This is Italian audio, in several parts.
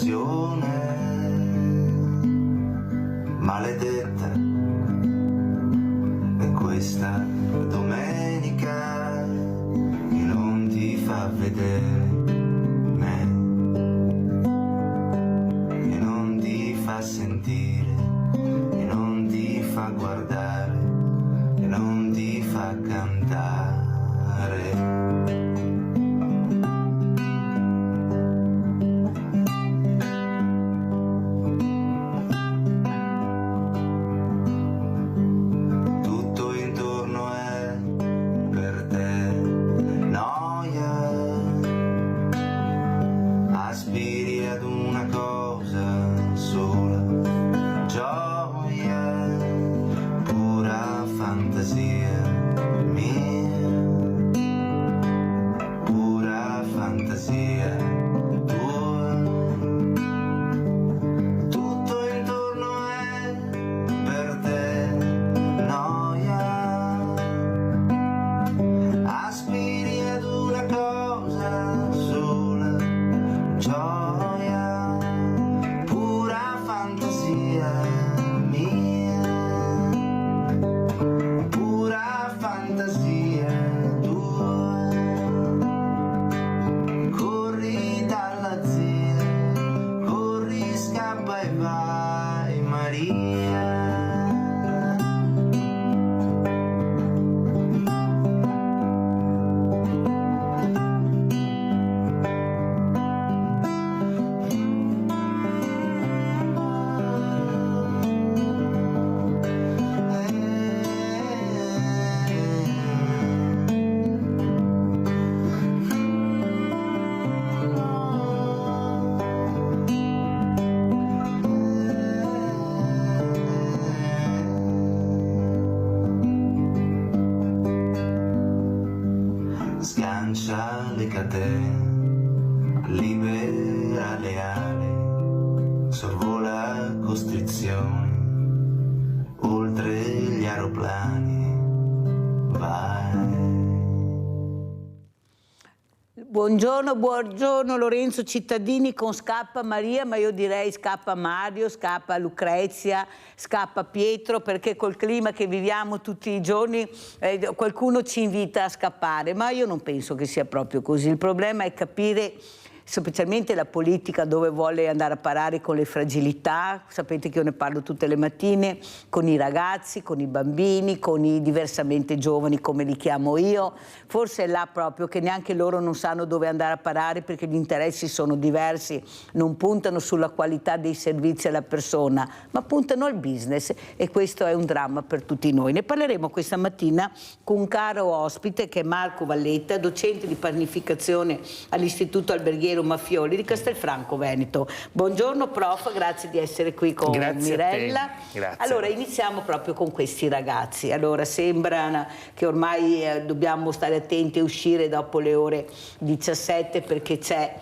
occasione maledetta, e questa domenica che non ti fa vedere me, che non ti fa sentire, che non ti fa guardare, che non ti fa cantare. Sgancia le catene, libera le ali, sorvola costrizioni, oltre gli aeroplani, vai. Buongiorno, buongiorno Lorenzo Cittadini con scappa Maria, ma io direi scappa Mario, scappa Lucrezia, scappa Pietro, perché col clima che viviamo tutti i giorni qualcuno ci invita a scappare, ma io non penso che sia proprio così. Il problema è capire, specialmente la politica, dove vuole andare a parare con le fragilità. Sapete che io ne parlo tutte le mattine con i ragazzi, con i bambini, con i diversamente giovani come li chiamo io. Forse è là proprio che neanche loro non sanno dove andare a parare, perché gli interessi sono diversi, non puntano sulla qualità dei servizi alla persona, ma puntano al business, e questo è un dramma per tutti noi. Ne parleremo questa mattina con un caro ospite che è Marco Valletta, docente di panificazione all'Istituto Alberghiero Maffioli di Castelfranco Veneto. Buongiorno prof, grazie di essere qui con Mirella. Grazie. Allora iniziamo proprio con questi ragazzi. Allora sembra che ormai dobbiamo stare attenti a uscire dopo le ore 17 perché c'è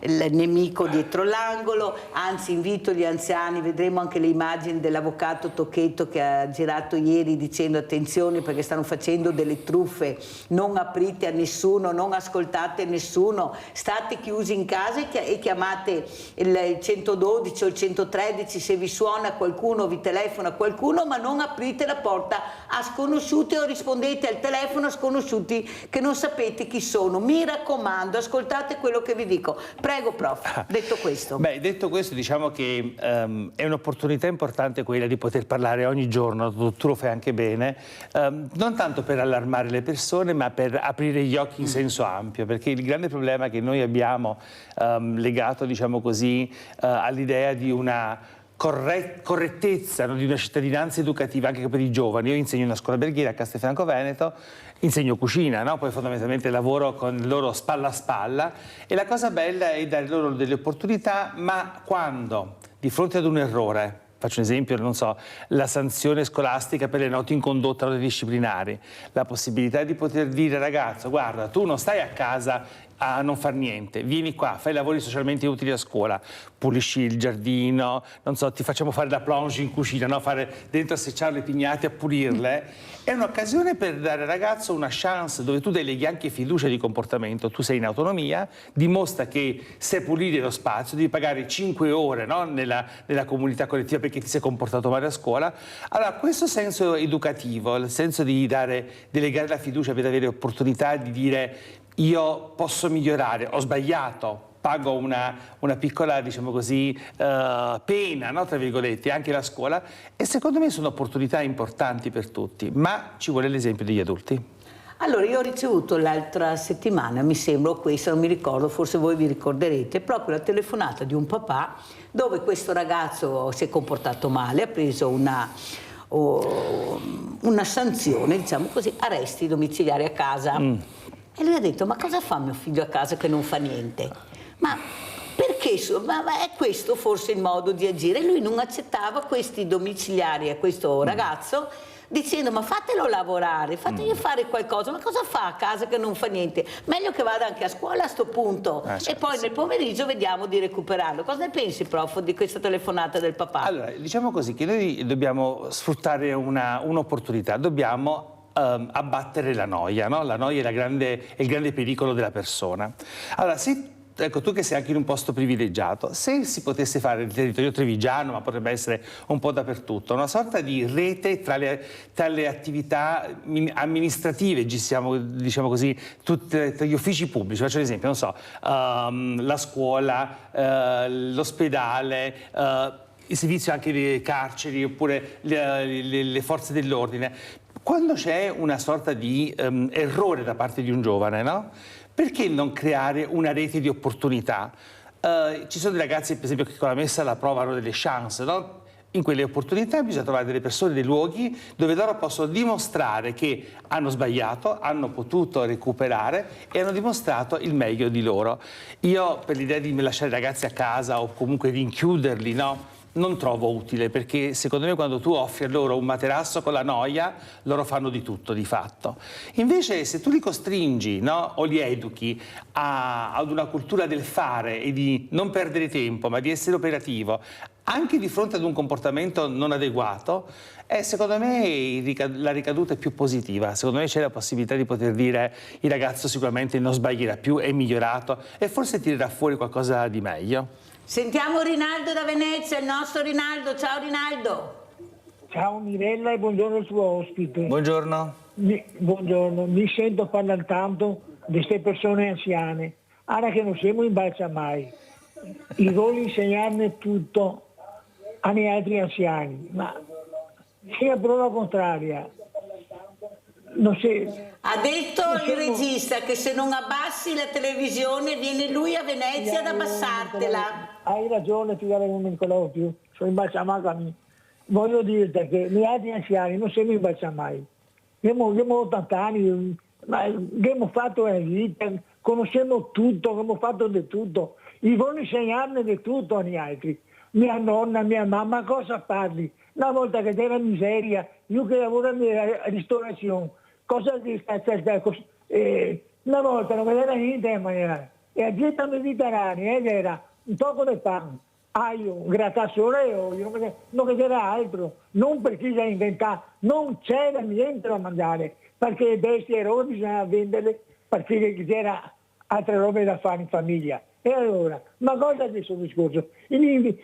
il nemico dietro l'angolo, anzi invito gli anziani, vedremo anche le immagini dell'avvocato Tocchetto che ha girato ieri dicendo attenzione perché stanno facendo delle truffe, non aprite a nessuno, non ascoltate nessuno, state chiusi in casa e chiamate il 112 o il 113 se vi suona qualcuno, vi telefona qualcuno, ma non aprite la porta a sconosciuti o rispondete al telefono a sconosciuti che non sapete chi sono. Mi raccomando, ascoltate quello che vi dico. Prego prof, detto questo. Beh, detto questo, diciamo che è un'opportunità importante quella di poter parlare ogni giorno, tu lo fai anche bene, non tanto per allarmare le persone ma per aprire gli occhi in senso ampio, perché il grande problema che noi abbiamo legato, diciamo così, all'idea di una correttezza, no, di una cittadinanza educativa anche per i giovani. Io insegno in una scuola alberghiera a Castelfranco Veneto, insegno cucina, no? Poi fondamentalmente lavoro con loro spalla a spalla, e la cosa bella è dare loro delle opportunità, ma quando di fronte ad un errore, faccio un esempio, non so, la sanzione scolastica per le note in condotta o le disciplinari, la possibilità di poter dire ragazzo guarda tu non stai a casa a non far niente, vieni qua, fai lavori socialmente utili a scuola, pulisci il giardino, non so, ti facciamo fare la plonge in cucina, no? Fare dentro a secciare le pignate, a pulirle, è un'occasione per dare al ragazzo una chance dove tu deleghi anche fiducia di comportamento, tu sei in autonomia, dimostra che sai pulire lo spazio, devi pagare 5 ore, no? nella comunità collettiva perché ti sei comportato male a scuola. Allora questo senso educativo, il senso di delegare la fiducia per avere opportunità di dire io posso migliorare, ho sbagliato, pago una piccola, diciamo così, pena, no? Tra virgolette, anche la scuola, e secondo me sono opportunità importanti per tutti, ma ci vuole l'esempio degli adulti. Allora, io ho ricevuto l'altra settimana, mi sembra, questa, non mi ricordo, forse voi vi ricorderete, proprio la telefonata di un papà dove questo ragazzo si è comportato male, ha preso una sanzione, diciamo così, arresti domiciliari a casa. E lui ha detto, ma cosa fa mio figlio a casa che non fa niente? Ma perché? Ma è questo forse il modo di agire? E lui non accettava questi domiciliari a questo ragazzo, dicendo, ma fatelo lavorare, fategli fare qualcosa, ma cosa fa a casa che non fa niente? Meglio che vada anche a scuola a sto punto, certo, e poi nel pomeriggio vediamo di recuperarlo. Cosa ne pensi, prof, di questa telefonata del papà? Allora, diciamo così, che noi dobbiamo sfruttare un'opportunità, dobbiamo abbattere la noia, no? La noia è il grande pericolo della persona. Allora, ecco, tu che sei anche in un posto privilegiato, se si potesse fare nel territorio trevigiano, ma potrebbe essere un po' dappertutto, una sorta di rete tra le attività amministrative, diciamo così, tra gli uffici pubblici, faccio l'esempio, non so, la scuola, l'ospedale, il servizio anche delle carceri oppure le forze dell'ordine. Quando c'è una sorta di errore da parte di un giovane, no? Perché non creare una rete di opportunità? Ci sono dei ragazzi, per esempio, che con la messa alla prova hanno delle chance, no? In quelle opportunità bisogna trovare delle persone, dei luoghi dove loro possono dimostrare che hanno sbagliato, hanno potuto recuperare e hanno dimostrato il meglio di loro. Io, per l'idea di lasciare i ragazzi a casa o comunque rinchiuderli, no? Non trovo utile, perché secondo me quando tu offri a loro un materasso con la noia, loro fanno di tutto di fatto. Invece se tu li costringi, no, o li educhi ad una cultura del fare e di non perdere tempo, ma di essere operativo, anche di fronte ad un comportamento non adeguato, secondo me la ricaduta è più positiva. Secondo me c'è la possibilità di poter dire il ragazzo sicuramente non sbaglierà più, è migliorato e forse tirerà fuori qualcosa di meglio. Sentiamo Rinaldo da Venezia, il nostro Rinaldo. Ciao Rinaldo. Ciao Mirella e buongiorno al tuo ospite. Buongiorno. Buongiorno, mi sento parlare tanto di queste persone anziane. Ora che non siamo in balza mai. Io voglio insegnarne tutto agli altri anziani, ma sia prova contraria. Non si, ha detto il regista che se non abbassi la televisione viene lui a Venezia ad abbassartela. Hai ragione, ti darei un incolò più, sono in balsamato. Voglio dirti che gli altri anziani non siamo in balsa mai. Abbiamo 80 anni, ma abbiamo fatto la vita, conosciamo tutto, abbiamo fatto di tutto. Io voglio insegnarne di tutto agli altri. Mia nonna, mia mamma, cosa parli? Una volta che c'era miseria, io che lavoro nella ristorazione, una volta non vedeva niente a mangiare. E la dieta mediterranea era un tocco di pane, aglio, grattassone e olio, non c'era altro. Non perché si è inventato, non c'era niente da mangiare, perché le bestie erano bisognava venderle, perché c'era altre robe da fare in famiglia. E allora, ma cosa è questo discorso? Mi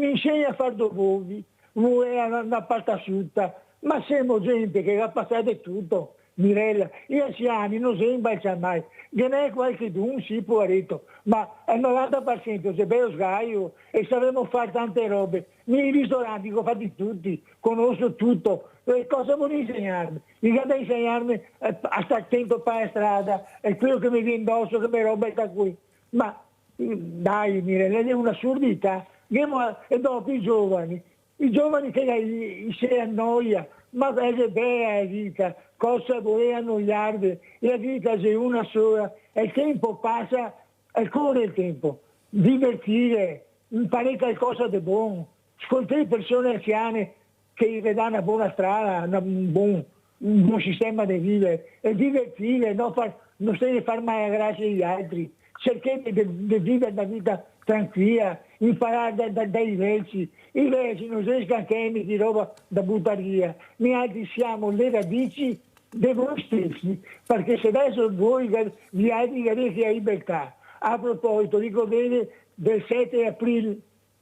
insegna a fare dovuti, una pasta asciutta, ma siamo gente che ha passato tutto, Mirella, gli anziani non si imbalzano mai, che ne è qualche d'un sì poveretto, ma il 90% se bello sgaio e sapremo fare tante robe. Nei ristoranti che ho fatti tutti, conosco tutto, cosa vuole insegnarmi? Io da insegnarmi a stare attento per la strada, è quello che mi viene addosso, che mi roba da qui. Ma dai Mirella, è un'assurdità. E dopo i giovani che si annoia, ma è bella la vita, cosa vuole annoiarvi? La vita è una sola, e il tempo passa, e corre il tempo. Divertire, imparare qualcosa di buono, ascoltare persone anziane che vi danno una buona strada, un buon sistema di vivere, e divertire, non non si deve far mai a grazia agli altri, cercate di vivere una vita tranquilla, imparare dai vecchi. I vecchi non sono scanchemi di roba da buttare via, noi altri siamo le radici dei voi stessi, perché se adesso voi gli altri avete la libertà. A proposito, ricordate del 7 aprile,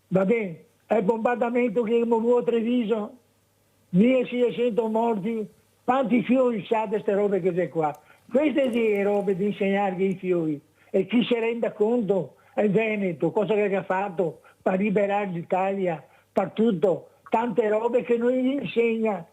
va bene, il bombardamento che abbiamo avuto a Treviso, 1600 morti, quanti fiori sa di queste robe che c'è qua? Queste sono le robe di insegnargli i fiori, e chi si renda conto è il Veneto, cosa che ha fatto per liberare l'Italia, per tutto, tante robe che non gli insegna.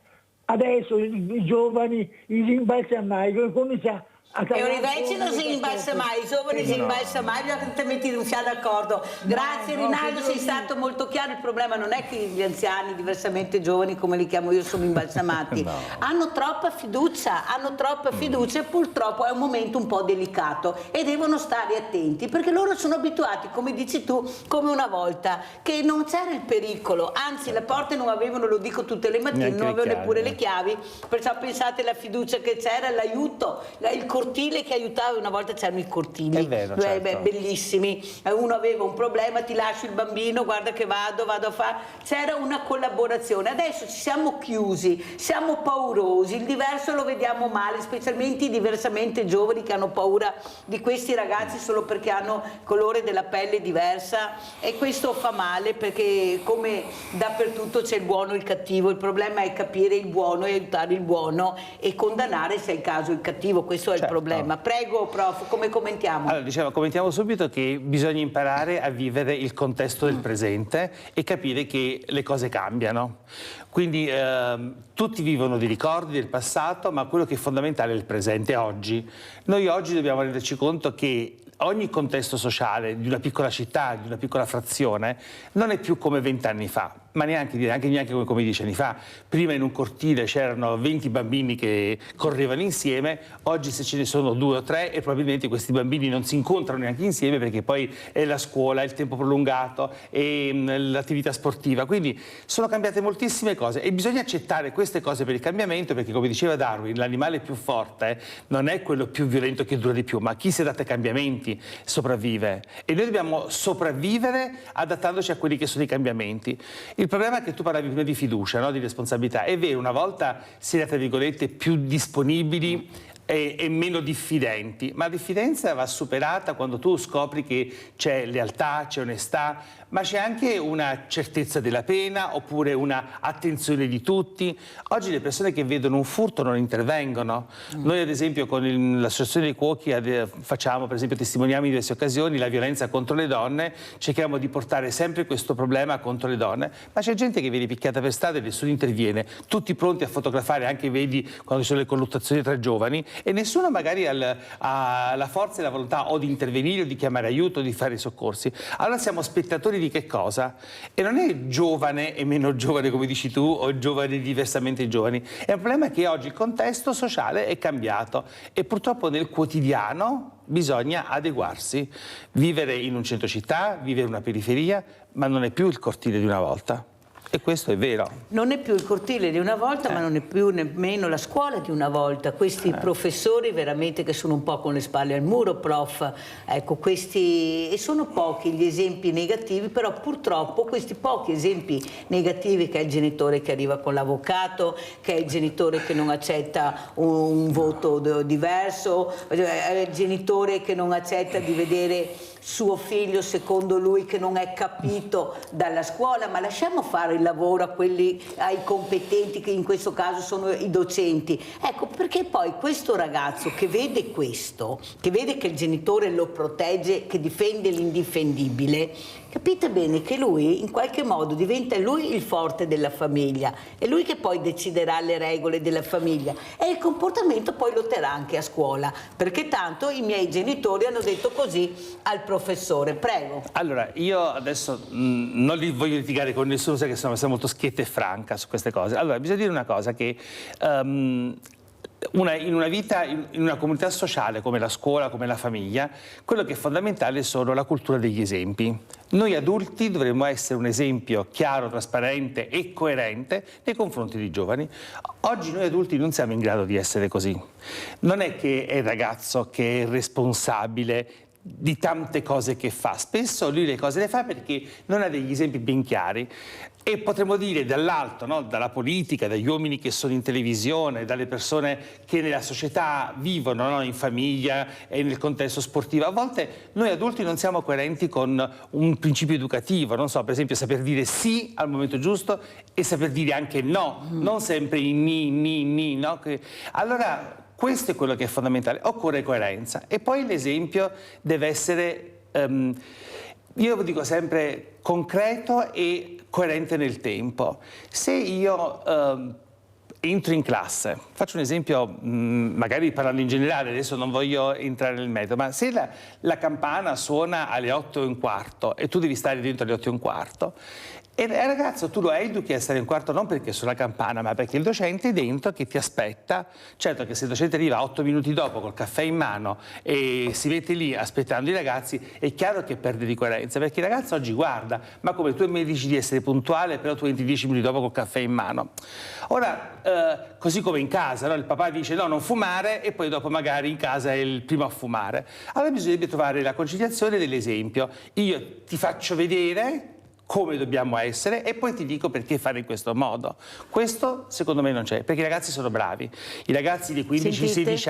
Adesso i giovani, i rimbalzamai, cominciano a E i vecchi non si rimbalza mai, i giovani si rimbalza mai, evidentemente non siamo d'accordo. Grazie Rinaldo, sei stato molto chiaro. Il problema non è che gli anziani, diversamente giovani come li chiamo io, sono imbalsamati. Hanno troppa fiducia e purtroppo è un momento un po' delicato e devono stare attenti, perché loro sono abituati, come dici tu, come una volta, che non c'era il pericolo, anzi le porte non avevano, lo dico tutte le mattine, non avevano neppure le chiavi, perciò pensate alla fiducia che c'era, l'aiuto, il cortile che aiutava. Una volta c'erano i cortili, è vero, certo. Bellissimi, uno aveva un problema, ti lascio il bambino, guarda che vado a fare, c'era una collaborazione. Adesso ci siamo chiusi, siamo paurosi, il diverso lo vediamo male, specialmente i diversamente giovani che hanno paura di questi ragazzi solo perché hanno colore della pelle diversa, e questo fa male, perché come dappertutto c'è il buono e il cattivo. Il problema è capire il buono e aiutare il buono e condannare, se è il caso, il cattivo. Questo è il problema. Prego, prof, come commentiamo? Allora, commentiamo subito che bisogna imparare a vivere il contesto del presente e capire che le cose cambiano. Quindi tutti vivono di ricordi del passato, ma quello che è fondamentale è il presente, oggi. Noi oggi dobbiamo renderci conto che ogni contesto sociale di una piccola città, di una piccola frazione, non è più come 20 anni fa, ma neanche come 10 anni fa. Prima in un cortile c'erano 20 bambini che correvano insieme, oggi se ce ne sono 2 o 3 e probabilmente questi bambini non si incontrano neanche insieme, perché poi è la scuola, il tempo prolungato e l'attività sportiva. Quindi sono cambiate moltissime cose e bisogna accettare queste cose per il cambiamento, perché come diceva Darwin, l'animale più forte non è quello più violento che dura di più, ma chi si adatta ai cambiamenti sopravvive, e noi dobbiamo sopravvivere adattandoci a quelli che sono i cambiamenti. Il problema è che tu parlavi prima di fiducia, no? Di responsabilità. È vero, una volta si era, tra virgolette, più disponibili e meno diffidenti, ma la diffidenza va superata quando tu scopri che c'è lealtà, c'è onestà, ma c'è anche una certezza della pena, oppure una attenzione di tutti. Oggi le persone che vedono un furto non intervengono. Noi ad esempio con l'associazione dei cuochi facciamo, per esempio, testimoniamo in diverse occasioni la violenza contro le donne, cerchiamo di portare sempre questo problema contro le donne, ma c'è gente che viene picchiata per strada e nessuno interviene, tutti pronti a fotografare, anche vedi quando ci sono le colluttazioni tra giovani, e nessuno magari ha la forza e la volontà o di intervenire o di chiamare aiuto o di fare i soccorsi. Allora siamo spettatori di che cosa? E non è giovane e meno giovane, come dici tu, o giovani diversamente giovani. È un problema che oggi il contesto sociale è cambiato e purtroppo nel quotidiano bisogna adeguarsi. Vivere in un centro città, vivere in una periferia, ma non è più il cortile di una volta. E questo è vero. Non è più il cortile di una volta, ma non è più nemmeno la scuola di una volta. Questi professori veramente che sono un po' con le spalle al muro, prof. Ecco, questi, e sono pochi gli esempi negativi, però purtroppo questi pochi esempi negativi, che è il genitore che arriva con l'avvocato, che è il genitore che non accetta un voto diverso, è il genitore che non accetta di vedere suo figlio secondo lui che non è capito dalla scuola, ma lasciamo fare il lavoro ai competenti, che in questo caso sono i docenti. Ecco, perché poi questo ragazzo che vede questo, che vede che il genitore lo protegge, che difende l'indifendibile, capite bene che lui in qualche modo diventa lui il forte della famiglia, è lui che poi deciderà le regole della famiglia, e il comportamento poi lo terrà anche a scuola, perché tanto i miei genitori hanno detto così al professore. Prego. Allora, io adesso non li voglio litigare con nessuno, sai che sono molto schietta e franca su queste cose. Allora, bisogna dire una cosa, che in una vita, in una comunità sociale come la scuola, come la famiglia, quello che è fondamentale sono la cultura degli esempi. Noi adulti dovremmo essere un esempio chiaro, trasparente e coerente nei confronti dei giovani. Oggi noi adulti non siamo in grado di essere così. Non è che è il ragazzo che è responsabile di tante cose che fa. Spesso lui le cose le fa perché non ha degli esempi ben chiari. E potremmo dire dall'alto, no? Dalla politica, dagli uomini che sono in televisione, dalle persone che nella società vivono, no? In famiglia e nel contesto sportivo. A volte noi adulti non siamo coerenti con un principio educativo, non so, per esempio saper dire sì al momento giusto e saper dire anche no, non sempre i ni, no? Allora questo è quello che è fondamentale, occorre coerenza. E poi l'esempio deve essere, io dico sempre, concreto e coerente nel tempo. Se io entro in classe, faccio un esempio, magari parlando in generale, adesso non voglio entrare nel metodo, ma se la campana suona alle 8:15 e tu devi stare dentro alle 8:15, e il ragazzo tu lo educhi a stare in quarto non perché suona la campana, ma perché il docente è dentro che ti aspetta. Certo che se il docente arriva 8 minuti dopo col caffè in mano e si mette lì aspettando i ragazzi, è chiaro che perde di coerenza, perché il ragazzo oggi guarda, ma come tu mi dici di essere puntuale, però tu entri 10 minuti dopo col caffè in mano. Ora, così come in casa, no? Il papà dice no, non fumare, e poi dopo magari in casa è il primo a fumare. Allora bisognerebbe trovare la conciliazione dell'esempio. Io ti faccio vedere come dobbiamo essere e poi ti dico perché fare in questo modo. Questo secondo me non c'è, perché i ragazzi sono bravi. I ragazzi di 15-16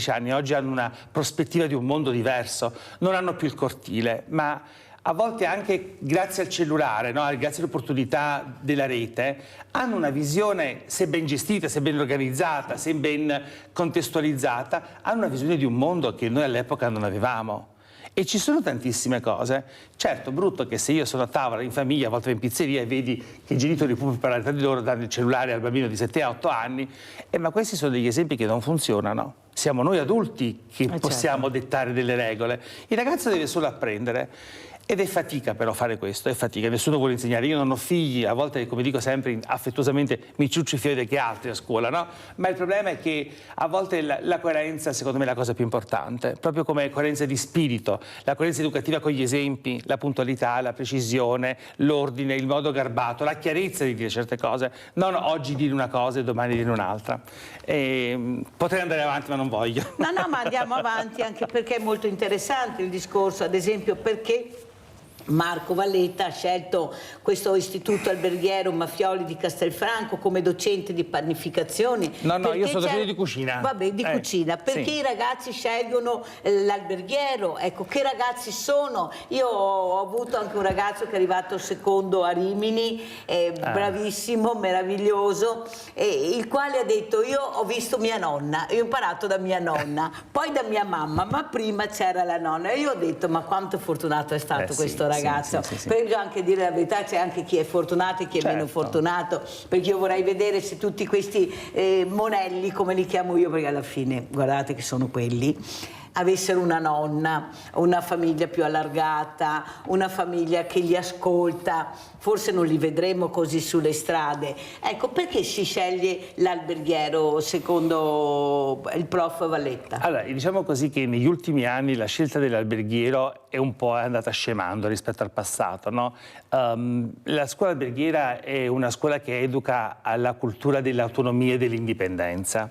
anni oggi hanno una prospettiva di un mondo diverso, non hanno più il cortile, ma a volte anche grazie al cellulare, no? Grazie all'opportunità della rete, hanno una visione, se ben gestita, se ben organizzata, se ben contestualizzata, hanno una visione di un mondo che noi all'epoca non avevamo. E ci sono tantissime cose. Certo, brutto che se io sono a tavola in famiglia, a volte in pizzeria, e vedi che i genitori pur per parlare tra di loro danno il cellulare al bambino di 7-8 anni, ma questi sono degli esempi che non funzionano. Siamo noi adulti che possiamo dettare delle regole. Il ragazzo deve solo apprendere. Ed è fatica però fare questo, è fatica, nessuno vuole insegnare. Io non ho figli, a volte, come dico sempre affettuosamente, mi ciuccio i fiori che altri a scuola, no? Ma il problema è che a volte la coerenza, secondo me, è la cosa più importante, proprio come coerenza di spirito, la coerenza educativa con gli esempi, la puntualità, la precisione, l'ordine, il modo garbato, la chiarezza di dire certe cose, non oggi dire una cosa e domani dire un'altra. Potrei andare avanti, ma non voglio. No, ma andiamo avanti, anche perché è molto interessante il discorso, ad esempio perché Marco Valletta ha scelto questo istituto alberghiero Maffioli di Castelfranco come docente di panificazione. No, io sono docente di cucina. Vabbè, di cucina. Perché i ragazzi scelgono l'alberghiero? Ecco, che ragazzi sono? Io ho avuto anche un ragazzo che è arrivato secondo a Rimini, bravissimo, meraviglioso, il quale ha detto: io ho visto mia nonna, io ho imparato da mia nonna, poi da mia mamma, ma prima c'era la nonna. E io ho detto: ma quanto fortunato è stato questo ragazzo. Però anche dire la verità, c'è anche chi è fortunato e chi è meno fortunato, perché io vorrei vedere se tutti questi monelli, come li chiamo io, perché alla fine guardate che sono quelli, avessero una nonna, una famiglia più allargata, una famiglia che li ascolta, forse non li vedremo così sulle strade. Ecco, perché si sceglie l'alberghiero secondo il prof Valletta? Allora, diciamo così che negli ultimi anni la scelta dell'alberghiero è un po' andata scemando rispetto al passato, no? La scuola alberghiera è una scuola che educa alla cultura dell'autonomia e dell'indipendenza,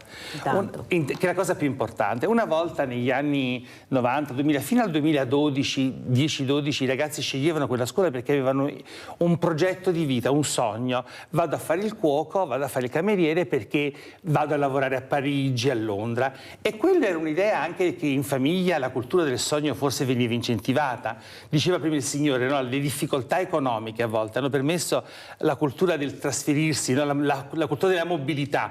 che è la cosa più importante. Una volta negli anni 90, 2000, fino al 2012, 10-12, i ragazzi sceglievano quella scuola perché avevano un progetto di vita, un sogno. Vado a fare il cuoco, vado a fare il cameriere perché vado a lavorare a Parigi, a Londra. E quella era un'idea anche che in famiglia la cultura del sogno forse veniva incentivata. Diceva prima il signore, no? Le difficoltà economiche a volte hanno permesso la cultura del trasferirsi, no? la cultura della mobilità.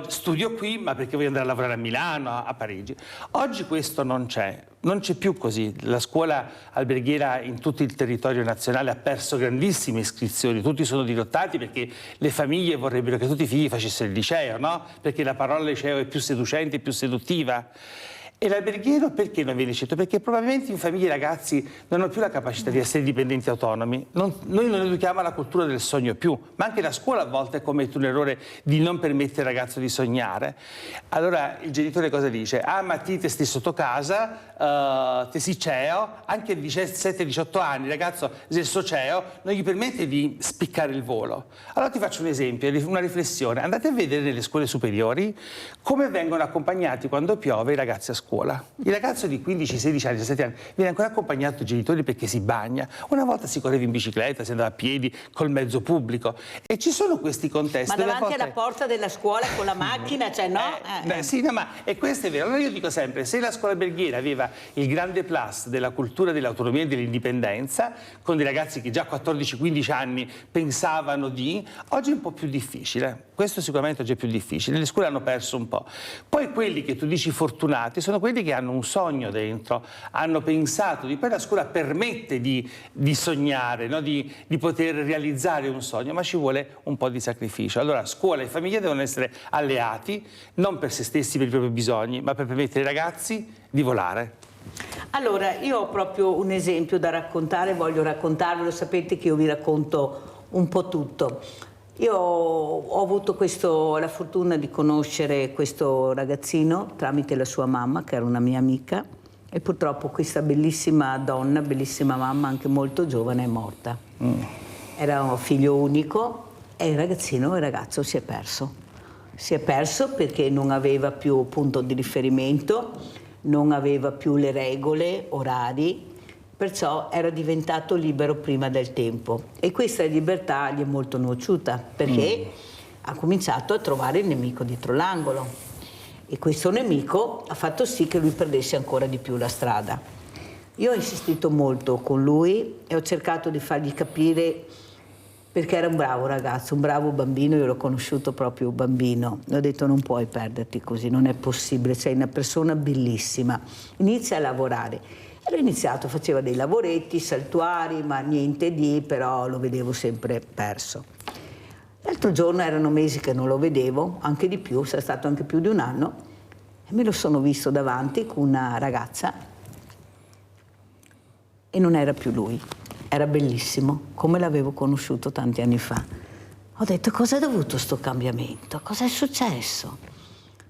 Studio qui, ma perché voglio andare a lavorare a Milano, a Parigi. Oggi questo non c'è. Non c'è più così. La scuola alberghiera in tutto il territorio nazionale ha perso grandissime iscrizioni, tutti sono dirottati perché le famiglie vorrebbero che tutti i figli facessero il liceo, no? Perché la parola liceo è più seducente, più seduttiva. E l'alberghiero perché non viene scelto? Perché probabilmente in famiglia i ragazzi non hanno più la capacità di essere dipendenti e autonomi. Noi non educhiamo alla cultura del sogno più, ma anche la scuola a volte commette un errore di non permettere al ragazzo di sognare. Allora il genitore cosa dice? Ah, ma ti stai sotto casa, te si ceo, anche a 17-18 anni, il ragazzo del socieo non gli permette di spiccare il volo. Allora ti faccio un esempio, una riflessione. Andate a vedere nelle scuole superiori come vengono accompagnati quando piove i ragazzi a scuola. Il ragazzo di 15, 16 anni, 17 anni viene ancora accompagnato dai genitori perché si bagna. Una volta si correva in bicicletta, si andava a piedi col mezzo pubblico. E ci sono questi contesti. Ma davanti alla porta della scuola con la macchina, cioè no? Sì, no, ma e questo è vero. Allora io dico sempre, se la scuola alberghiera aveva il grande plus della cultura dell'autonomia e dell'indipendenza, con dei ragazzi che già a 14-15 anni pensavano di, oggi è un po' più difficile. Questo sicuramente oggi è più difficile. Le scuole hanno perso un po'. Poi quelli che tu dici fortunati sono quelli che hanno un sogno dentro, hanno pensato poi la scuola permette di sognare, no? di poter realizzare un sogno, ma ci vuole un po' di sacrificio. Allora scuola e famiglia devono essere alleati, non per se stessi, per i propri bisogni, ma per permettere ai ragazzi di volare. Allora, io ho proprio un esempio da raccontare, voglio raccontarvelo, sapete che io vi racconto un po' tutto. Io ho avuto la fortuna di conoscere questo ragazzino tramite la sua mamma, che era una mia amica, e purtroppo questa bellissima donna, bellissima mamma, anche molto giovane, è morta. Era un figlio unico e il ragazzo si è perso. Si è perso perché non aveva più punto di riferimento, non aveva più le regole, orari, perciò era diventato libero prima del tempo. E questa libertà gli è molto nociuta perché ha cominciato a trovare il nemico dietro l'angolo. E questo nemico ha fatto sì che lui perdesse ancora di più la strada. Io ho insistito molto con lui e ho cercato di fargli capire, perché era un bravo ragazzo, un bravo bambino, io l'ho conosciuto proprio bambino. Le ho detto non puoi perderti così, non è possibile, sei una persona bellissima, inizia a lavorare. Era iniziato, faceva dei lavoretti saltuari, ma niente di, però lo vedevo sempre perso. L'altro giorno erano mesi che non lo vedevo, anche di più, sarà stato anche più di un anno, e me lo sono visto davanti con una ragazza e non era più lui. Era bellissimo, come l'avevo conosciuto tanti anni fa. Ho detto, cosa è dovuto sto cambiamento? Cosa è successo?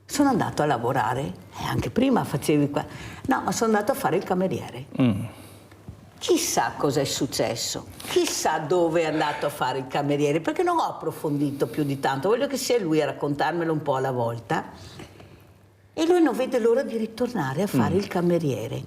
Sono andato a lavorare, e anche prima facevi qua. No, ma sono andato a fare il cameriere. Chissà cosa è successo, chissà dove è andato a fare il cameriere, perché non ho approfondito più di tanto. Voglio che sia lui a raccontarmelo un po' alla volta. E lui non vede l'ora di ritornare a fare il cameriere.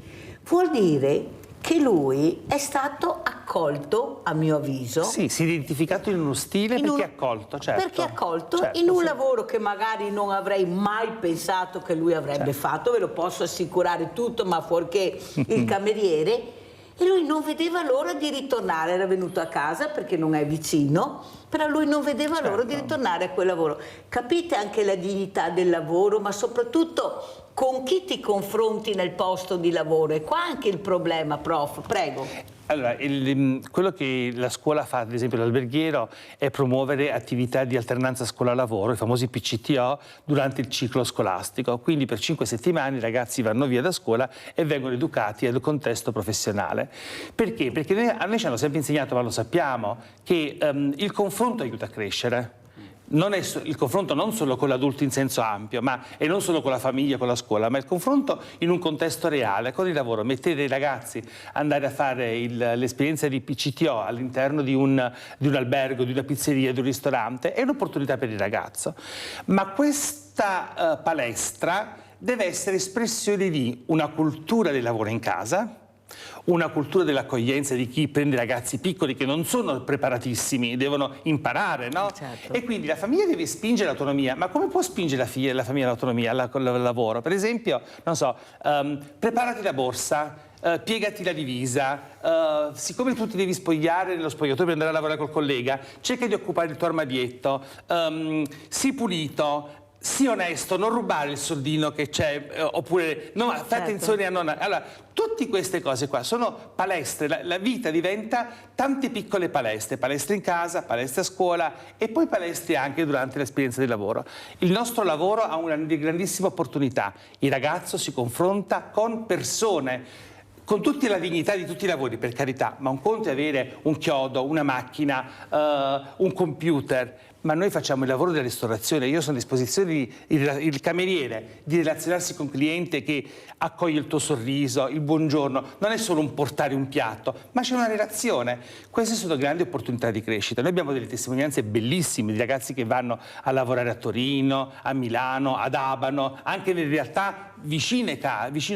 Vuol dire che lui è stato accolto, a mio avviso. Sì, si è identificato in uno stile perché è accolto, certo. Perché è accolto certo, in un sì. lavoro che magari non avrei mai pensato che lui avrebbe fatto, ve lo posso assicurare tutto, ma fuorché il cameriere. E lui non vedeva l'ora di ritornare, era venuto a casa perché non è vicino, però lui non vedeva l'ora di ritornare a quel lavoro. Capite anche la dignità del lavoro, ma soprattutto con chi ti confronti nel posto di lavoro? E qua anche il problema, prof, prego. Allora, quello che la scuola fa, ad esempio l'alberghiero, è promuovere attività di alternanza scuola-lavoro, i famosi PCTO, durante il ciclo scolastico. Quindi per 5 settimane i ragazzi vanno via da scuola e vengono educati al contesto professionale. Perché? Perché a noi ci hanno sempre insegnato, ma lo sappiamo, che il confronto aiuta a crescere. Non è il confronto non solo con l'adulto in senso ampio, e non solo con la famiglia, con la scuola, ma il confronto in un contesto reale, con il lavoro. Mettete i ragazzi andare a fare l'esperienza di PCTO all'interno di un albergo, di una pizzeria, di un ristorante, è un'opportunità per il ragazzo. Ma questa palestra deve essere espressione di una cultura del lavoro in casa, una cultura dell'accoglienza di chi prende ragazzi piccoli che non sono preparatissimi, devono imparare, no? Certo. E quindi la famiglia deve spingere l'autonomia. Ma come può spingere la famiglia l'autonomia al lavoro? Per esempio, non so, preparati la borsa, piegati la divisa, siccome tu ti devi spogliare nello spogliatoio per andare a lavorare col collega, cerca di occupare il tuo armadietto, sii pulito. sii onesto, non rubare il soldino che c'è, oppure no, fai Certo. attenzione a non... Allora, tutte queste cose qua sono palestre, la vita diventa tante piccole palestre, palestre in casa, palestre a scuola e poi palestre anche durante l'esperienza di lavoro. Il nostro lavoro ha una grandissima opportunità, il ragazzo si confronta con persone, con tutta la dignità di tutti i lavori, per carità, ma un conto è avere un chiodo, una macchina, un computer, ma noi facciamo il lavoro della ristorazione. Io sono a disposizione il cameriere di relazionarsi con il cliente che accoglie il tuo sorriso, il buongiorno. Non è solo un portare un piatto, ma c'è una relazione. Queste sono grandi opportunità di crescita. Noi abbiamo delle testimonianze bellissime di ragazzi che vanno a lavorare a Torino, a Milano, ad Abano, anche nelle realtà vicino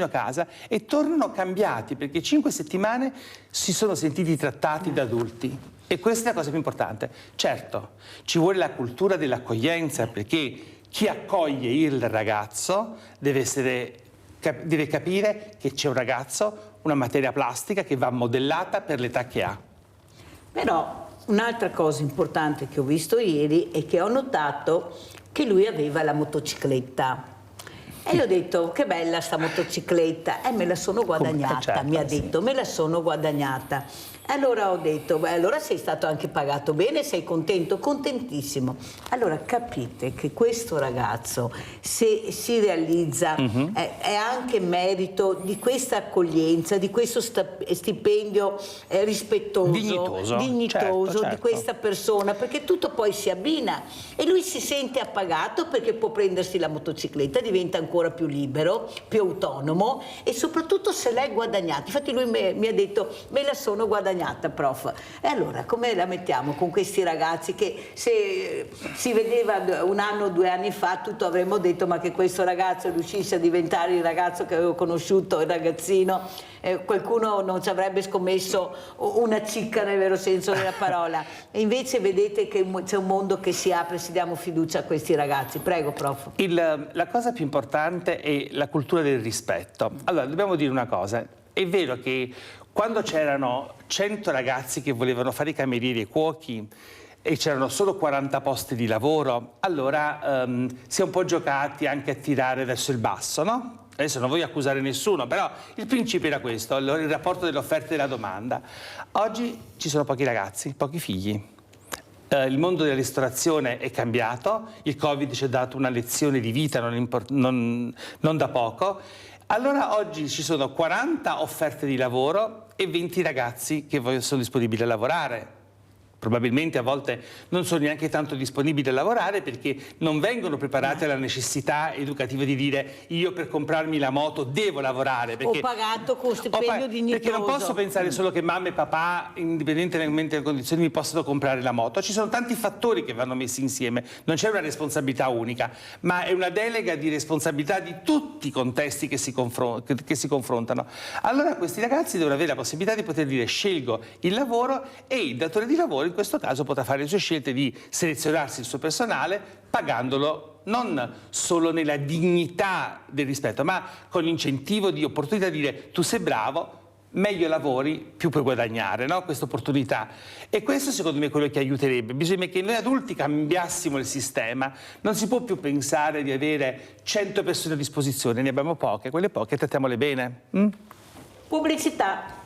a casa, e tornano cambiati perché 5 settimane si sono sentiti trattati da adulti. E questa è la cosa più importante. Certo, ci vuole la cultura dell'accoglienza, perché chi accoglie il ragazzo deve capire che c'è un ragazzo, una materia plastica che va modellata per l'età che ha. Però un'altra cosa importante che ho visto ieri è che ho notato che lui aveva la motocicletta. E gli ho detto, che bella sta motocicletta, me la sono guadagnata, Certo, mi ha sì. detto, me la sono guadagnata. Allora ho detto, beh, allora sei stato anche pagato bene, sei contento? Contentissimo. Allora capite che questo ragazzo, se si realizza, è anche merito di questa accoglienza, di questo stipendio rispettoso, Dignitoso, certo. di questa persona, perché tutto poi si abbina e lui si sente appagato perché può prendersi la motocicletta, diventa ancora più libero, più autonomo e soprattutto se l'è guadagnata. Infatti lui mi ha detto, me la sono guadagnata, prof. E allora come la mettiamo con questi ragazzi che se si vedeva 1 anno o 2 anni fa tutto avremmo detto ma che questo ragazzo riuscisse a diventare il ragazzo che avevo conosciuto, il ragazzino, qualcuno non ci avrebbe scommesso una cicca nel vero senso della parola. E invece vedete che c'è un mondo che si apre, si diamo fiducia a questi ragazzi. Prego, prof. La cosa più importante è la cultura del rispetto. Allora, dobbiamo dire una cosa. È vero che quando c'erano 100 ragazzi che volevano fare i camerieri e cuochi e c'erano solo 40 posti di lavoro, allora si è un po' giocati anche a tirare verso il basso, no? Adesso non voglio accusare nessuno, però il principio era questo, il rapporto dell'offerta e della domanda. Oggi ci sono pochi ragazzi, pochi figli. Il mondo della ristorazione è cambiato, il Covid ci ha dato una lezione di vita non da poco. Allora oggi ci sono 40 offerte di lavoro e 20 ragazzi che sono disponibili a lavorare. Probabilmente a volte non sono neanche tanto disponibili a lavorare perché non vengono preparati alla necessità educativa di dire io per comprarmi la moto devo lavorare. Perché ho pagato con stipendio dignitoso. Perché non posso pensare solo che mamma e papà, indipendentemente dalle condizioni, mi possano comprare la moto. Ci sono tanti fattori che vanno messi insieme, non c'è una responsabilità unica, ma è una delega di responsabilità di tutti i contesti che si confrontano. Allora questi ragazzi devono avere la possibilità di poter dire scelgo il lavoro e il datore di lavoro in questo caso potrà fare le sue scelte di selezionarsi il suo personale pagandolo non solo nella dignità del rispetto, ma con l'incentivo di opportunità di dire tu sei bravo, meglio lavori, più puoi guadagnare, no? Questa opportunità. E questo secondo me è quello che aiuterebbe. Bisogna che noi adulti cambiassimo il sistema. Non si può più pensare di avere 100 persone a disposizione, ne abbiamo poche, quelle poche trattiamole bene. Pubblicità.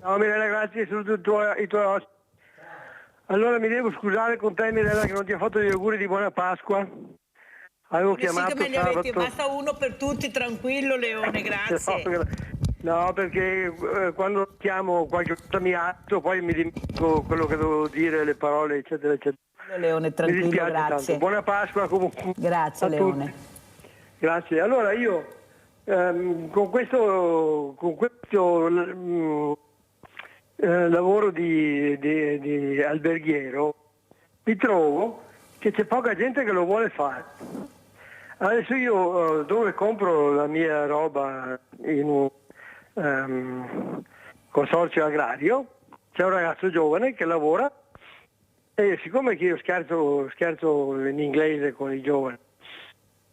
Ciao Mirella, grazie, saluto i tuoi ospiti. Allora mi devo scusare con te Mirella che non ti ho fatto gli auguri di buona Pasqua. Avevo chiamato sì, che me ne sabato. avete, basta uno per tutti, tranquillo Leone, grazie. No, perché quando chiamo qualche volta mi alzo, poi mi dimentico quello che devo dire, le parole, eccetera, eccetera. Leone, tranquillo, mi dispiace grazie. Tanto. Buona Pasqua comunque. Grazie Leone. Tutti. Grazie. Allora io con questo lavoro di alberghiero mi trovo che c'è poca gente che lo vuole fare. Adesso io dove compro la mia roba in un consorzio agrario c'è un ragazzo giovane che lavora e siccome che io scherzo in inglese con i giovani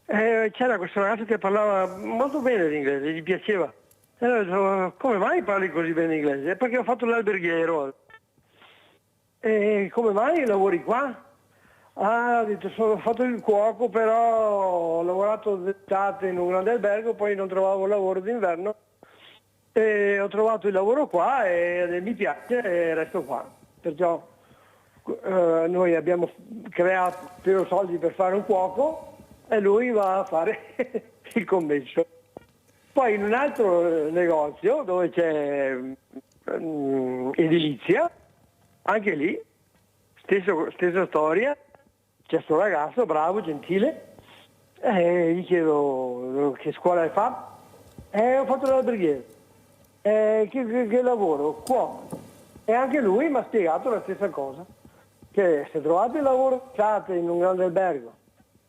c'era questo ragazzo che parlava molto bene l'inglese, gli piaceva. E allora ho detto, come mai parli così bene l'inglese? Perché ho fatto l'alberghiero. E come mai lavori qua? Ah, ho detto, ho fatto il cuoco, però ho lavorato d'estate in un grande albergo, poi non trovavo lavoro d'inverno e ho trovato il lavoro qua e mi piace e resto qua. Perciò noi abbiamo creato più soldi per fare un cuoco e lui va a fare il commesso. Poi in un altro negozio dove c'è edilizia, anche lì, stessa storia, c'è questo ragazzo bravo, gentile, e gli chiedo che scuola hai fatto? Ho fatto l'alberghiero. Che lavoro? Cuoco. E anche lui mi ha spiegato la stessa cosa, che se trovate il lavoro d'estate in un grande albergo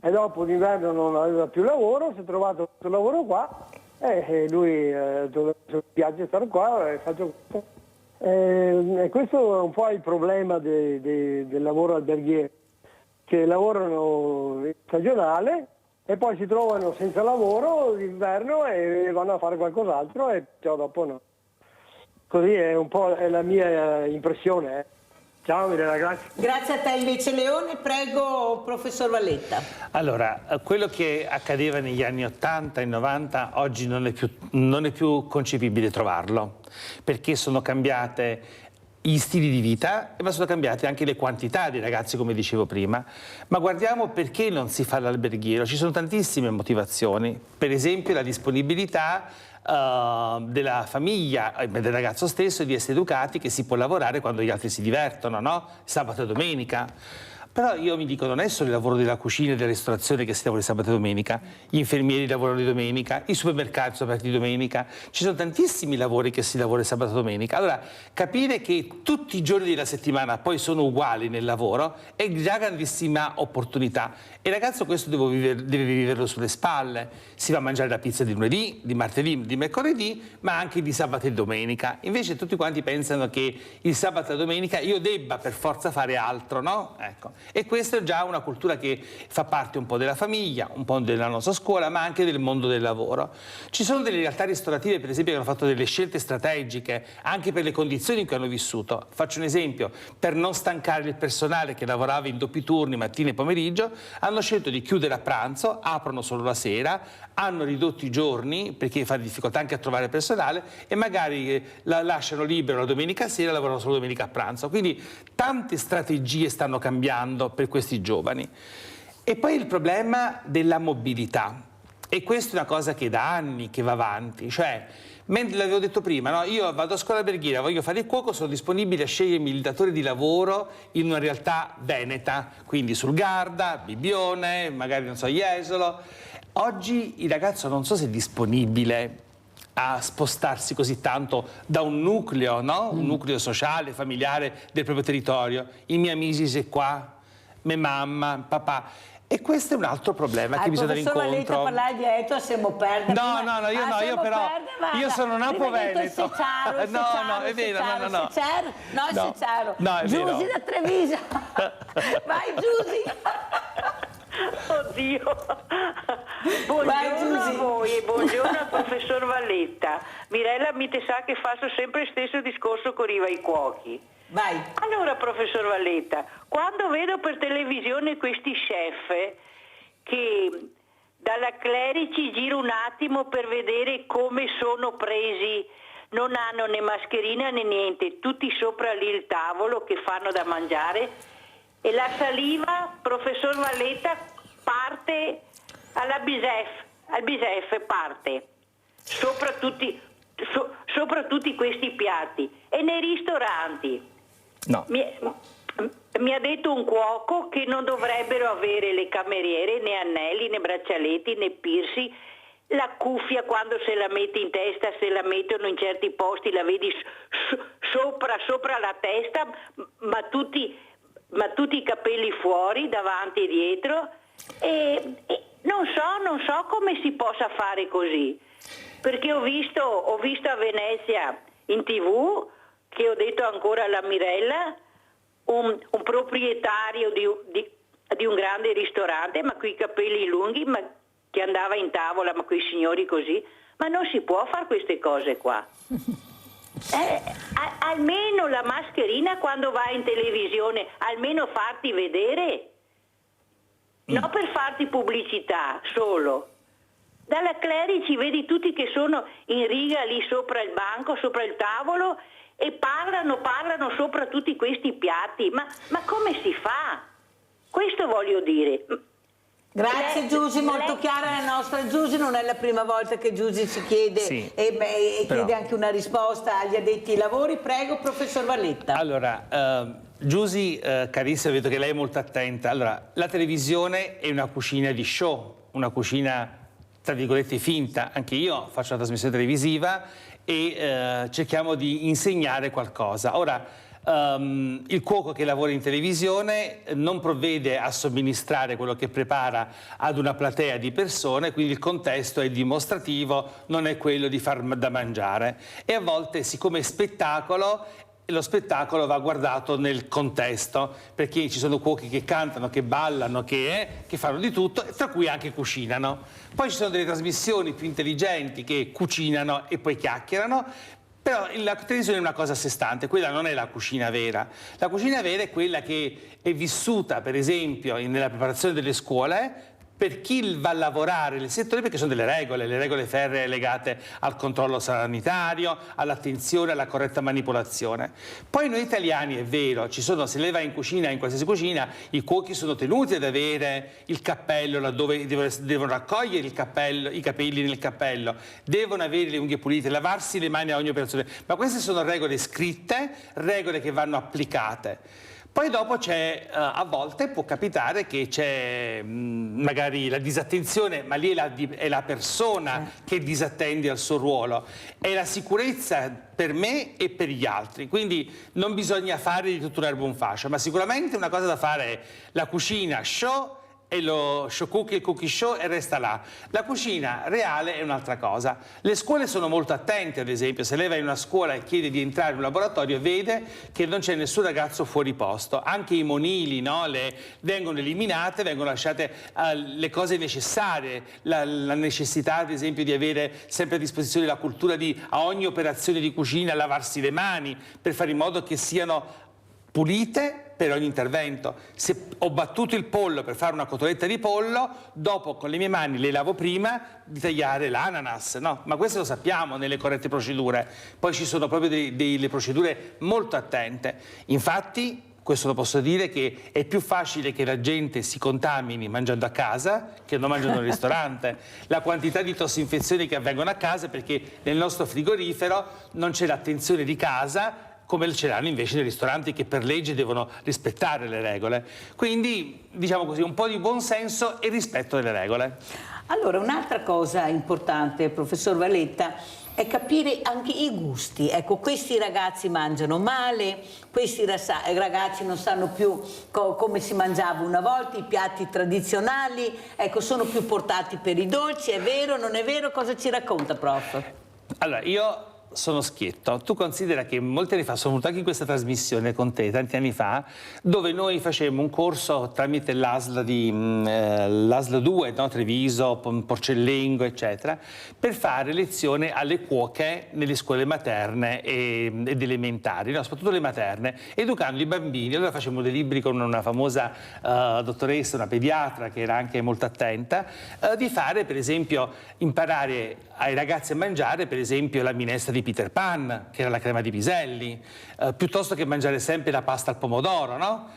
e dopo l'inverno non aveva più lavoro, se trovate questo lavoro qua, lui piace stare qua e faccio questo. E questo è un po' il problema del lavoro alberghiero, che lavorano in stagionale e poi si trovano senza lavoro d'inverno e vanno a fare qualcos'altro e ciò dopo no. Così è un po' la mia impressione. Ciao Mirella, grazie. Grazie a te invece Leone, prego professor Valletta. Allora, quello che accadeva negli anni 80 e 90 oggi non è più concepibile trovarlo, perché sono cambiate gli stili di vita, ma sono cambiate anche le quantità di ragazzi, come dicevo prima. Ma guardiamo perché non si fa l'alberghiero. Ci sono tantissime motivazioni, per esempio la disponibilità della famiglia e del ragazzo stesso di essere educati che si può lavorare quando gli altri si divertono, no? Sabato e domenica. Però io mi dico, non è solo il lavoro della cucina e della ristorazione che si lavora sabato e domenica, gli infermieri lavorano di domenica, i supermercati sono aperti di domenica, ci sono tantissimi lavori che si lavora sabato e domenica. Allora, capire che tutti i giorni della settimana poi sono uguali nel lavoro è già grandissima opportunità. E il ragazzo questo deve viverlo sulle spalle. Si va a mangiare la pizza di lunedì, di martedì, di mercoledì, ma anche di sabato e domenica. Invece tutti quanti pensano che il sabato e la domenica io debba per forza fare altro, no? Ecco. E questa è già una cultura che fa parte un po' della famiglia, un po' della nostra scuola, ma anche del mondo del lavoro. Ci sono delle realtà ristorative, per esempio, che hanno fatto delle scelte strategiche anche per le condizioni in cui hanno vissuto. Faccio un esempio: per non stancare il personale che lavorava in doppi turni mattina e pomeriggio, hanno scelto di chiudere a pranzo, aprono solo la sera, hanno ridotto i giorni perché fa difficoltà anche a trovare personale e magari la lasciano libero la domenica sera e lavorano solo domenica a pranzo. Quindi tante strategie stanno cambiando per questi giovani. E poi il problema della mobilità, e questa è una cosa che da anni che va avanti, cioè mentre l'avevo detto prima, no? Io vado a scuola alberghiera, voglio fare il cuoco, sono disponibile a scegliermi il datore di lavoro in una realtà veneta, quindi sul Garda, Bibbione, magari non so, Jesolo. Oggi il ragazzo non so se è disponibile a spostarsi così tanto da un nucleo, no? Un nucleo sociale, familiare del proprio territorio. I miei amici sono qua, mia mamma, papà. E questo è un altro problema che bisogna dare incontro. Professor Valletta parlare dietro, siamo perdere. Io però, io sono napo-veneto. No, è vero, no. No, è vero. Giusy da Treviso. Vai Giusy. Oddio, buongiorno a voi e buongiorno al professor Valletta. Mirella mi te sa che faccio sempre il stesso discorso con i cuochi. Vai. Allora professor Valletta, quando vedo per televisione questi chef che dalla Clerici giro un attimo per vedere come sono presi, non hanno né mascherina né niente, tutti sopra lì il tavolo che fanno da mangiare, e la saliva, professor Valletta, parte al bisef parte sopra tutti questi piatti. E nei ristoranti no. Mi ha detto un cuoco che non dovrebbero avere le cameriere né anelli né braccialetti né piercing, la cuffia quando se la mette in testa, se la mettono in certi posti la vedi sopra la testa, ma tutti i capelli fuori, davanti e dietro, e non so come si possa fare così, perché ho visto a Venezia in TV, che ho detto ancora alla Mirella, un proprietario di un grande ristorante, ma con i capelli lunghi, ma che andava in tavola, ma quei signori così, ma non si può fare queste cose qua. Almeno la mascherina quando vai in televisione, almeno farti vedere, non per farti pubblicità solo. Dalla Clerici vedi tutti che sono in riga lì sopra il banco, sopra il tavolo e parlano sopra tutti questi piatti, ma come si fa? Questo voglio dire. Grazie Giusy, molto chiara la nostra Giusy, non è la prima volta che Giusy si chiede sì, e chiede anche una risposta agli addetti ai lavori. Prego, professor Valletta. Allora, Giusy, carissima, vedo che lei è molto attenta. Allora, la televisione è una cucina di show, una cucina tra virgolette finta. Anche io faccio una trasmissione televisiva e cerchiamo di insegnare qualcosa. Ora, il cuoco che lavora in televisione non provvede a somministrare quello che prepara ad una platea di persone, quindi il contesto è dimostrativo, non è quello di far da mangiare. E a volte, siccome è spettacolo, lo spettacolo va guardato nel contesto, perché ci sono cuochi che cantano, che ballano, che fanno di tutto, tra cui anche cucinano. Poi ci sono delle trasmissioni più intelligenti che cucinano e poi chiacchierano. Però la televisione è una cosa a sé stante, quella non è la cucina vera. La cucina vera è quella che è vissuta, per esempio, nella preparazione delle scuole, per chi va a lavorare nel settore, perché sono delle regole, le regole ferree legate al controllo sanitario, all'attenzione, alla corretta manipolazione. Poi noi italiani, è vero, ci sono, se lei va in cucina, in qualsiasi cucina, i cuochi sono tenuti ad avere il cappello laddove devono raccogliere il cappello, i capelli nel cappello, devono avere le unghie pulite, lavarsi le mani a ogni operazione, ma queste sono regole scritte, regole che vanno applicate. Poi dopo c'è, a volte può capitare che c'è magari la disattenzione, ma lì è la persona che disattende al suo ruolo. È la sicurezza per me e per gli altri, quindi non bisogna fare di tutto un'erba un fascio, ma sicuramente una cosa da fare è la cucina show e lo show cookie, il cookie show e resta là. La cucina reale è un'altra cosa. Le scuole sono molto attente, ad esempio, se lei va in una scuola e chiede di entrare in un laboratorio, vede che non c'è nessun ragazzo fuori posto. Anche i monili, no? Vengono eliminate, vengono lasciate le cose necessarie, la necessità, ad esempio, di avere sempre a disposizione la cultura di a ogni operazione di cucina lavarsi le mani per fare in modo che siano pulite per ogni intervento. Se ho battuto il pollo per fare una cotoletta di pollo, dopo con le mie mani le lavo prima di tagliare l'ananas, no? Ma questo lo sappiamo nelle corrette procedure. Poi ci sono proprio delle procedure molto attente. Infatti, questo lo posso dire, che è più facile che la gente si contamini mangiando a casa che non mangiando al ristorante. La quantità di tossinfezioni che avvengono a casa perché nel nostro frigorifero non c'è l'attenzione di casa, come ce l'hanno invece nei ristoranti che per legge devono rispettare le regole. Quindi, diciamo così, un po' di buon senso e rispetto delle regole. Allora, un'altra cosa importante, professor Valletta, è capire anche i gusti. Ecco, questi ragazzi mangiano male, questi ragazzi non sanno più come si mangiava una volta, i piatti tradizionali, ecco, sono più portati per i dolci, è vero, non è vero? Cosa ci racconta, prof? Allora, io sono schietto. Tu considera che molti anni fa sono venuto anche in questa trasmissione con te, tanti anni fa, dove noi facemmo un corso tramite l'ASL l'ASL 2, no? Treviso, Porcellengo, eccetera, per fare lezione alle cuoche nelle scuole materne ed elementari, no? Soprattutto le materne, educando i bambini. Allora facevamo dei libri con una famosa dottoressa, una pediatra che era anche molto attenta, di fare, per esempio, imparare ai ragazzi a mangiare, per esempio, la minestra di Peter Pan, che era la crema di piselli, piuttosto che mangiare sempre la pasta al pomodoro, no?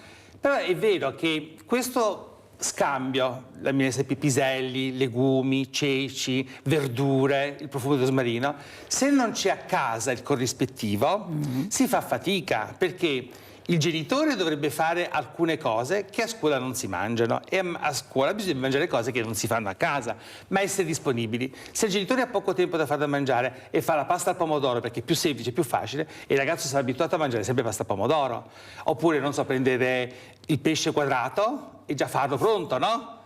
Però è vero che questo scambio, la minestra di piselli, legumi, ceci, verdure, il profumo di rosmarino, se non c'è a casa il corrispettivo, si fa fatica, perché il genitore dovrebbe fare alcune cose che a scuola non si mangiano e a scuola bisogna mangiare cose che non si fanno a casa, ma essere disponibili. Se il genitore ha poco tempo da fare da mangiare e fa la pasta al pomodoro perché è più semplice, più facile, e il ragazzo sarà abituato a mangiare sempre pasta al pomodoro. Oppure, non so, prendere il pesce quadrato e già farlo pronto, no?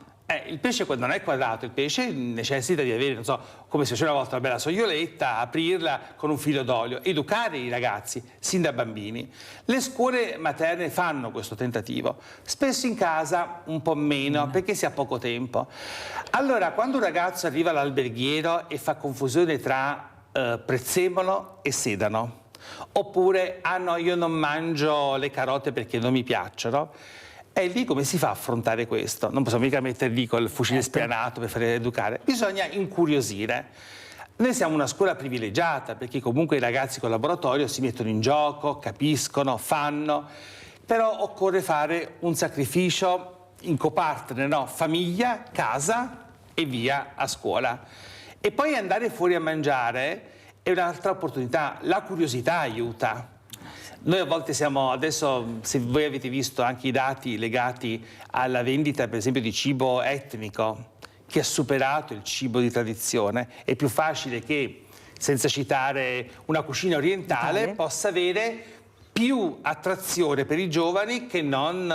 Il pesce non è quadrato, il pesce necessita di avere, non so, come si faceva una volta, una bella soglioletta, aprirla con un filo d'olio, educare i ragazzi sin da bambini. Le scuole materne fanno questo tentativo, spesso in casa un po' meno perché si ha poco tempo. Allora, quando un ragazzo arriva all'alberghiero e fa confusione tra prezzemolo e sedano, oppure, ah no, io non mangio le carote perché non mi piacciono, e lì come si fa a affrontare questo? Non possiamo mica mettere lì col fucile spianato per fare educare, bisogna incuriosire. Noi siamo una scuola privilegiata perché comunque i ragazzi col laboratorio si mettono in gioco, capiscono, fanno, però occorre fare un sacrificio in copartner, no? Famiglia, casa e via a scuola. E poi andare fuori a mangiare è un'altra opportunità, la curiosità aiuta. Noi a volte siamo, adesso se voi avete visto anche i dati legati alla vendita per esempio di cibo etnico che ha superato il cibo di tradizione, è più facile che, senza citare una cucina orientale, possa avere più attrazione per i giovani che non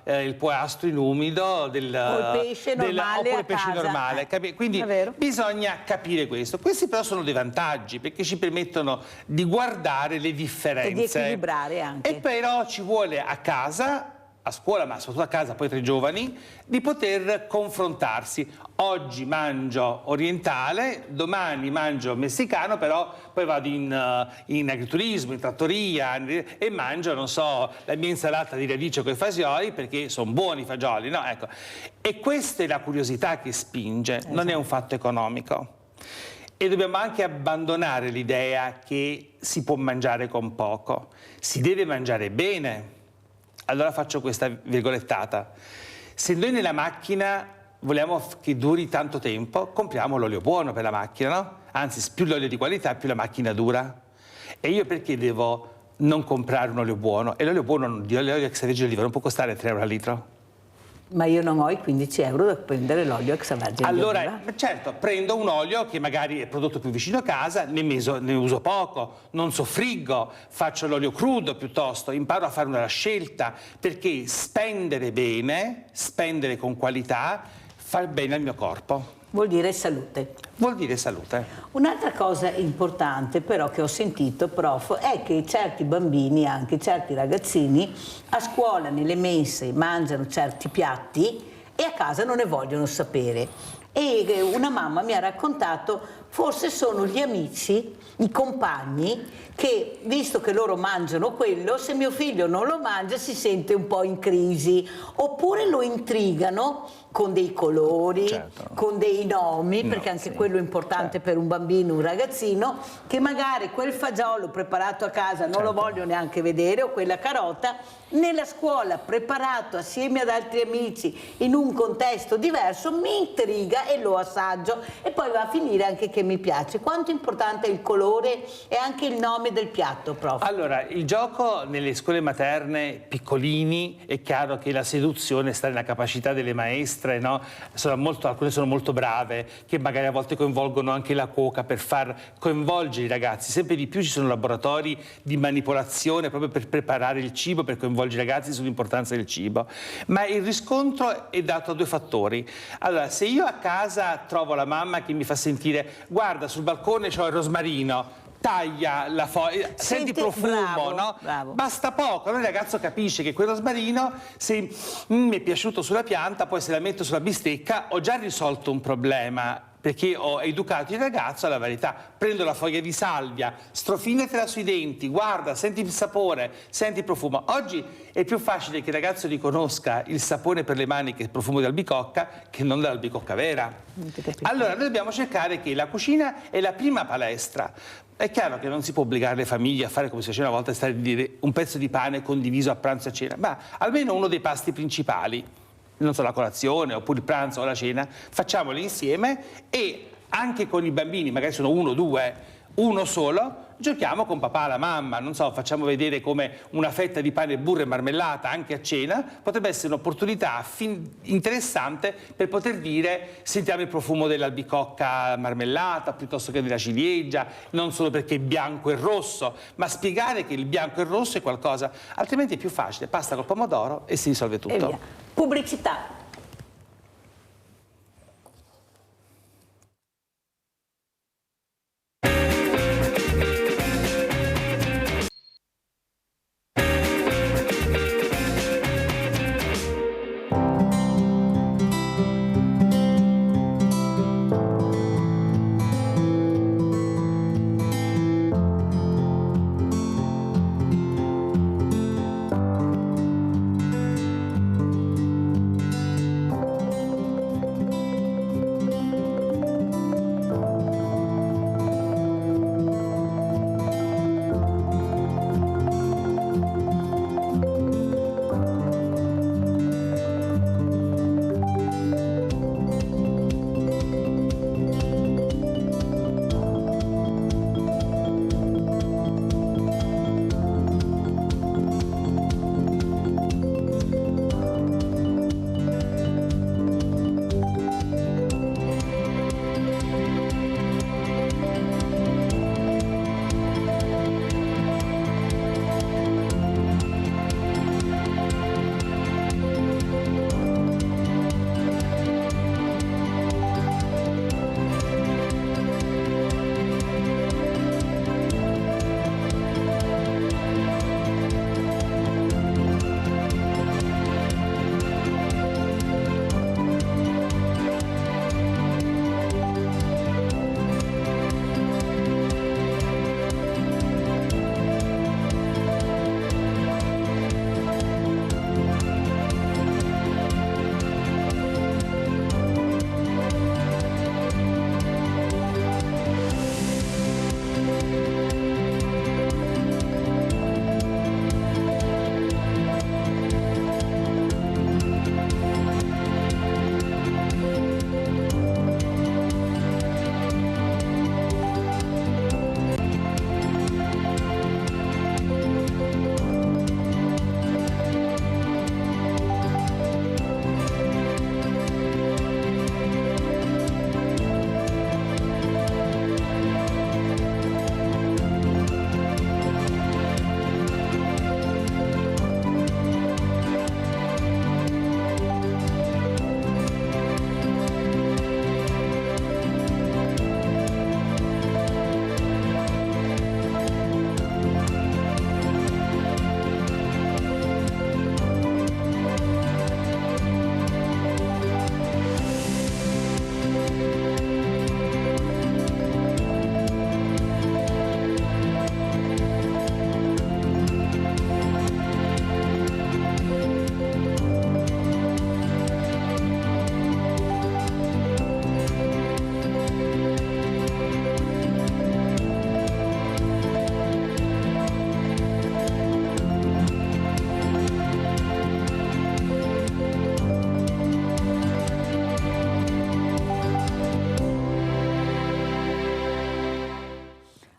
il polastro in umido del pesce normale oppure il pesce casa. normale. Quindi bisogna capire questo. Questi però sono dei vantaggi perché ci permettono di guardare le differenze. E di equilibrare anche. E però ci vuole a casa, a scuola, ma soprattutto a casa poi tra i giovani, di poter confrontarsi. Oggi mangio orientale, domani mangio messicano, però poi vado in agriturismo, in trattoria e mangio, non so, la mia insalata di radice con i fagioli perché sono buoni i fagioli, no? Ecco. E questa è la curiosità che spinge, non è un fatto economico. E dobbiamo anche abbandonare l'idea che si può mangiare con poco, si deve mangiare bene. Allora faccio questa virgolettata. Se noi nella macchina vogliamo che duri tanto tempo, compriamo l'olio buono per la macchina, no? Anzi, più l'olio di qualità, più la macchina dura. E io perché devo non comprare un olio buono? E l'olio buono di olio extravergine d'oliva non può costare 3 euro al litro? Ma io non ho i 15 euro da prendere l'olio extravergine d'oliva. Allora, certo, prendo un olio che magari è prodotto più vicino a casa, ne uso poco, non soffriggo, faccio l'olio crudo piuttosto, imparo a fare una scelta, perché spendere bene, spendere con qualità, fa bene al mio corpo. Vuol dire salute. Vuol dire salute. Un'altra cosa importante però che ho sentito, prof, è che certi bambini, anche certi ragazzini, a scuola nelle mense mangiano certi piatti e a casa non ne vogliono sapere. E una mamma mi ha raccontato, forse sono gli amici, i compagni, che visto che loro mangiano quello, se mio figlio non lo mangia si sente un po' in crisi, oppure lo intrigano con dei colori, con dei nomi, perché anche quello è importante per un bambino, un ragazzino, che magari quel fagiolo preparato a casa non lo voglio neanche vedere, o quella carota, nella scuola preparato assieme ad altri amici in un contesto diverso mi intriga e lo assaggio e poi va a finire anche che mi piace. Quanto importante è il colore e anche il nome del piatto, prof? Allora, il gioco nelle scuole materne piccolini, è chiaro che la seduzione sta nella capacità delle maestre, no? Alcune sono molto brave, che magari a volte coinvolgono anche la cuoca per far coinvolgere i ragazzi. Sempre di più ci sono laboratori di manipolazione proprio per preparare il cibo, per coinvolgere i ragazzi sull'importanza del cibo. Ma il riscontro è dato da 2 fattori. Allora, se io a casa trovo la mamma che mi fa sentire, guarda, sul balcone c'ho il rosmarino, taglia la foglia, senti profumo, bravo, no? Bravo. Basta poco, allora il ragazzo capisce che quel rosmarino, se mi è piaciuto sulla pianta, poi se la metto sulla bistecca, ho già risolto un problema, perché ho educato il ragazzo alla varietà. Prendo la foglia di salvia, strofinatela sui denti, guarda, senti il sapore, senti il profumo. Oggi è più facile che il ragazzo riconosca il sapore per le mani che il profumo dell'albicocca che non dell'albicocca vera. Allora noi dobbiamo cercare che la cucina è la prima palestra. È chiaro che non si può obbligare le famiglie a fare come si faceva una volta, stare a dire un pezzo di pane condiviso a pranzo e a cena, ma almeno uno dei pasti principali, non so, la colazione oppure il pranzo o la cena, facciamoli insieme e anche con i bambini, magari sono 1 o 2, uno solo, giochiamo con papà e la mamma, non so, facciamo vedere come una fetta di pane, burro e marmellata anche a cena potrebbe essere un'opportunità interessante per poter dire sentiamo il profumo dell'albicocca marmellata piuttosto che della ciliegia, non solo perché è bianco e rosso, ma spiegare che il bianco e il rosso è qualcosa, altrimenti è più facile, pasta col pomodoro e si risolve tutto. Pubblicità.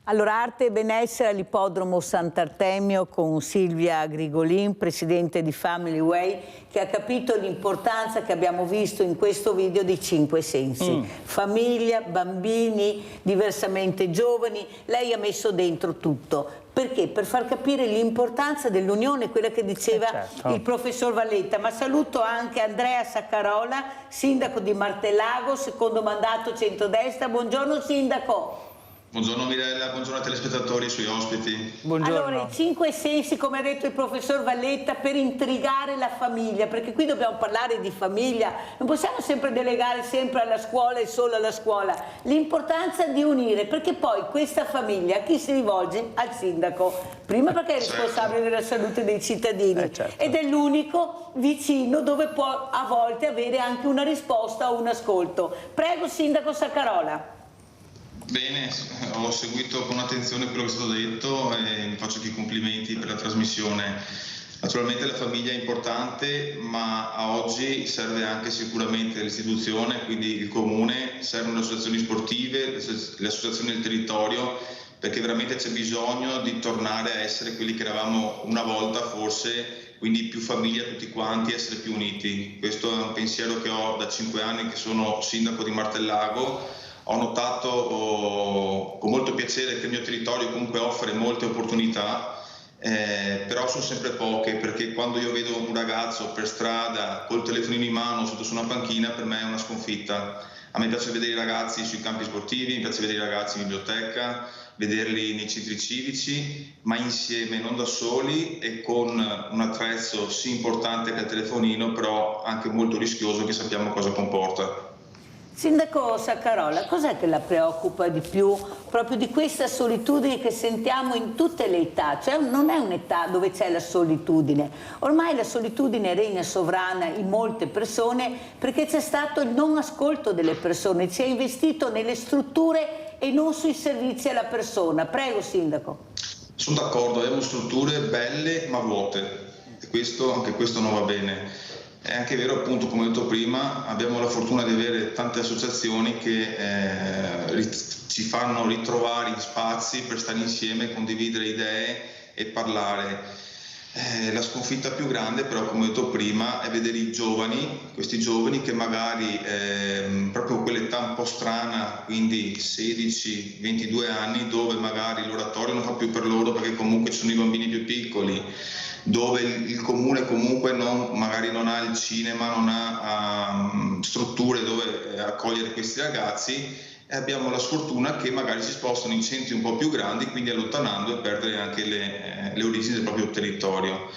Allora, arte e benessere all'Ippodromo Sant'Artemio con Silvia Grigolin, presidente di Family Way, che ha capito l'importanza che abbiamo visto in questo video di 5 sensi. Famiglia, bambini, diversamente giovani, lei ha messo dentro tutto. Perché? Per far capire l'importanza dell'unione, quella che diceva il professor Valletta. Ma saluto anche Andrea Saccarola, sindaco di Martellago, secondo mandato centrodestra. Buongiorno sindaco. Buongiorno Mirella, buongiorno ai telespettatori e ai suoi ospiti. Buongiorno. Allora, i 5 sensi, come ha detto il professor Valletta, per intrigare la famiglia, perché qui dobbiamo parlare di famiglia, non possiamo sempre delegare sempre alla scuola e solo alla scuola, l'importanza di unire, perché poi questa famiglia a chi si rivolge? Al sindaco, prima perché è responsabile della salute dei cittadini ed è l'unico vicino dove può a volte avere anche una risposta o un ascolto. Prego sindaco Saccarola. Bene, ho seguito con attenzione quello che è stato detto e mi faccio anche i complimenti per la trasmissione. Naturalmente la famiglia è importante, ma a oggi serve anche sicuramente l'istituzione, quindi il comune, servono le associazioni sportive, le associazioni del territorio, perché veramente c'è bisogno di tornare a essere quelli che eravamo una volta forse, quindi più famiglia tutti quanti, essere più uniti. Questo è un pensiero che ho da 5 anni che sono sindaco di Martellago. Ho notato con molto piacere che il mio territorio comunque offre molte opportunità, però sono sempre poche, perché quando io vedo un ragazzo per strada col telefonino in mano sotto su una panchina, per me è una sconfitta. A me piace vedere i ragazzi sui campi sportivi, mi piace vedere i ragazzi in biblioteca, vederli nei centri civici, ma insieme, non da soli e con un attrezzo sì importante che è il telefonino, però anche molto rischioso, che sappiamo cosa comporta. Sindaco Saccarola, cos'è che la preoccupa di più proprio di questa solitudine che sentiamo in tutte le età? Cioè non è un'età dove c'è la solitudine, ormai la solitudine regna sovrana in molte persone perché c'è stato il non ascolto delle persone, si è investito nelle strutture e non sui servizi alla persona. Prego sindaco. Sono d'accordo, abbiamo strutture belle ma vuote e anche questo non va bene. È anche vero, appunto, come ho detto prima, abbiamo la fortuna di avere tante associazioni che ci fanno ritrovare gli spazi per stare insieme, condividere idee e parlare. La sconfitta più grande, però, come ho detto prima, è vedere i giovani, questi giovani che magari proprio quell'età un po' strana, quindi 16-22 anni, dove magari l'oratorio non fa più per loro perché comunque ci sono i bambini più piccoli, dove il comune comunque magari non ha il cinema, non ha strutture dove accogliere questi ragazzi, e abbiamo la sfortuna che magari si spostano in centri un po' più grandi, quindi allontanando e perdere anche le origini del proprio territorio.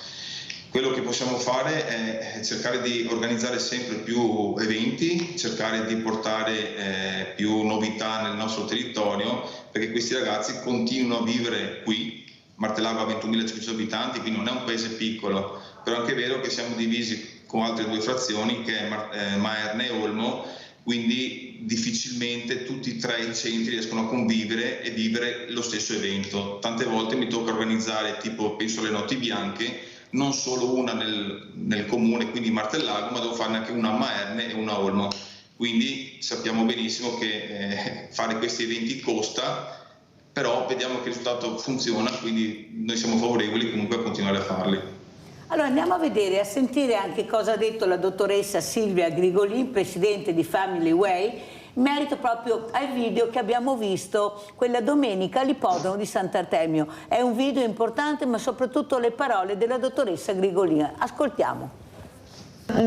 Quello che possiamo fare è cercare di organizzare sempre più eventi, cercare di portare più novità nel nostro territorio, perché questi ragazzi continuano a vivere qui. Martellago ha 21.500 abitanti, quindi non è un paese piccolo, però è anche vero che siamo divisi con altre 2 frazioni, che è Maerne e Olmo, quindi difficilmente tutti e 3 i centri riescono a convivere e vivere lo stesso evento. Tante volte mi tocca organizzare, tipo penso alle notti bianche, non solo una nel comune, quindi Martellago, ma devo farne anche una a Maerne e una a Olmo. Quindi sappiamo benissimo che fare questi eventi costa, però vediamo che il risultato funziona, quindi noi siamo favorevoli comunque a continuare a farli. Allora andiamo a vedere, a sentire anche cosa ha detto la dottoressa Silvia Grigolin, presidente di Family Way, in merito proprio al video che abbiamo visto quella domenica all'Ippodromo di Sant'Artemio. È un video importante, ma soprattutto le parole della dottoressa Grigolin. Ascoltiamo.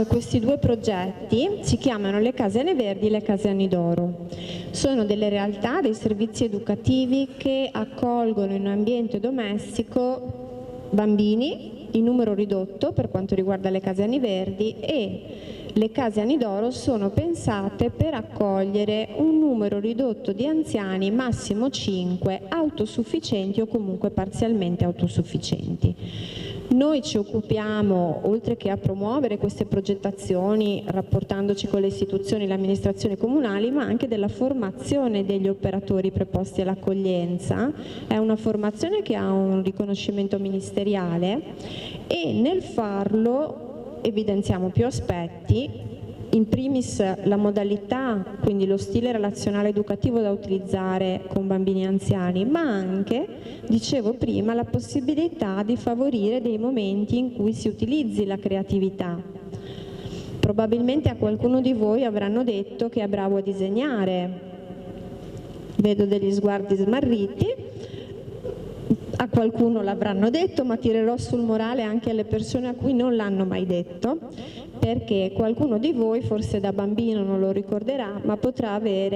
Questi 2 progetti si chiamano le Case Verdi e le Case Anidoro. Sono delle realtà, dei servizi educativi che accolgono in un ambiente domestico bambini in numero ridotto per quanto riguarda le Case Verdi, e le Case Anidoro sono pensate per accogliere un numero ridotto di anziani, massimo 5, autosufficienti o comunque parzialmente autosufficienti. Noi ci occupiamo, oltre che a promuovere queste progettazioni rapportandoci con le istituzioni e le amministrazioni comunali, ma anche della formazione degli operatori preposti all'accoglienza. È una formazione che ha un riconoscimento ministeriale e nel farlo evidenziamo più aspetti, in primis la modalità, quindi lo stile relazionale educativo da utilizzare con bambini anziani, ma anche, dicevo prima, la possibilità di favorire dei momenti in cui si utilizzi la creatività. Probabilmente a qualcuno di voi avranno detto che è bravo a disegnare, vedo degli sguardi smarriti. A qualcuno l'avranno detto, ma tirerò sul morale anche alle persone a cui non l'hanno mai detto, perché qualcuno di voi forse da bambino non lo ricorderà, ma potrebbe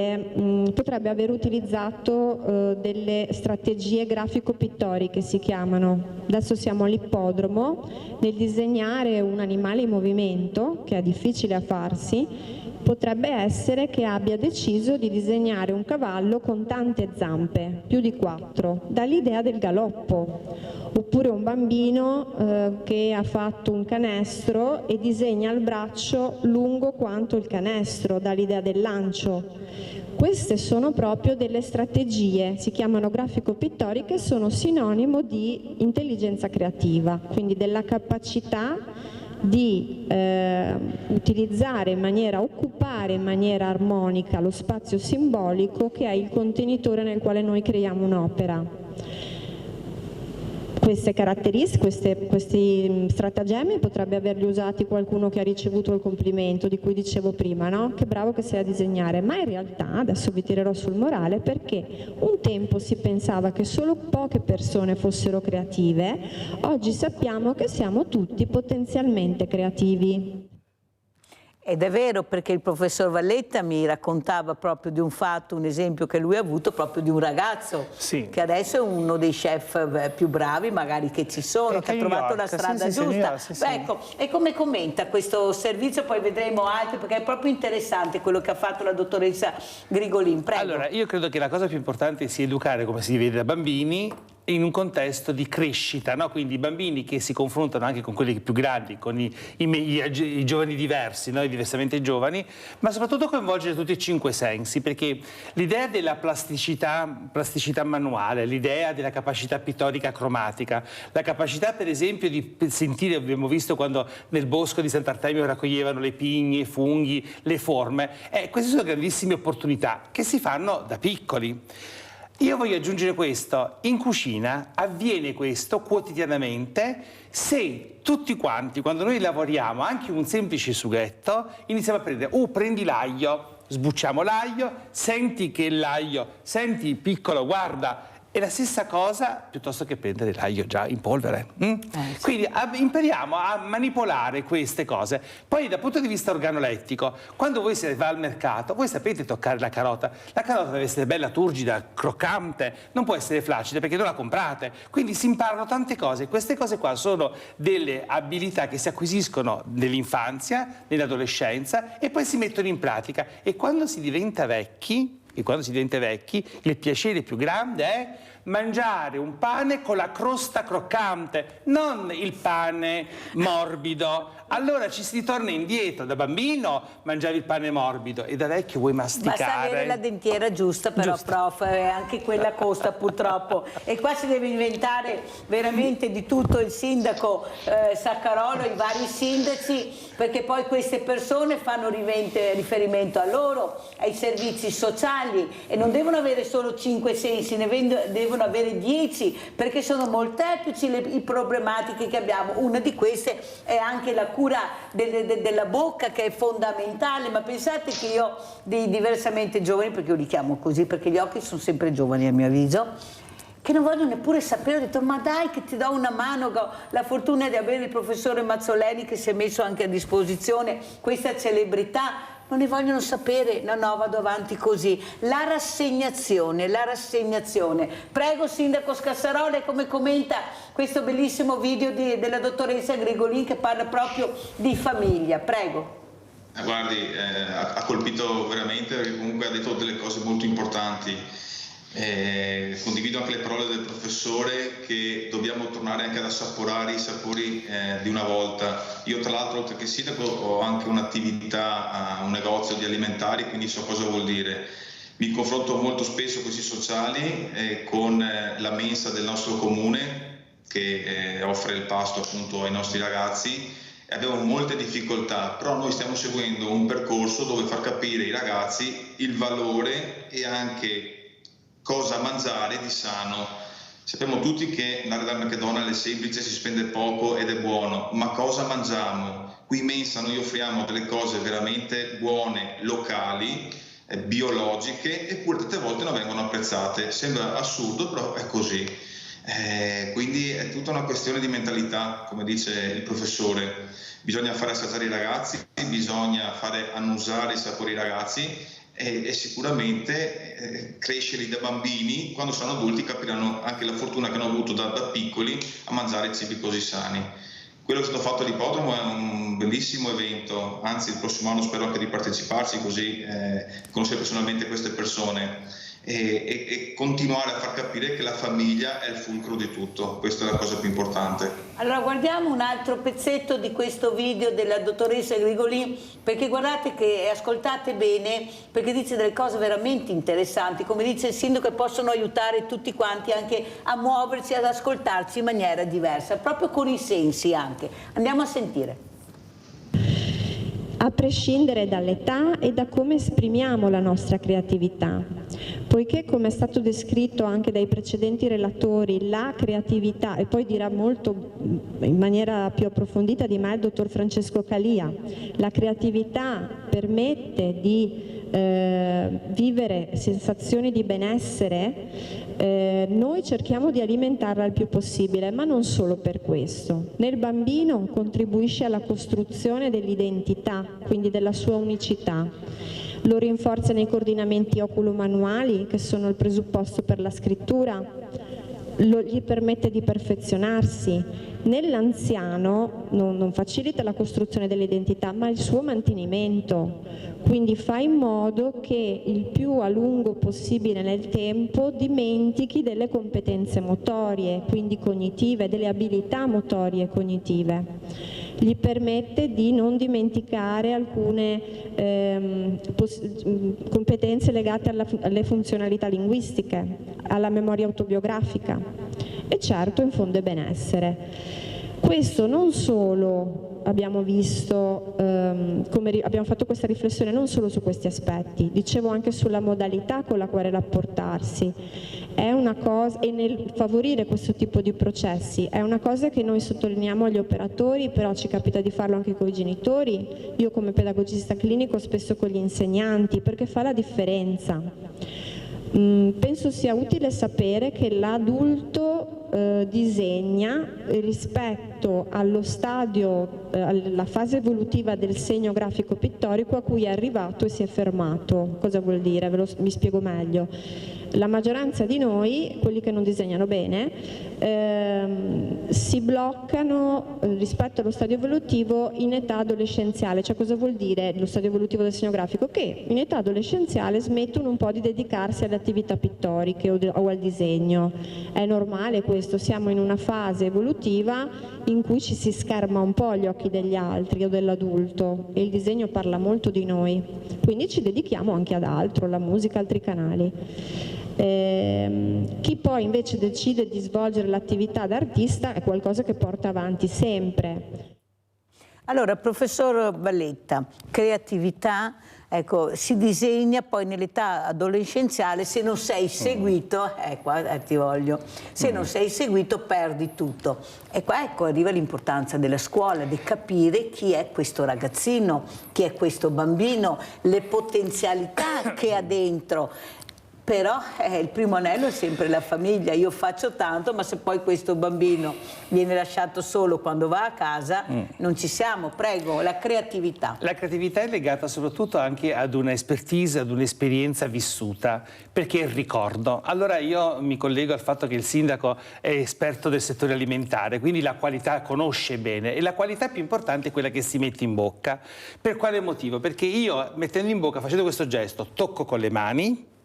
aver utilizzato delle strategie grafico-pittoriche, si chiamano. Adesso siamo all'ippodromo, nel disegnare un animale in movimento, che è difficile a farsi, potrebbe essere che abbia deciso di disegnare un cavallo con tante zampe, più di 4, dall'idea del galoppo. Oppure un bambino che ha fatto un canestro e disegna il braccio lungo quanto il canestro, dall'idea del lancio. Queste sono proprio delle strategie, si chiamano grafico-pittoriche, sono sinonimo di intelligenza creativa, quindi della capacità di utilizzare in maniera, occupare in maniera armonica lo spazio simbolico che è il contenitore nel quale noi creiamo un'opera. Queste caratteristiche, questi stratagemmi potrebbe averli usati qualcuno che ha ricevuto il complimento di cui dicevo prima, no? Che bravo che sei a disegnare, ma in realtà, adesso vi tirerò sul morale, perché un tempo si pensava che solo poche persone fossero creative, oggi sappiamo che siamo tutti potenzialmente creativi. Ed è vero, perché il professor Valletta mi raccontava proprio di un fatto, un esempio che lui ha avuto proprio di un ragazzo che adesso è uno dei chef più bravi magari che ci sono, che ha trovato la strada giusta. Ecco, e come commenta questo servizio? Poi vedremo altri, perché è proprio interessante quello che ha fatto la dottoressa Grigolin. Prego. Allora, io credo che la cosa più importante sia educare, come si vede da bambini, in un contesto di crescita, no? Quindi i bambini che si confrontano anche con quelli più grandi, con i giovani diversi, no? I diversamente giovani, ma soprattutto coinvolgere tutti e 5 sensi, perché l'idea della plasticità manuale, l'idea della capacità pittorica cromatica, la capacità per esempio di sentire, abbiamo visto quando nel bosco di Sant'Artemio raccoglievano le pigne, i funghi, le forme, queste sono grandissime opportunità che si fanno da piccoli. Io voglio aggiungere questo: in cucina avviene questo quotidianamente se tutti quanti, quando noi lavoriamo anche un semplice sughetto, iniziamo a prendere, prendi l'aglio, sbucciamo l'aglio, senti che l'aglio, senti piccolo, guarda, è la stessa cosa piuttosto che prendere l'aglio già in polvere. Sì. Quindi impariamo a manipolare queste cose. Poi dal punto di vista organolettico, quando voi siete al mercato, voi sapete toccare la carota deve essere bella, turgida, croccante, non può essere flaccida perché non la comprate. Quindi si imparano tante cose. Queste cose qua sono delle abilità che si acquisiscono nell'infanzia, nell'adolescenza e poi si mettono in pratica. E quando si diventa vecchi, il piacere più grande è mangiare un pane con la crosta croccante, non il pane morbido. Allora ci si ritorna indietro. Da bambino mangiavi il pane morbido e da vecchio vuoi masticare. Basta avere la dentiera giusta, però, prof, anche quella costa purtroppo. E qua si deve inventare veramente di tutto, il sindaco Saccarolo, i vari sindaci, perché poi queste persone fanno riferimento a loro, ai servizi sociali, e non devono avere solo 5 sensi, ne devono avere 10, perché sono molteplici le problematiche che abbiamo. Una di queste è anche la cura della bocca, che è fondamentale. Ma pensate che io, dei diversamente giovani, perché io li chiamo così perché gli occhi sono sempre giovani a mio avviso, che non vogliono neppure sapere, ho detto ma dai che ti do una mano, la fortuna di avere il professore Mazzoleni che si è messo anche a disposizione questa celebrità. Non ne vogliono sapere, no, vado avanti così. La rassegnazione. Prego, sindaco Scassaroli, come commenta questo bellissimo video della dottoressa Grigolin che parla proprio di famiglia, prego. Guardi, ha colpito veramente, perché comunque ha detto delle cose molto importanti. Condivido anche le parole del professore che dobbiamo tornare anche ad assaporare i sapori di una volta. Io tra l'altro, oltre che sindaco, ho anche un'attività, un negozio di alimentari, quindi so cosa vuol dire. Mi confronto molto spesso con i sociali, con la mensa del nostro comune che offre il pasto appunto ai nostri ragazzi, e abbiamo molte difficoltà, però noi stiamo seguendo un percorso dove far capire ai ragazzi il valore e anche cosa mangiare di sano. Sappiamo tutti che andare dal McDonald's è semplice, si spende poco ed è buono, ma cosa mangiamo? Qui in mensa noi offriamo delle cose veramente buone, locali, biologiche, eppure tante volte non vengono apprezzate. Sembra assurdo, però è così. Quindi è tutta una questione di mentalità, come dice il professore. Bisogna fare assaggiare i ragazzi, bisogna fare annusare i sapori ai ragazzi, e sicuramente crescerli da bambini, quando saranno adulti capiranno anche la fortuna che hanno avuto da piccoli a mangiare cibi così sani. Quello che è stato fatto all'ippodromo è un bellissimo evento, anzi il prossimo anno spero anche di parteciparci, così conoscere personalmente queste persone e continuare a far capire che la famiglia è il fulcro di tutto. Questa è la cosa più importante. Allora guardiamo un altro pezzetto di questo video della dottoressa Grigolin, perché guardate che ascoltate bene, perché dice delle cose veramente interessanti, come dice il sindaco, che possono aiutare tutti quanti anche a muoversi, ad ascoltarci in maniera diversa, proprio con i sensi anche. Andiamo a sentire. A prescindere dall'età e da come esprimiamo la nostra creatività, poiché, come è stato descritto anche dai precedenti relatori, la creatività, e poi dirà molto in maniera più approfondita di me il dottor Francesco Calia, la creatività permette di vivere sensazioni di benessere, noi cerchiamo di alimentarla il più possibile, ma non solo per questo. Nel bambino contribuisce alla costruzione dell'identità, quindi della sua unicità. Lo rinforza nei coordinamenti oculomanuali, che sono il presupposto per la scrittura, gli permette di perfezionarsi. Nell'anziano non facilita la costruzione dell'identità, ma il suo mantenimento, quindi fa in modo che il più a lungo possibile nel tempo dimentichi delle competenze motorie, quindi cognitive, delle abilità motorie e cognitive. Gli permette di non dimenticare alcune competenze legate alle funzionalità linguistiche, alla memoria autobiografica e certo infonde benessere. Questo non solo abbiamo visto, abbiamo fatto questa riflessione non solo su questi aspetti, dicevo anche sulla modalità con la quale rapportarsi, è una cosa, e nel favorire questo tipo di processi, è una cosa che noi sottolineiamo agli operatori, però ci capita di farlo anche con i genitori, io come pedagogista clinico spesso con gli insegnanti, perché fa la differenza. Penso sia utile sapere che l'adulto disegna rispetto allo stadio, alla fase evolutiva del segno grafico pittorico a cui è arrivato e si è fermato. Cosa vuol dire? Mi spiego meglio. La maggioranza di noi, quelli che non disegnano bene, si bloccano rispetto allo stadio evolutivo in età adolescenziale. Cioè, cosa vuol dire lo stadio evolutivo del segno grafico? Che in età adolescenziale smettono un po' di dedicarsi alle attività pittoriche o al disegno. È normale questo, siamo in una fase evolutiva in cui ci si scherma un po' agli occhi degli altri o dell'adulto e il disegno parla molto di noi, quindi ci dedichiamo anche ad altro, alla musica, altri canali. Chi poi invece decide di svolgere l'attività d'artista è qualcosa che porta avanti sempre. Allora, professor Valletta, creatività, ecco, si disegna poi nell'età adolescenziale, se non sei seguito, ti voglio, se non sei seguito perdi tutto. E qua ecco arriva l'importanza della scuola, di capire chi è questo ragazzino, chi è questo bambino, le potenzialità che ha dentro. Però il primo anello è sempre la famiglia, io faccio tanto, ma se poi questo bambino viene lasciato solo quando va a casa, non ci siamo. Prego, la creatività. La creatività è legata soprattutto anche ad una expertise, ad un'esperienza vissuta, perché è il ricordo. Allora io mi collego al fatto che il sindaco è esperto del settore alimentare, quindi la qualità conosce bene, e la qualità più importante è quella che si mette in bocca. Per quale motivo? Perché io, mettendo in bocca, facendo questo gesto, tocco con le mani,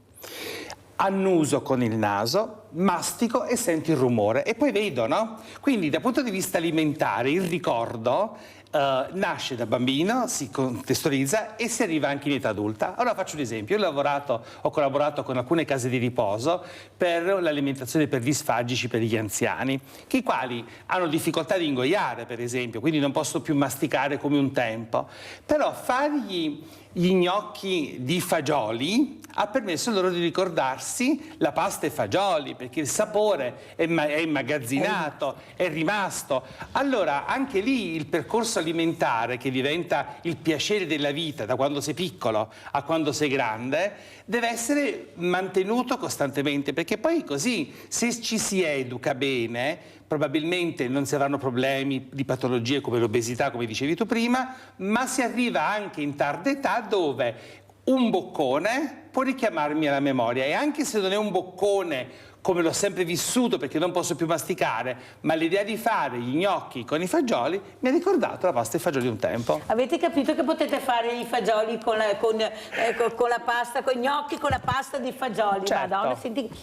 annuso con il naso, mastico e sento il rumore e poi vedo, no? Quindi dal punto di vista alimentare il ricordo nasce da bambino, si contestualizza e si arriva anche in età adulta. Allora faccio un esempio: io ho collaborato con alcune case di riposo per l'alimentazione per disfagici per gli anziani, che i quali hanno difficoltà di ingoiare, per esempio, quindi non possono più masticare come un tempo, però fargli gli gnocchi di fagioli ha permesso loro di ricordarsi la pasta e fagioli, perché il sapore è immagazzinato, è rimasto. Allora anche lì il percorso alimentare, che diventa il piacere della vita da quando sei piccolo a quando sei grande, deve essere mantenuto costantemente, perché poi così, se ci si educa bene, probabilmente non si avranno problemi di patologie come l'obesità, come dicevi tu prima, ma si arriva anche in tarda età dove un boccone può richiamarmi alla memoria, e anche se non è un boccone come l'ho sempre vissuto perché non posso più masticare, ma l'idea di fare gli gnocchi con i fagioli mi ha ricordato la pasta e fagioli un tempo. Avete capito che potete fare i fagioli con la pasta, con i gnocchi con la pasta di fagioli? Certo. Madonna,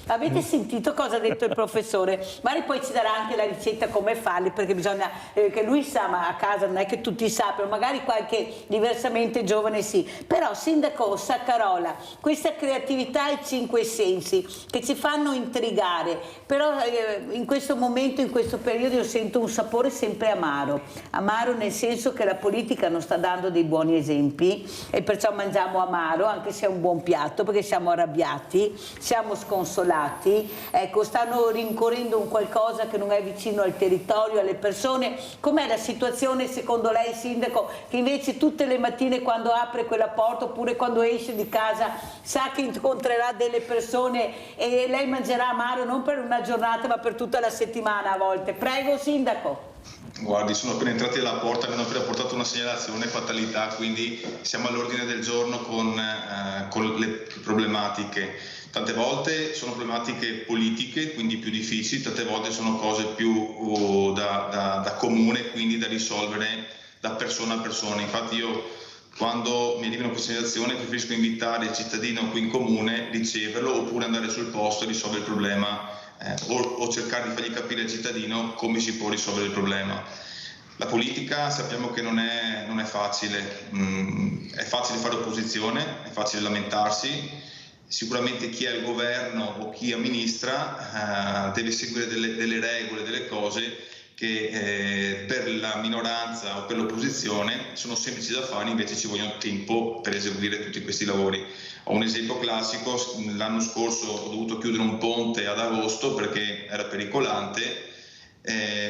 avete sentito cosa ha detto il professore? Magari poi ci darà anche la ricetta come farli, perché bisogna che lui sa, ma a casa non è che tutti sappiano, magari qualche diversamente giovane sì. Però sindaco Saccarola, questa creatività e 5 sensi che ci fanno intrigare, però in questo momento, in questo periodo io sento un sapore sempre amaro, nel senso che la politica non sta dando dei buoni esempi e perciò mangiamo amaro, anche se è un buon piatto, perché siamo arrabbiati, siamo sconsolati, ecco, stanno rincorrendo un qualcosa che non è vicino al territorio, alle persone. Com'è la situazione secondo lei, sindaco, che invece tutte le mattine quando apre quella porta oppure quando esce di casa sa che incontrerà delle persone e lei mangerà amaro non per una giornata ma per tutta la settimana a volte? Prego, sindaco. Guardi, sono appena entrati alla porta, mi hanno appena portato una segnalazione, fatalità, quindi siamo all'ordine del giorno con le problematiche. Tante volte sono problematiche politiche, quindi più difficili, tante volte sono cose più da comune, quindi da risolvere da persona a persona. Infatti io, quando mi arrivano queste segnalazioni, preferisco invitare il cittadino qui in comune, riceverlo, oppure andare sul posto e risolvere il problema, o cercare di fargli capire al cittadino come si può risolvere il problema. La politica sappiamo che non è facile, è facile fare opposizione, è facile lamentarsi. Sicuramente chi è al governo o chi amministra deve seguire delle regole, delle cose che per la minoranza o per l'opposizione sono semplici da fare, invece ci vogliono tempo per eseguire tutti questi lavori. Ho un esempio classico: l'anno scorso ho dovuto chiudere un ponte ad agosto perché era pericolante,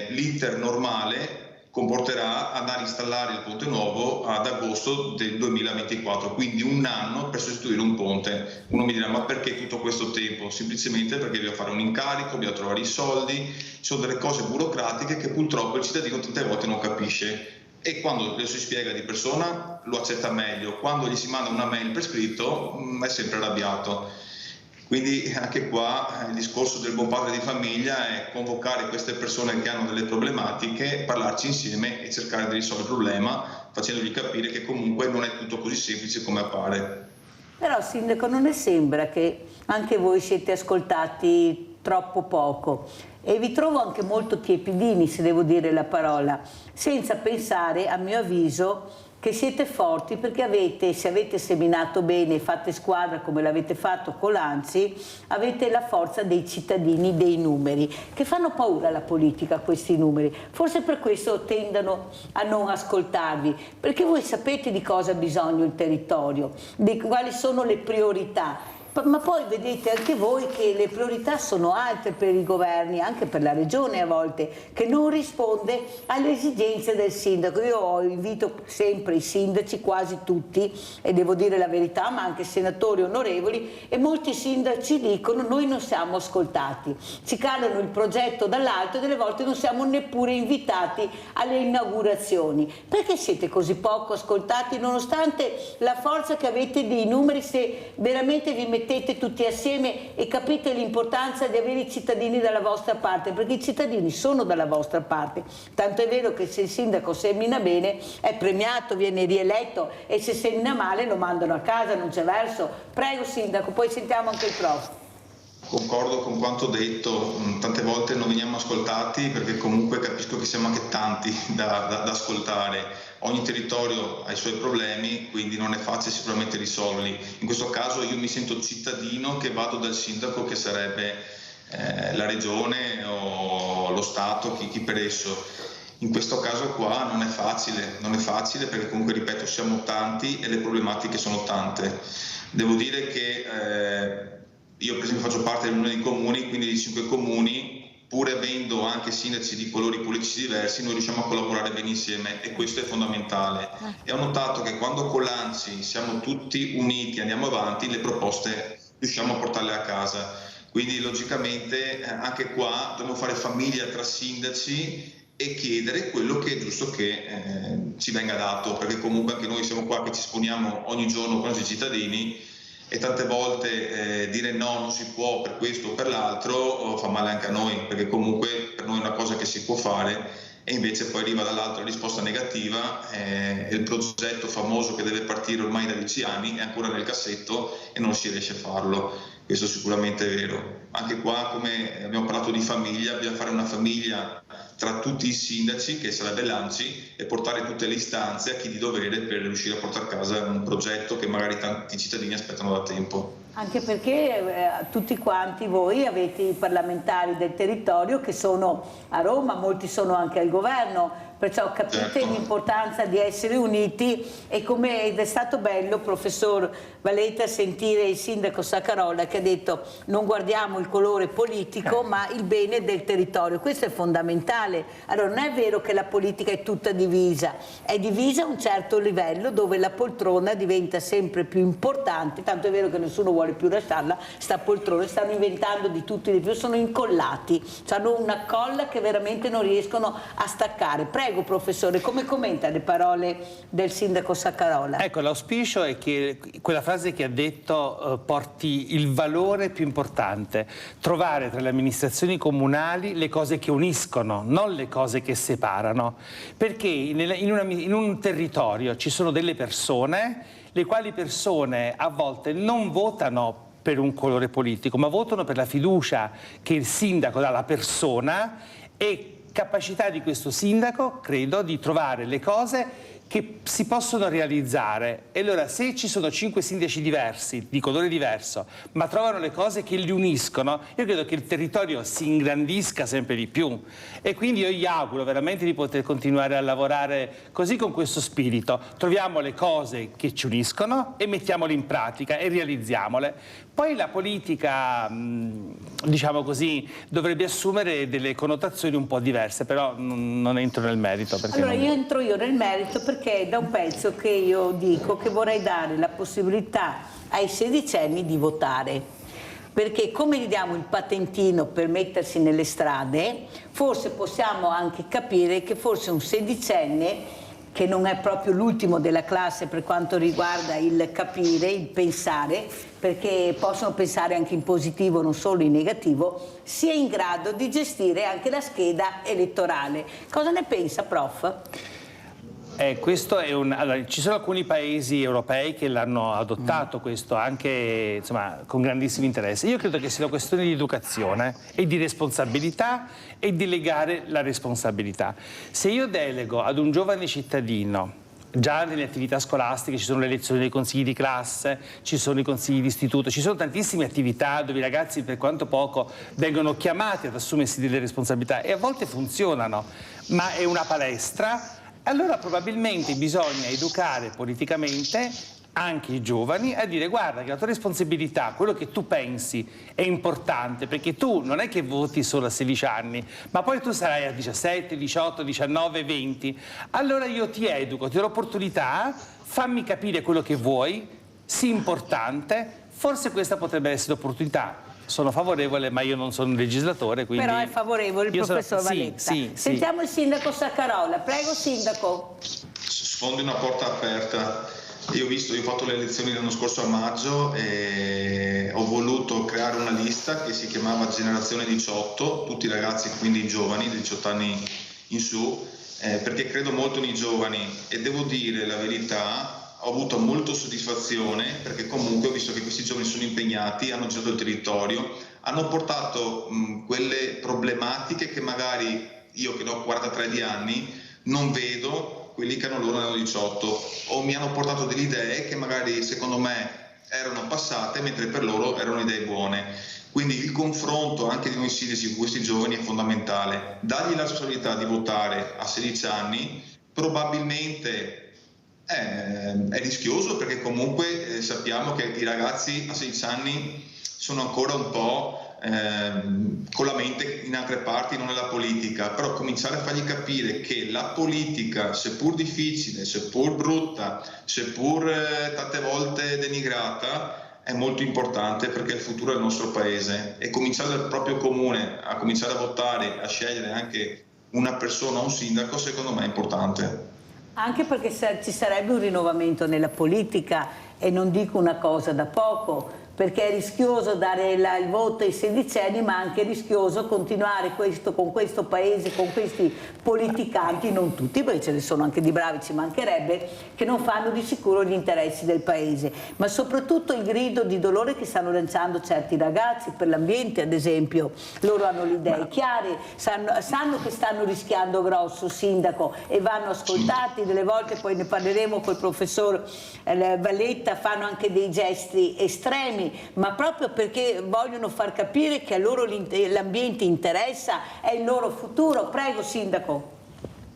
l'iter normale comporterà andare a installare il ponte nuovo ad agosto del 2024, quindi un anno per sostituire un ponte. Uno mi dirà: ma perché tutto questo tempo? Semplicemente perché devo fare un incarico, devo trovare i soldi, ci sono delle cose burocratiche che purtroppo il cittadino tante volte non capisce, e quando lo si spiega di persona lo accetta meglio, quando gli si manda una mail per scritto è sempre arrabbiato. Quindi anche qua il discorso del buon padre di famiglia è convocare queste persone che hanno delle problematiche, parlarci insieme e cercare di risolvere il problema, facendogli capire che comunque non è tutto così semplice come appare. Però, sindaco, non le sembra che anche voi siete ascoltati troppo poco? E vi trovo anche molto tiepidini, se devo dire la parola, senza pensare, a mio avviso, che siete forti perché se avete seminato bene e fate squadra come l'avete fatto con l'ANCI, avete la forza dei cittadini, dei numeri, che fanno paura alla politica, questi numeri. Forse per questo tendono a non ascoltarvi, perché voi sapete di cosa ha bisogno il territorio, di quali sono le priorità. Ma poi vedete anche voi che le priorità sono altre per i governi, anche per la regione a volte, che non risponde alle esigenze del sindaco. Io invito sempre i sindaci, quasi tutti, e devo dire la verità, ma anche senatori onorevoli, e molti sindaci dicono: noi non siamo ascoltati, ci calano il progetto dall'alto e delle volte non siamo neppure invitati alle inaugurazioni. Perché siete così poco ascoltati, nonostante la forza che avete dei numeri, se veramente vi mettete tutti assieme e capite l'importanza di avere i cittadini dalla vostra parte, perché i cittadini sono dalla vostra parte. Tanto è vero che se il sindaco semina bene è premiato, viene rieletto, e se semina male lo mandano a casa, non c'è verso. Prego, sindaco, poi sentiamo anche il prof. Concordo con quanto detto, tante volte non veniamo ascoltati perché comunque capisco che siamo anche tanti da ascoltare. Ogni territorio ha i suoi problemi, quindi non è facile sicuramente risolverli. In questo caso io mi sento cittadino che vado dal sindaco, che sarebbe la regione o lo Stato, chi per esso. In questo caso qua non è facile perché comunque, ripeto, siamo tanti e le problematiche sono tante. Devo dire che io per esempio faccio parte dell'Unione dei Comuni, quindi di 5 comuni, pur avendo anche sindaci di colori politici diversi, noi riusciamo a collaborare bene insieme e questo è fondamentale. E ho notato che quando con l'ANCI siamo tutti uniti, andiamo avanti, le proposte riusciamo a portarle a casa. Quindi logicamente anche qua dobbiamo fare famiglia tra sindaci e chiedere quello che è giusto che ci venga dato, perché comunque anche noi siamo qua che ci esponiamo ogni giorno con i nostri cittadini e tante volte dire no, non si può per questo o per l'altro fa male anche a noi, perché comunque per noi è una cosa che si può fare e invece poi arriva dall'altra risposta negativa e il progetto famoso che deve partire ormai da 10 anni è ancora nel cassetto e non si riesce a farlo. Questo sicuramente è vero. Anche qua, come abbiamo parlato di famiglia, bisogna fare una famiglia tra tutti i sindaci, che sarebbe l'ANCI, e portare tutte le istanze a chi di dovere per riuscire a portare a casa un progetto che magari tanti cittadini aspettano da tempo. Anche perché tutti quanti voi avete i parlamentari del territorio che sono a Roma, molti sono anche al governo, perciò capite l'importanza di essere uniti ed è stato bello, professor Valetta, sentire il sindaco Saccarola che ha detto non guardiamo il colore politico ma il bene del territorio, questo è fondamentale. Allora non è vero che la politica è tutta divisa, è divisa a un certo livello dove la poltrona diventa sempre più importante, tanto è vero che nessuno vuole più lasciarla, sta poltrona, stanno inventando di tutto e di più, sono incollati, hanno una colla che veramente non riescono a staccare. Prego professore, come commenta le parole del sindaco Saccarola? Ecco, l'auspicio è che quella frase che ha detto porti il valore più importante, trovare tra le amministrazioni comunali le cose che uniscono, non le cose che separano, perché in un territorio ci sono delle persone, le quali persone a volte non votano per un colore politico, ma votano per la fiducia che il sindaco dà alla persona e capacità di questo sindaco, credo, di trovare le cose che si possono realizzare. E allora se ci sono 5 sindaci diversi, di colore diverso, ma trovano le cose che li uniscono, io credo che il territorio si ingrandisca sempre di più. E quindi io gli auguro veramente di poter continuare a lavorare così, con questo spirito. Troviamo le cose che ci uniscono e mettiamole in pratica e realizziamole. Poi la politica, diciamo così, dovrebbe assumere delle connotazioni un po' diverse, però non entro nel merito. Allora io entro nel merito perché è da un pezzo che io dico che vorrei dare la possibilità ai sedicenni di votare. Perché come gli diamo il patentino per mettersi nelle strade, forse possiamo anche capire che forse un sedicenne, che non è proprio l'ultimo della classe per quanto riguarda il capire, il pensare, perché possono pensare anche in positivo, non solo in negativo, sia in grado di gestire anche la scheda elettorale. Cosa ne pensa, prof? Questo è allora, ci sono alcuni paesi europei che l'hanno adottato questo anche, insomma, con grandissimo interesse. Io credo che sia una questione di educazione e di responsabilità e di legare la responsabilità. Se io delego ad un giovane cittadino, già nelle attività scolastiche ci sono le elezioni dei consigli di classe, ci sono i consigli di istituto, ci sono tantissime attività dove i ragazzi, per quanto poco, vengono chiamati ad assumersi delle responsabilità e a volte funzionano, ma è una palestra. Allora probabilmente bisogna educare politicamente anche i giovani a dire guarda che la tua responsabilità, quello che tu pensi è importante, perché tu non è che voti solo a 16 anni, ma poi tu sarai a 17, 18, 19, 20. Allora io ti educo, ti do l'opportunità, fammi capire quello che vuoi, sii importante, forse questa potrebbe essere l'opportunità. Sono favorevole, ma io non sono un legislatore, quindi... Però è favorevole il professor Valetta. Sì. Sentiamo il sindaco Saccarola. Prego, sindaco. Sfondi una porta aperta. Io ho fatto le elezioni l'anno scorso a maggio e ho voluto creare una lista che si chiamava Generazione 18, tutti i ragazzi quindi giovani, 18 anni in su, perché credo molto nei giovani e devo dire la verità, ho avuto molta soddisfazione, perché comunque ho visto che questi giovani sono impegnati, hanno girato il territorio, hanno portato quelle problematiche che magari io, che ne ho 43 di anni, non vedo quelli che hanno loro ne hanno 18, o mi hanno portato delle idee che magari secondo me erano passate, mentre per loro erano idee buone. Quindi il confronto anche di noi sindaci con questi giovani è fondamentale. Dargli la responsabilità di votare a 16 anni probabilmente è rischioso, perché comunque sappiamo che i ragazzi a 16 anni sono ancora un po' con la mente in altre parti, non nella politica, però cominciare a fargli capire che la politica, seppur difficile, seppur brutta, seppur tante volte denigrata, è molto importante, perché è il futuro del nostro paese, e cominciare dal proprio comune a cominciare a votare, a scegliere anche una persona, un sindaco, secondo me è importante. Anche perché ci sarebbe un rinnovamento nella politica, e non dico una cosa da poco, perché è rischioso dare il voto ai sedicenni, ma anche rischioso continuare con questo paese, con questi politicanti, non tutti, perché ce ne sono anche di bravi, ci mancherebbe, che non fanno di sicuro gli interessi del paese, ma soprattutto il grido di dolore che stanno lanciando certi ragazzi per l'ambiente, ad esempio. Loro hanno le idee chiare, sanno che stanno rischiando grosso, sindaco, e vanno ascoltati. Delle volte, poi ne parleremo col professor Valletta, fanno anche dei gesti estremi, ma proprio perché vogliono far capire che a loro l'ambiente interessa, è il loro futuro. Prego, sindaco.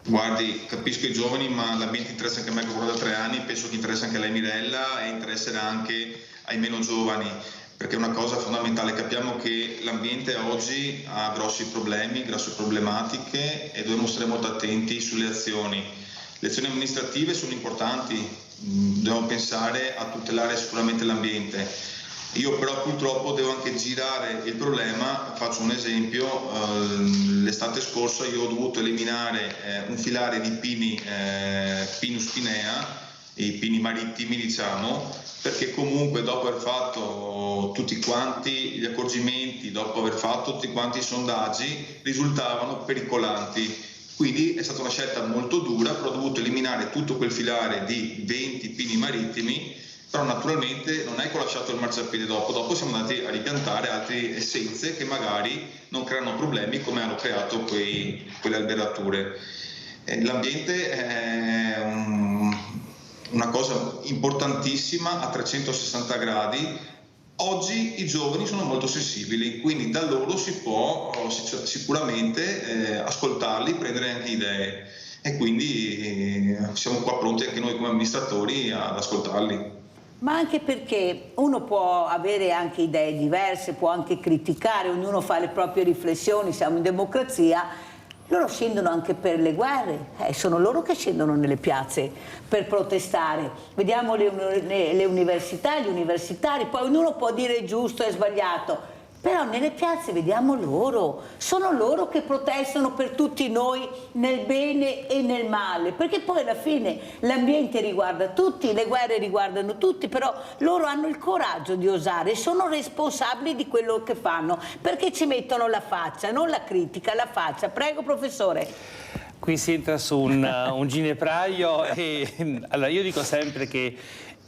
Guardi, capisco i giovani, ma l'ambiente interessa anche a me, che ho da 3 anni, penso che interessa anche a lei, Mirella, e interesserà anche ai meno giovani, perché è una cosa fondamentale. Capiamo che l'ambiente oggi ha grossi problemi, grosse problematiche, e dobbiamo stare molto attenti sulle azioni. Le azioni amministrative sono importanti, dobbiamo pensare a tutelare sicuramente l'ambiente. Io però purtroppo devo anche girare il problema. Faccio un esempio: l'estate scorsa io ho dovuto eliminare un filare di pini, Pinus pinea, i pini marittimi, diciamo, perché comunque dopo aver fatto tutti quanti gli accorgimenti, dopo aver fatto tutti quanti i sondaggi, risultavano pericolanti. Quindi è stata una scelta molto dura, però ho dovuto eliminare tutto quel filare di 20 pini marittimi. Però naturalmente non è che ho lasciato il marciapiede dopo siamo andati a ripiantare altre essenze che magari non creano problemi come hanno creato quelle alberature. L'ambiente è una cosa importantissima a 360 gradi. Oggi i giovani sono molto sensibili, quindi da loro si può sicuramente ascoltarli, prendere anche idee, e quindi siamo qua pronti anche noi come amministratori ad ascoltarli. Ma anche perché uno può avere anche idee diverse, può anche criticare, ognuno fa le proprie riflessioni, siamo in democrazia. Loro scendono anche per le guerre, sono loro che scendono nelle piazze per protestare. Vediamo le università, gli universitari, poi ognuno può dire è giusto e sbagliato, però nelle piazze vediamo loro, sono loro che protestano per tutti noi nel bene e nel male, perché poi alla fine l'ambiente riguarda tutti, le guerre riguardano tutti, però loro hanno il coraggio di osare e sono responsabili di quello che fanno, perché ci mettono la faccia, non la critica, la faccia. Prego, professore. Qui si entra su un ginepraio e allora io dico sempre che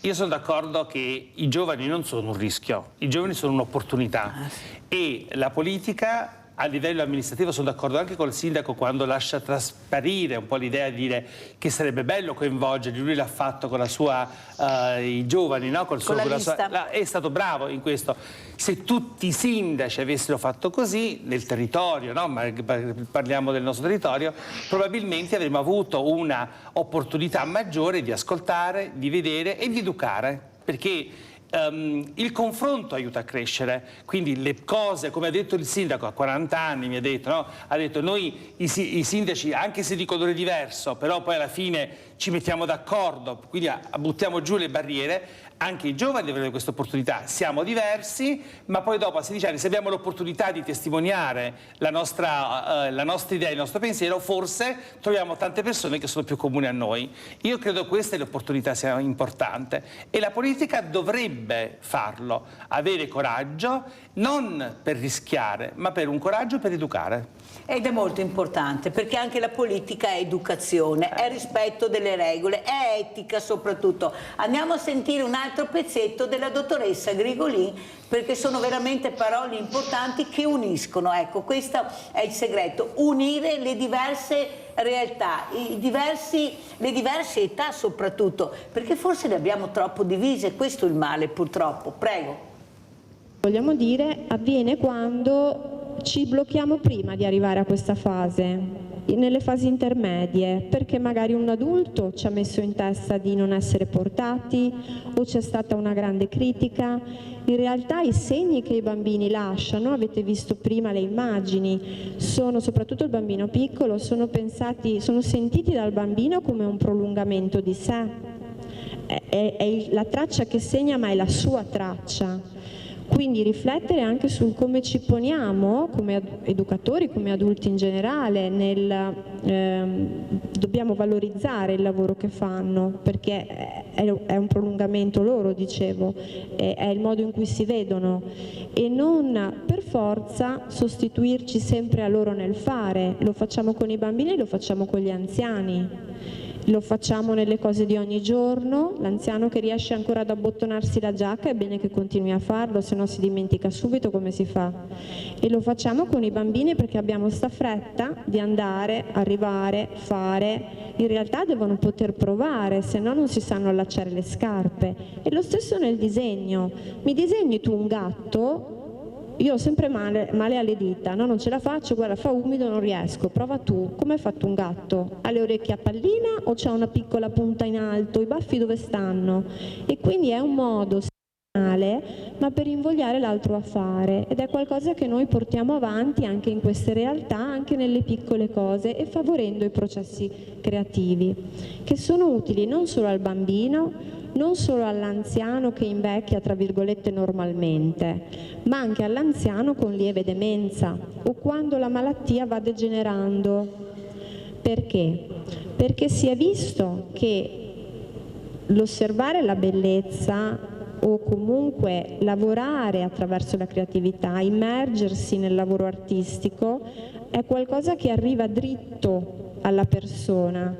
io sono d'accordo che i giovani non sono un rischio, i giovani sono un'opportunità, e la politica a livello amministrativo, sono d'accordo anche col sindaco quando lascia trasparire un po' l'idea di dire che sarebbe bello coinvolgerli. Lui l'ha fatto con la sua, i giovani, no? Con la sua, è stato bravo in questo. Se tutti i sindaci avessero fatto così nel territorio, no? Ma parliamo del nostro territorio, probabilmente avremmo avuto una opportunità maggiore di ascoltare, di vedere e di educare, perché il confronto aiuta a crescere, quindi le cose, come ha detto il sindaco a 40 anni, mi ha detto, no? Ha detto noi i sindaci, anche se di colore diverso, però poi alla fine ci mettiamo d'accordo, quindi buttiamo giù le barriere. anche i giovani devono avere questa opportunità. Siamo diversi, ma poi dopo a 16 anni, se abbiamo l'opportunità di testimoniare la nostra idea, il nostro pensiero, forse troviamo tante persone che sono più comuni a noi. Io credo che questa l'opportunità sia importante e la politica dovrebbe farlo, avere coraggio, non per rischiare, ma per un coraggio per educare. Ed è molto importante, perché anche la politica è educazione, è rispetto delle regole, è etica soprattutto. Andiamo a sentire un altro pezzetto della dottoressa Grigolin, perché sono veramente parole importanti che uniscono. Ecco, questo è il segreto, unire le diverse realtà, le diverse età soprattutto, perché forse le abbiamo troppo divise, questo è il male purtroppo. Prego. Vogliamo dire, avviene quando ci blocchiamo prima di arrivare a questa fase, nelle fasi intermedie, perché magari un adulto ci ha messo in testa di non essere portati o c'è stata una grande critica. In realtà i segni che i bambini lasciano, avete visto prima le immagini, sono soprattutto il bambino piccolo, sono sentiti dal bambino come un prolungamento di sé. È la traccia che segna, ma è la sua traccia. Quindi riflettere anche sul come ci poniamo come educatori, come adulti in generale, dobbiamo valorizzare il lavoro che fanno, perché è un prolungamento loro, dicevo, è il modo in cui si vedono, e non per forza sostituirci sempre a loro nel fare. Lo facciamo con i bambini e lo facciamo con gli anziani. Lo facciamo nelle cose di ogni giorno, l'anziano che riesce ancora ad abbottonarsi la giacca è bene che continui a farlo, se no si dimentica subito come si fa. E lo facciamo con i bambini perché abbiamo sta fretta di andare, arrivare, fare. In realtà devono poter provare, se no non si sanno allacciare le scarpe. E lo stesso nel disegno. Mi disegni tu un gatto? Io ho sempre male alle dita, no? Non ce la faccio, guarda, fa umido, non riesco. Prova tu, come hai fatto un gatto? Ha le orecchie a pallina o c'ha una piccola punta in alto? I baffi dove stanno? E quindi è un modo ma per invogliare l'altro a fare, ed è qualcosa che noi portiamo avanti anche in queste realtà, anche nelle piccole cose, e favorendo i processi creativi, che sono utili non solo al bambino, non solo all'anziano che invecchia tra virgolette normalmente, ma anche all'anziano con lieve demenza o quando la malattia va degenerando. Perché? Perché si è visto che l'osservare la bellezza o comunque lavorare attraverso la creatività, immergersi nel lavoro artistico, è qualcosa che arriva dritto alla persona.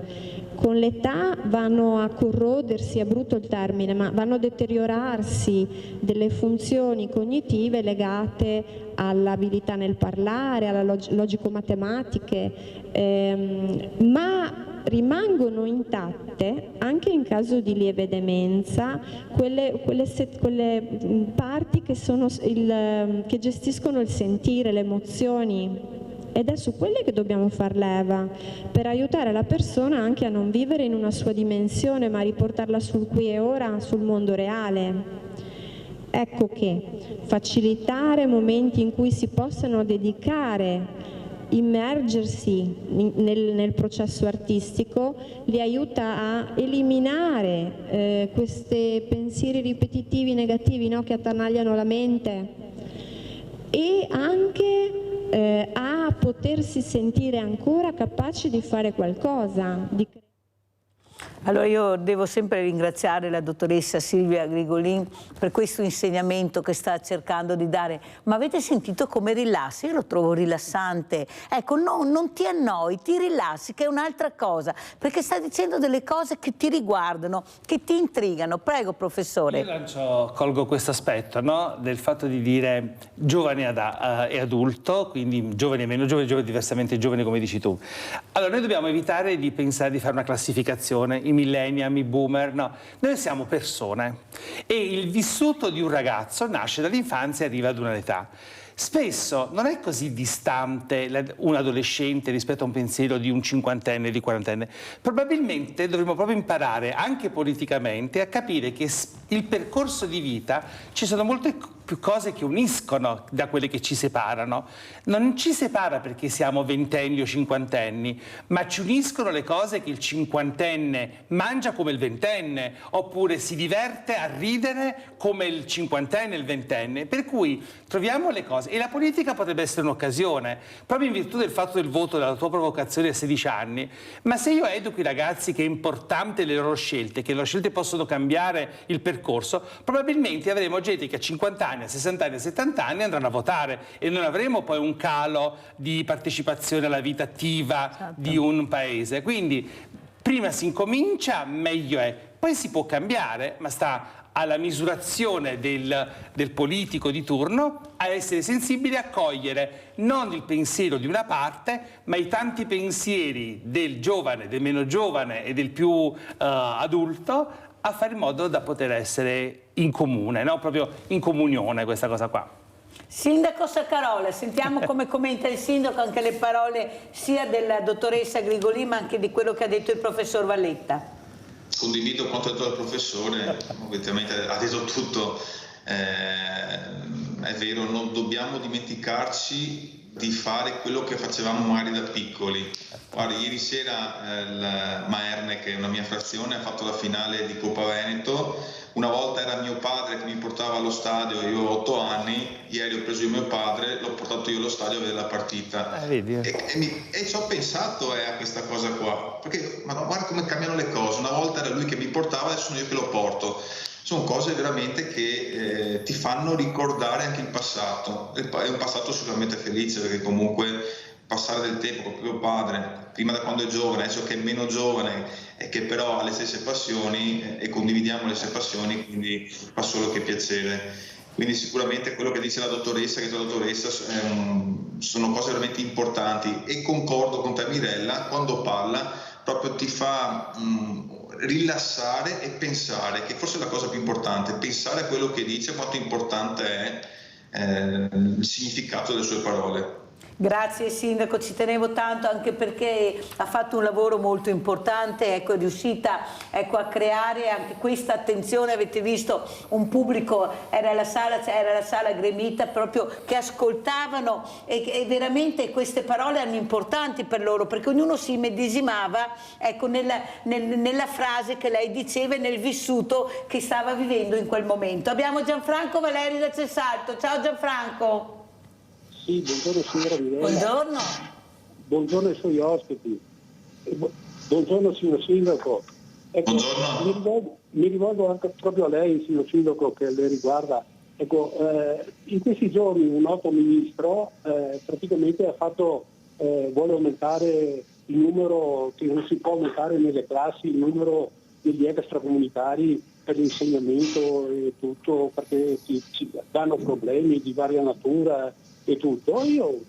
Con l'età vanno a corrodersi, è brutto il termine, ma vanno a deteriorarsi delle funzioni cognitive legate all'abilità nel parlare, alla logico-matematiche, ma rimangono intatte anche in caso di lieve demenza quelle parti che gestiscono il sentire, le emozioni, ed è su quelle che dobbiamo far leva per aiutare la persona anche a non vivere in una sua dimensione, ma a riportarla sul qui e ora, sul mondo reale. Ecco che facilitare momenti in cui si possano dedicare, immergersi nel processo artistico li aiuta a eliminare questi pensieri ripetitivi negativi, no, che attanagliano la mente, e anche a potersi sentire ancora capaci di fare qualcosa. Allora io devo sempre ringraziare la dottoressa Silvia Grigolin per questo insegnamento che sta cercando di dare. Ma avete sentito come rilassa? Io lo trovo rilassante. Ecco, non ti annoi, ti rilassi, che è un'altra cosa, perché sta dicendo delle cose che ti riguardano, che ti intrigano. Prego, professore. Io colgo questo aspetto, no? Del fatto di dire giovane e adulto, quindi giovani e meno giovani, diversamente giovani come dici tu. Allora noi dobbiamo evitare di pensare di fare una classificazione, i millennial, i boomer, no. Noi siamo persone e il vissuto di un ragazzo nasce dall'infanzia e arriva ad un'età. Spesso non è così distante un adolescente rispetto a un pensiero di un cinquantenne, di quarantenne. Probabilmente dovremmo proprio imparare, anche politicamente, a capire che il percorso di vita ci sono molte più cose che uniscono da quelle che ci separano. Non ci separa perché siamo ventenni o cinquantenni, ma ci uniscono le cose che il cinquantenne mangia come il ventenne, oppure si diverte a ridere come il cinquantenne e il ventenne. Per cui troviamo le cose, e la politica potrebbe essere un'occasione, proprio in virtù del fatto del voto, della tua provocazione a 16 anni. Ma se io educo i ragazzi che è importante le loro scelte, che le loro scelte possono cambiare il percorso, probabilmente avremo gente che a 50 anni, a 60 anni, a 70 anni andranno a votare, e non avremo poi un calo di partecipazione alla vita attiva di un paese. Quindi prima si incomincia, meglio è. Poi si può cambiare, ma sta alla misurazione del politico di turno a essere sensibile a cogliere non il pensiero di una parte, ma i tanti pensieri del giovane, del meno giovane e del più adulto, a fare in modo da poter essere in comune, no? Proprio in comunione, questa cosa qua. Sindaco Saccarola, sentiamo come commenta il sindaco anche le parole sia della dottoressa Grigolin ma anche di quello che ha detto il professor Valletta. Condivido quanto detto dal professore, ovviamente ha detto tutto, è vero, non dobbiamo dimenticarci di fare quello che facevamo magari da piccoli. Guarda, ieri sera il Maerne, che è una mia frazione, ha fatto la finale di Coppa Veneto. Una volta era mio padre che mi portava allo stadio, io ho 8 anni, ieri ho preso io mio padre, l'ho portato io allo stadio a vedere la partita. E ci ho pensato a questa cosa qua, perché ma guarda come cambiano le cose, una volta era lui che mi portava, adesso sono io che lo porto. Sono cose veramente che ti fanno ricordare anche il passato. È un passato sicuramente felice, perché comunque passare del tempo con mio padre, prima da quando è giovane, adesso che è meno giovane e che però ha le stesse passioni e condividiamo le stesse passioni, quindi fa solo che piacere. Quindi sicuramente quello che dice la dottoressa, sono cose veramente importanti, e concordo con te Mirella, quando parla proprio ti fa rilassare e pensare, che forse è la cosa più importante, pensare a quello che dice, quanto importante è il significato delle sue parole. Grazie Sindaco, ci tenevo tanto anche perché ha fatto un lavoro molto importante, ecco, è riuscita a creare anche questa attenzione. Avete visto un pubblico, era la sala gremita proprio, che ascoltavano, e veramente queste parole erano importanti per loro, perché ognuno si immedesimava, ecco, nella frase che lei diceva e nel vissuto che stava vivendo in quel momento. Abbiamo Gianfranco Valeri da Cessalto. Ciao Gianfranco. Sì, buongiorno signora Mirella. Buongiorno. Buongiorno ai suoi ospiti. Buongiorno signor Sindaco. Ecco, buongiorno. Mi rivolgo anche proprio a lei, signor Sindaco, che le riguarda. Ecco, in questi giorni un noto ministro praticamente vuole aumentare il numero, che non si può aumentare nelle classi, il numero degli extracomunitari per l'insegnamento e tutto, perché ci danno problemi di varia natura e tutto. Io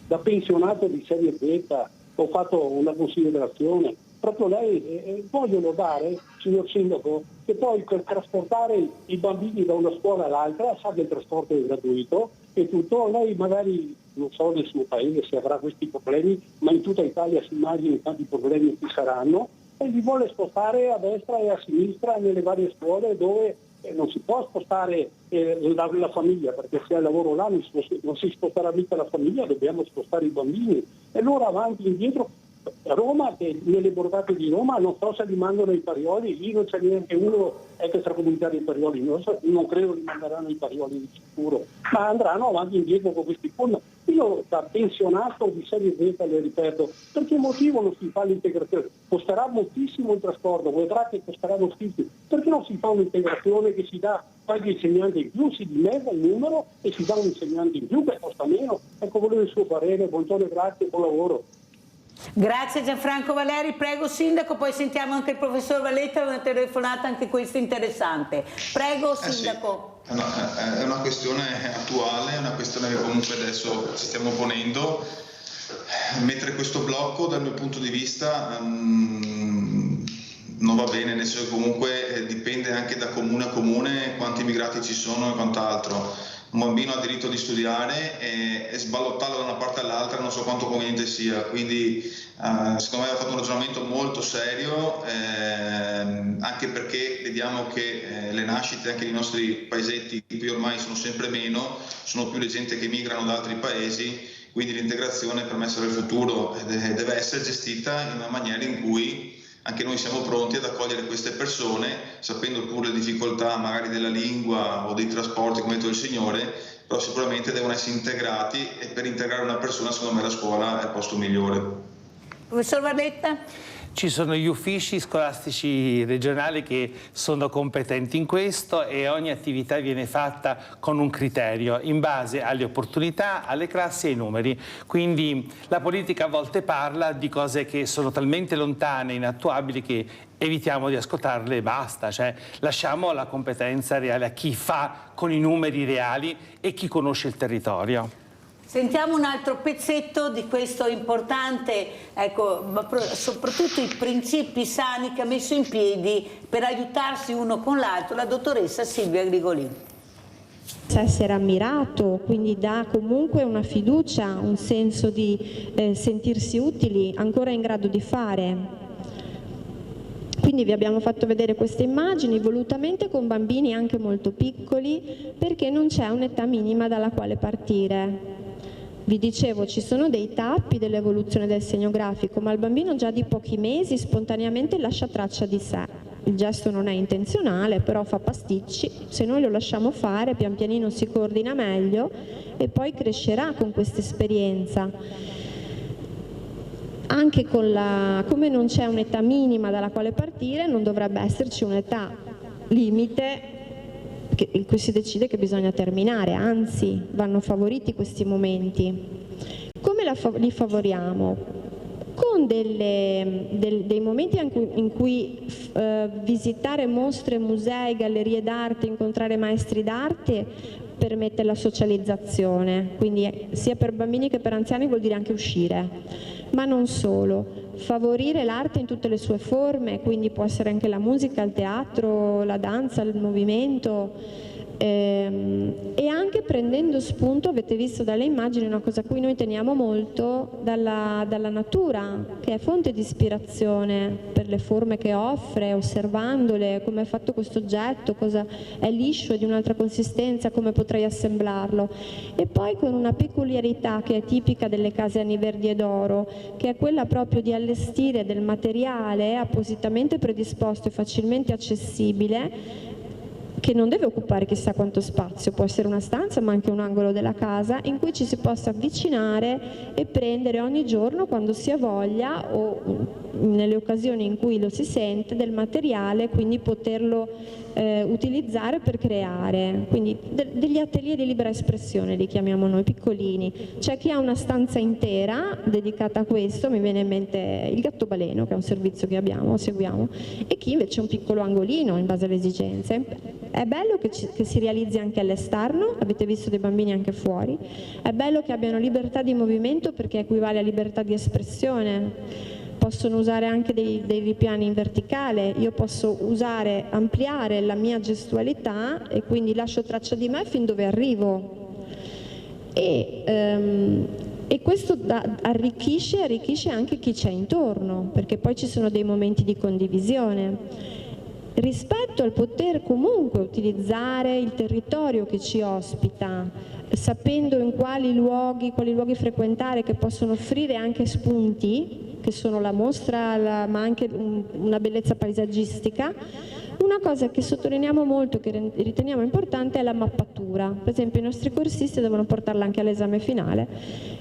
da pensionato di serie Z ho fatto una considerazione, proprio lei voglio notare, signor Sindaco, che poi per trasportare i bambini da una scuola all'altra, sa che il trasporto è gratuito e tutto, lei magari, non so nel suo paese se avrà questi problemi, ma in tutta Italia si immagini tanti problemi ci saranno, e li vuole spostare a destra e a sinistra nelle varie scuole dove non si può spostare la famiglia, perché se al lavoro là non si sposterà mica la famiglia, dobbiamo spostare i bambini. E allora avanti e indietro, Roma, che nelle borgate di Roma non so se li mandano i Parioli, lì non c'è neanche uno extracomunitario ai Parioli, non credo li manderanno i Parioli di sicuro, ma andranno avanti e indietro con questi fondi. Io da pensionato di serie Z le ripeto, per che motivo non si fa l'integrazione? Costerà moltissimo il trasporto, vedrà che costerà moltissimo, perché non si fa un'integrazione che si dà qualche insegnante in più, si dimezza il numero e si dà un insegnante in più che costa meno? Ecco, volevo il suo parere, buongiorno e grazie, buon lavoro. Grazie Gianfranco Valeri, prego Sindaco, poi sentiamo anche il professor Valletta, una telefonata anche questa interessante. Prego Sindaco. Sì. È una questione attuale, è una questione che comunque adesso ci stiamo ponendo. Mettere questo blocco dal mio punto di vista non va bene, nel senso che comunque dipende anche da comune a comune quanti immigrati ci sono e quant'altro. Un bambino ha diritto di studiare e sballottarlo da una parte all'altra non so quanto conveniente sia, quindi secondo me ha fatto un ragionamento molto serio, anche anche perché vediamo che le nascite anche nei nostri paesetti qui ormai sono sempre meno, sono più le gente che migrano da altri paesi, quindi l'integrazione per me sarà il futuro e deve essere gestita in una maniera in cui anche noi siamo pronti ad accogliere queste persone, sapendo pure le difficoltà magari della lingua o dei trasporti, come ha detto il Signore, però sicuramente devono essere integrati, e per integrare una persona secondo me la scuola è il posto migliore. Professor Valletta? Ci sono gli uffici scolastici regionali che sono competenti in questo, e ogni attività viene fatta con un criterio in base alle opportunità, alle classi e ai numeri. Quindi la politica a volte parla di cose che sono talmente lontane e inattuabili che evitiamo di ascoltarle e basta, cioè lasciamo la competenza reale a chi fa con i numeri reali e chi conosce il territorio. Sentiamo un altro pezzetto di questo importante, ecco, ma soprattutto i principi sani che ha messo in piedi per aiutarsi uno con l'altro la dottoressa Silvia Grigolin. Essere ammirato, quindi dà comunque una fiducia, un senso di sentirsi utili, ancora in grado di fare. Quindi vi abbiamo fatto vedere queste immagini volutamente con bambini anche molto piccoli, perché non c'è un'età minima dalla quale partire. Vi dicevo, ci sono dei tappi dell'evoluzione del segno grafico, ma il bambino già di pochi mesi spontaneamente lascia traccia di sé. Il gesto non è intenzionale, però fa pasticci. Se noi lo lasciamo fare, pian pianino si coordina meglio e poi crescerà con questa esperienza. Anche come non c'è un'età minima dalla quale partire, non dovrebbe esserci un'età limite in cui si decide che bisogna terminare, anzi vanno favoriti questi momenti. Come li favoriamo? Con dei momenti in cui visitare mostre, musei, gallerie d'arte, incontrare maestri d'arte permette la socializzazione, quindi sia per bambini che per anziani vuol dire anche uscire, ma non solo. Favorire l'arte in tutte le sue forme, quindi può essere anche la musica, il teatro, la danza, il movimento, e anche prendendo spunto, avete visto dalle immagini, una cosa a cui noi teniamo molto, dalla natura, che è fonte di ispirazione per le forme che offre, osservandole, come è fatto questo oggetto, cosa è liscio, è di un'altra consistenza, come potrei assemblarlo. E poi con una peculiarità che è tipica delle case Anni Verdi ed Oro, che è quella proprio di allestire del materiale appositamente predisposto e facilmente accessibile, che non deve occupare chissà quanto spazio, può essere una stanza ma anche un angolo della casa, in cui ci si possa avvicinare e prendere ogni giorno, quando si ha voglia o nelle occasioni in cui lo si sente, del materiale, quindi poterlo utilizzare per creare. Quindi degli atelier di libera espressione li chiamiamo noi, piccolini. C'è chi ha una stanza intera dedicata a questo, mi viene in mente il Gatto Baleno, che è un servizio che seguiamo, e chi invece ha un piccolo angolino in base alle esigenze. È bello che si realizzi anche all'esterno, avete visto dei bambini anche fuori, è bello che abbiano libertà di movimento, perché equivale a libertà di espressione. Possono usare anche dei ripiani in verticale, io posso ampliare la mia gestualità e quindi lascio traccia di me fin dove arrivo. E questo arricchisce anche chi c'è intorno, perché poi ci sono dei momenti di condivisione. Rispetto al poter comunque utilizzare il territorio che ci ospita, sapendo in quali luoghi frequentare, che possono offrire anche spunti, che sono la mostra, ma anche una bellezza paesaggistica. Una cosa che sottolineiamo molto, che riteniamo importante, è la mappatura. Per esempio i nostri corsisti devono portarla anche all'esame finale,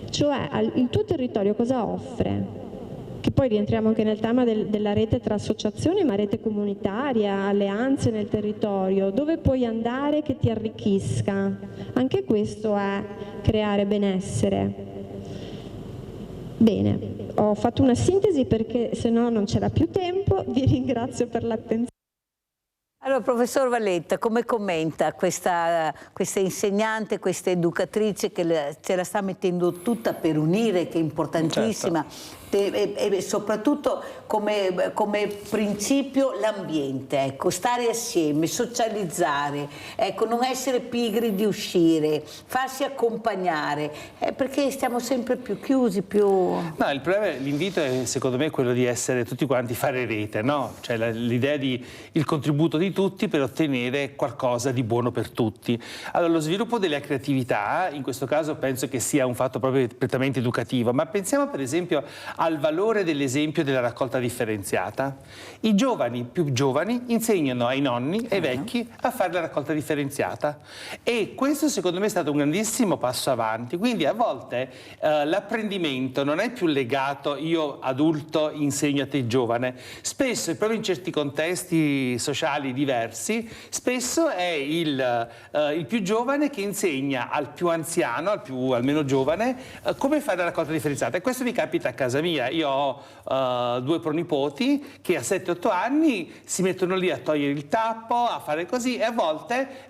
cioè il tuo territorio cosa offre? Che poi rientriamo anche nel tema della rete tra associazioni, ma rete comunitaria, alleanze nel territorio, dove puoi andare che ti arricchisca. Anche questo è creare benessere. Bene, ho fatto una sintesi perché se no non c'era più tempo, vi ringrazio per l'attenzione. Allora, professor Valletta, come commenta questa insegnante, questa educatrice che ce la sta mettendo tutta per unire, che è importantissima, e soprattutto come principio l'ambiente, ecco, stare assieme, socializzare, ecco, non essere pigri di uscire, farsi accompagnare, perché stiamo sempre più chiusi, più... No, il problema, l'invito è secondo me quello di essere tutti quanti, fare rete, no? Cioè l'idea di il contributo di tutti per ottenere qualcosa di buono per tutti. Allora, lo sviluppo della creatività, in questo caso penso che sia un fatto proprio prettamente educativo, ma pensiamo per esempio al valore dell'esempio della raccolta differenziata. I giovani, più giovani, insegnano ai nonni e ai vecchi a fare la raccolta differenziata, e questo secondo me è stato un grandissimo passo avanti. Quindi a volte l'apprendimento non è più legato io adulto insegno a te giovane, spesso proprio in certi contesti sociali diversi, spesso è il più giovane che insegna al più anziano, al meno giovane, come fare la raccolta differenziata. E questo mi capita a casa mia. Io ho 2 pronipoti che a 7-8 anni si mettono lì a togliere il tappo, a fare così, e a volte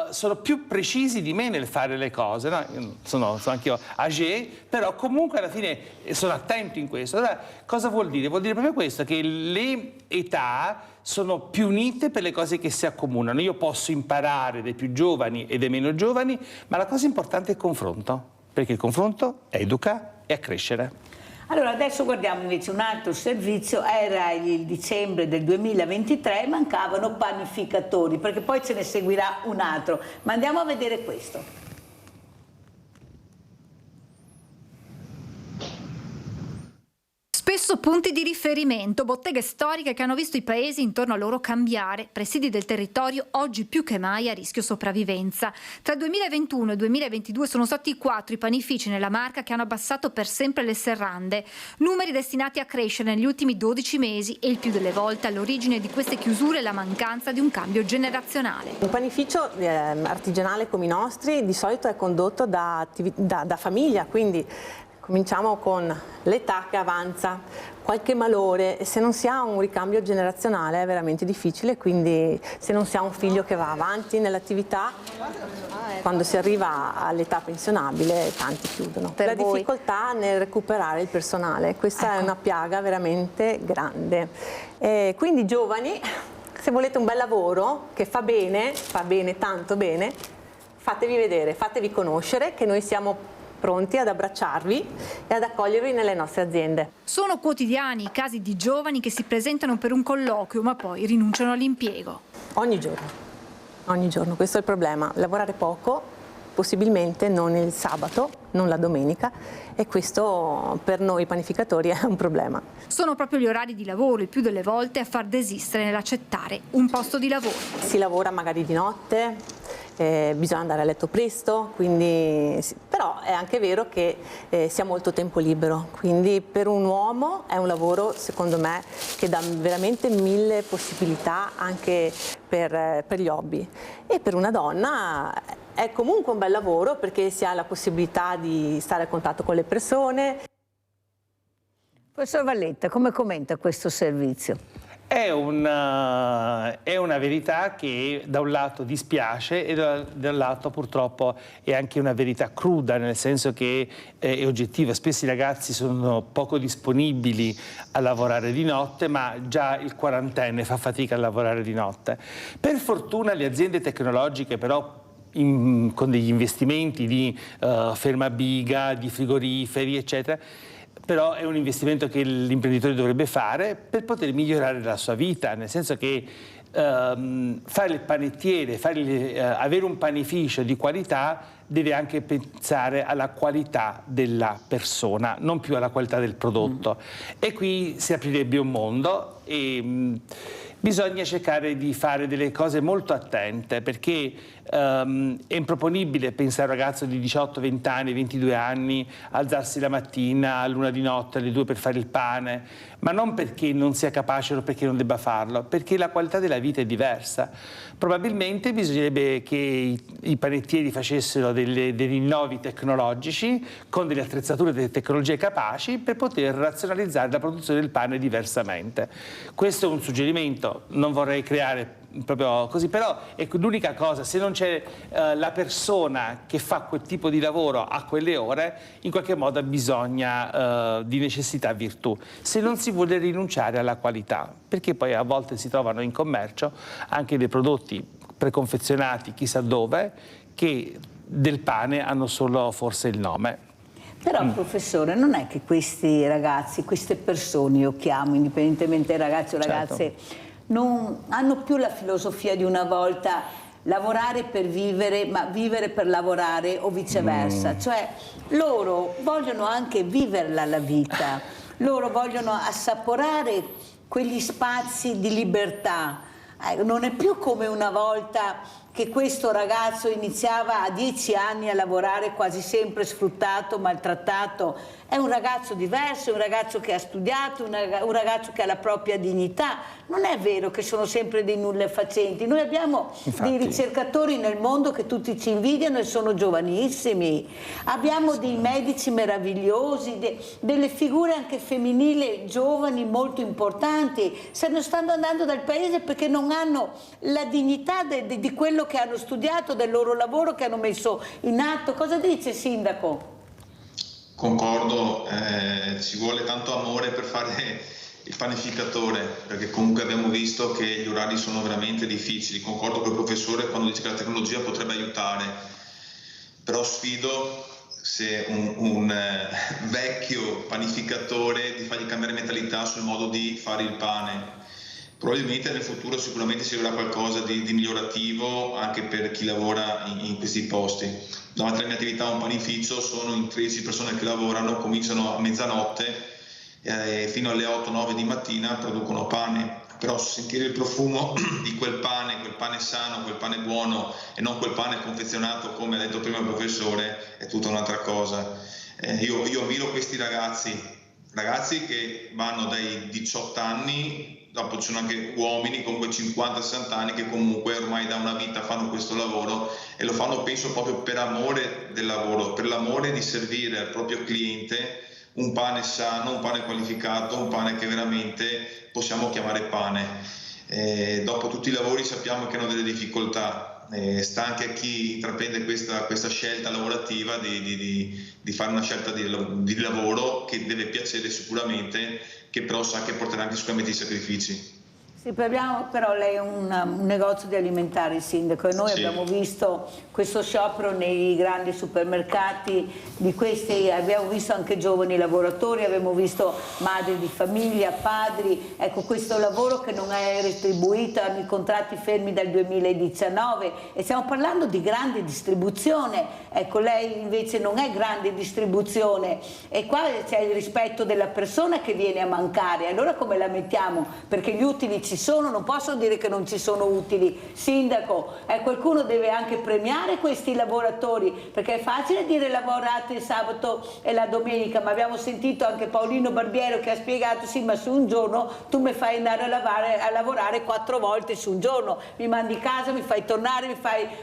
sono più precisi di me nel fare le cose, no? Sono anche io âgé, però comunque alla fine sono attento in questo. Allora, cosa vuol dire? Vuol dire proprio questo, che le età sono più unite per le cose che si accomunano. Io posso imparare dai più giovani e dai meno giovani, ma la cosa importante è il confronto, perché il confronto educa e a crescere. Allora, adesso guardiamo invece un altro servizio. Era il dicembre del 2023, mancavano panificatori, perché poi ce ne seguirà un altro. Ma andiamo a vedere questo. Spesso punti di riferimento, botteghe storiche che hanno visto i paesi intorno a loro cambiare, presidi del territorio oggi più che mai a rischio sopravvivenza. Tra il 2021 e il 2022 sono stati 4 i panifici nella Marca che hanno abbassato per sempre le serrande, numeri destinati a crescere negli ultimi 12 mesi, e il più delle volte all'origine di queste chiusure la mancanza di un cambio generazionale. Un panificio artigianale come i nostri di solito è condotto da famiglia, quindi cominciamo con l'età che avanza, qualche malore, e se non si ha un ricambio generazionale è veramente difficile, quindi se non si ha un figlio che va avanti nell'attività, quando si arriva all'età pensionabile tanti chiudono. La difficoltà nel recuperare il personale, questa è una piaga veramente grande. Quindi giovani, se volete un bel lavoro che fa bene, tanto bene, fatevi vedere, fatevi conoscere, che noi siamo pronti ad abbracciarvi e ad accogliervi nelle nostre aziende. Sono quotidiani i casi di giovani che si presentano per un colloquio ma poi rinunciano all'impiego. Ogni giorno, questo è il problema, lavorare poco, possibilmente non il sabato, non la domenica, e questo per noi panificatori è un problema. Sono proprio gli orari di lavoro il più delle volte a far desistere nell'accettare un posto di lavoro. Si lavora magari di notte, bisogna andare a letto presto, quindi, però è anche vero che si ha molto tempo libero, quindi per un uomo è un lavoro secondo me che dà veramente 1000 possibilità anche per gli hobby, e per una donna è comunque un bel lavoro perché si ha la possibilità di stare a contatto con le persone. Professor Valletta, come commenta questo servizio? È una verità che da un lato dispiace e da un lato purtroppo è anche una verità cruda, nel senso che è oggettiva. Spesso i ragazzi sono poco disponibili a lavorare di notte, ma già il quarantenne fa fatica a lavorare di notte. Per fortuna le aziende tecnologiche però con degli investimenti di fermabiga, di frigoriferi, eccetera, però è un investimento che l'imprenditore dovrebbe fare per poter migliorare la sua vita, nel senso che fare il panettiere, avere un panificio di qualità deve anche pensare alla qualità della persona, non più alla qualità del prodotto. E qui si aprirebbe un mondo e bisogna cercare di fare delle cose molto attente, perché è improponibile pensare a un ragazzo di 18, 20 anni, 22 anni alzarsi la mattina all'1 di notte, alle 2 per fare il pane, ma non perché non sia capace o perché non debba farlo, perché la qualità della vita è diversa. Probabilmente bisognerebbe che i panettieri facessero dei rinnovi tecnologici con delle attrezzature, delle tecnologie capaci per poter razionalizzare la produzione del pane diversamente. Questo è un suggerimento, io non vorrei creare proprio così, però è l'unica cosa, se non c'è la persona che fa quel tipo di lavoro a quelle ore, in qualche modo bisogna di necessità virtù, se non si vuole rinunciare alla qualità, perché poi a volte si trovano in commercio anche dei prodotti preconfezionati chissà dove, che del pane hanno solo forse il nome. Però professore, non è che questi ragazzi, queste persone, io chiamo indipendentemente ragazzi o ragazze, non hanno più la filosofia di una volta, lavorare per vivere, ma vivere per lavorare o viceversa. Cioè loro vogliono anche viverla la vita, loro vogliono assaporare quegli spazi di libertà. Non è più come una volta che questo ragazzo iniziava a 10 anni a lavorare quasi sempre sfruttato, maltrattato. È un ragazzo diverso, è un ragazzo che ha studiato, un ragazzo che ha la propria dignità. Non è vero che sono sempre dei nullafacenti. Noi abbiamo dei ricercatori nel mondo che tutti ci invidiano e sono giovanissimi. Abbiamo dei medici meravigliosi, delle figure anche femminili giovani molto importanti. Se ne stanno andando dal paese perché non hanno la dignità di quello che hanno studiato, del loro lavoro che hanno messo in atto. Cosa dice Sindaco? Concordo, ci vuole tanto amore per fare il panificatore, perché comunque abbiamo visto che gli orari sono veramente difficili. Concordo con il professore quando dice che la tecnologia potrebbe aiutare, però sfido se un vecchio panificatore di fargli cambiare mentalità sul modo di fare il pane. Probabilmente nel futuro sicuramente servirà qualcosa di migliorativo anche per chi lavora in questi posti. Durante la mia attività a un panificio sono in 13 persone che lavorano, cominciano a mezzanotte fino alle 8-9 di mattina, producono pane. Però sentire il profumo di quel pane sano, quel pane buono e non quel pane confezionato come ha detto prima il professore è tutta un'altra cosa. Io ammiro questi ragazzi che vanno dai 18 anni, dopo ci sono anche uomini comunque 50-60 anni che comunque ormai da una vita fanno questo lavoro e lo fanno penso proprio per amore del lavoro, per l'amore di servire al proprio cliente un pane sano, un pane qualificato, un pane che veramente possiamo chiamare pane. Dopo tutti i lavori sappiamo che hanno delle difficoltà. Sta anche a chi intraprende questa scelta lavorativa di fare una scelta di lavoro che deve piacere sicuramente, che però sa che porterà anche sicuramente i sacrifici. Sì, abbiamo però lei un negozio di alimentari, Sindaco, e noi abbiamo visto questo sciopero nei grandi supermercati, abbiamo visto anche giovani lavoratori, abbiamo visto madri di famiglia, padri, ecco questo lavoro che non è retribuito, hanno i contratti fermi dal 2019 e stiamo parlando di grande distribuzione, ecco lei invece non è grande distribuzione e qua c'è il rispetto della persona che viene a mancare, allora come la mettiamo? Perché gli utili ci sono, non posso dire che non ci sono utili. Sindaco, qualcuno deve anche premiare questi lavoratori, perché è facile dire lavorate il sabato e la domenica, ma abbiamo sentito anche Paolino Barbiero che ha spiegato sì, ma su un giorno tu mi fai andare a lavorare 4 volte su un giorno, mi mandi a casa, mi fai tornare,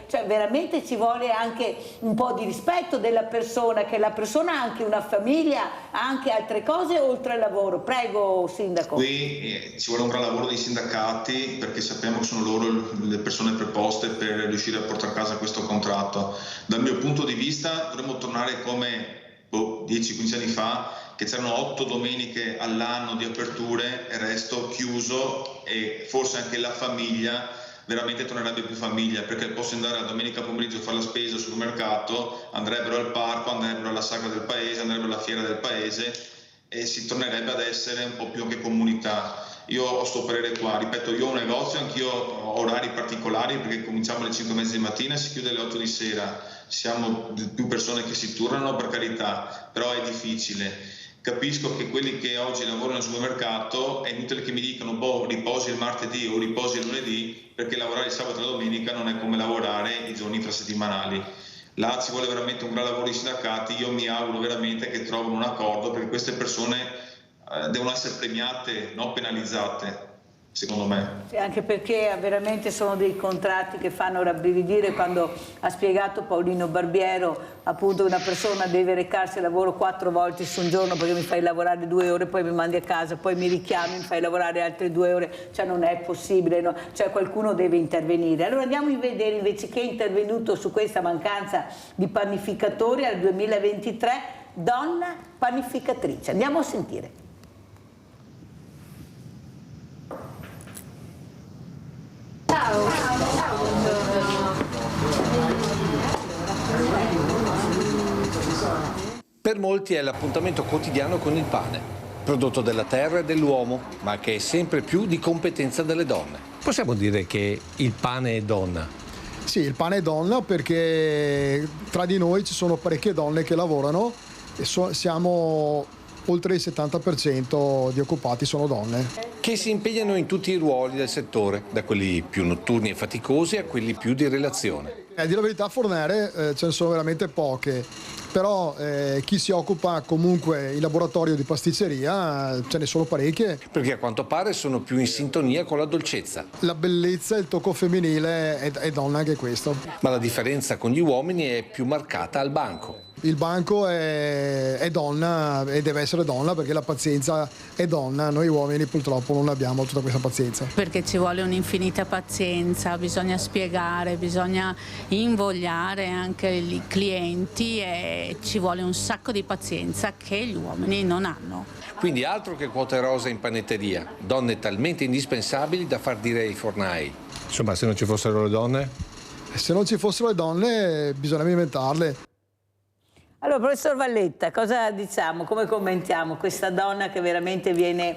cioè veramente ci vuole anche un po' di rispetto della persona, che la persona ha anche una famiglia, ha anche altre cose oltre al lavoro. Prego Sindaco. Qui ci vuole un gran lavoro dei sindacati perché sappiamo che sono loro le persone preposte per riuscire a portare a casa questo contratto. Dal mio punto di vista dovremmo tornare come 10-15 anni fa, che c'erano 8 domeniche all'anno di aperture e il resto chiuso, e forse anche la famiglia veramente tornerebbe più famiglia, perché posso andare la domenica pomeriggio a fare la spesa al supermercato, andrebbero al parco, andrebbero alla sagra del paese, andrebbero alla fiera del paese e si tornerebbe ad essere un po' più anche comunità. Io ho sto parere qua, ripeto, io ho un negozio, anch'io ho orari particolari perché cominciamo alle 5:30 di mattina e si chiude alle 8 di sera, siamo più persone che si turnano per carità, però è difficile. Capisco che quelli che oggi lavorano al supermercato è inutile che mi dicano riposi il martedì o riposi il lunedì, perché lavorare il sabato e la domenica non è come lavorare i giorni infrasettimanali. Là ci vuole veramente un gran lavoro di sindacati, io mi auguro veramente che trovino un accordo, perché queste persone devono essere premiate, non penalizzate. secondo me. Sì, anche perché veramente sono dei contratti che fanno rabbrividire. Quando ha spiegato Paolino Barbiero, appunto, una persona deve recarsi al lavoro 4 volte su un giorno perché mi fai lavorare 2 ore, poi mi mandi a casa, poi mi richiami, mi fai lavorare altre 2 ore, cioè non è possibile, no? Cioè qualcuno deve intervenire. Allora andiamo a vedere invece chi è intervenuto su questa mancanza di panificatori al 2023, donna panificatrice. Andiamo a sentire. Per molti è l'appuntamento quotidiano con il pane, prodotto della terra e dell'uomo, ma che è sempre più di competenza delle donne. Possiamo dire che il pane è donna? Sì, il pane è donna perché tra di noi ci sono parecchie donne che lavorano e siamo oltre il 70% di occupati sono donne. Che si impegnano in tutti i ruoli del settore, da quelli più notturni e faticosi a quelli più di relazione. A dire la verità, fornere ce ne sono veramente poche, però chi si occupa comunque in laboratorio di pasticceria ce ne sono parecchie. Perché a quanto pare sono più in sintonia con la dolcezza. La bellezza, il tocco femminile è donna anche questo. Ma la differenza con gli uomini è più marcata al banco. Il banco è donna e deve essere donna perché la pazienza è donna, noi uomini purtroppo non abbiamo tutta questa pazienza. Perché ci vuole un'infinita pazienza, bisogna spiegare, bisogna invogliare anche i clienti e ci vuole un sacco di pazienza che gli uomini non hanno. Quindi altro che quote rosa in panetteria, donne talmente indispensabili da far dire ai fornai. Insomma, se non ci fossero le donne? Se non ci fossero le donne bisognerebbe inventarle. Allora, professor Valletta, cosa diciamo, come commentiamo questa donna che veramente viene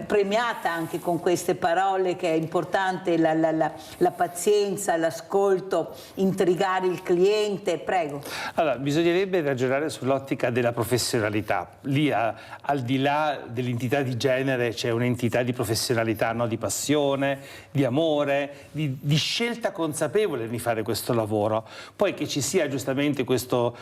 premiata anche con queste parole, che è importante la pazienza, l'ascolto, intrigare il cliente, prego. Allora, bisognerebbe ragionare sull'ottica della professionalità. Lì, al di là dell'entità di genere, c'è un'entità di professionalità, no? Di passione, di amore, di scelta consapevole di fare questo lavoro. Poi che ci sia giustamente questo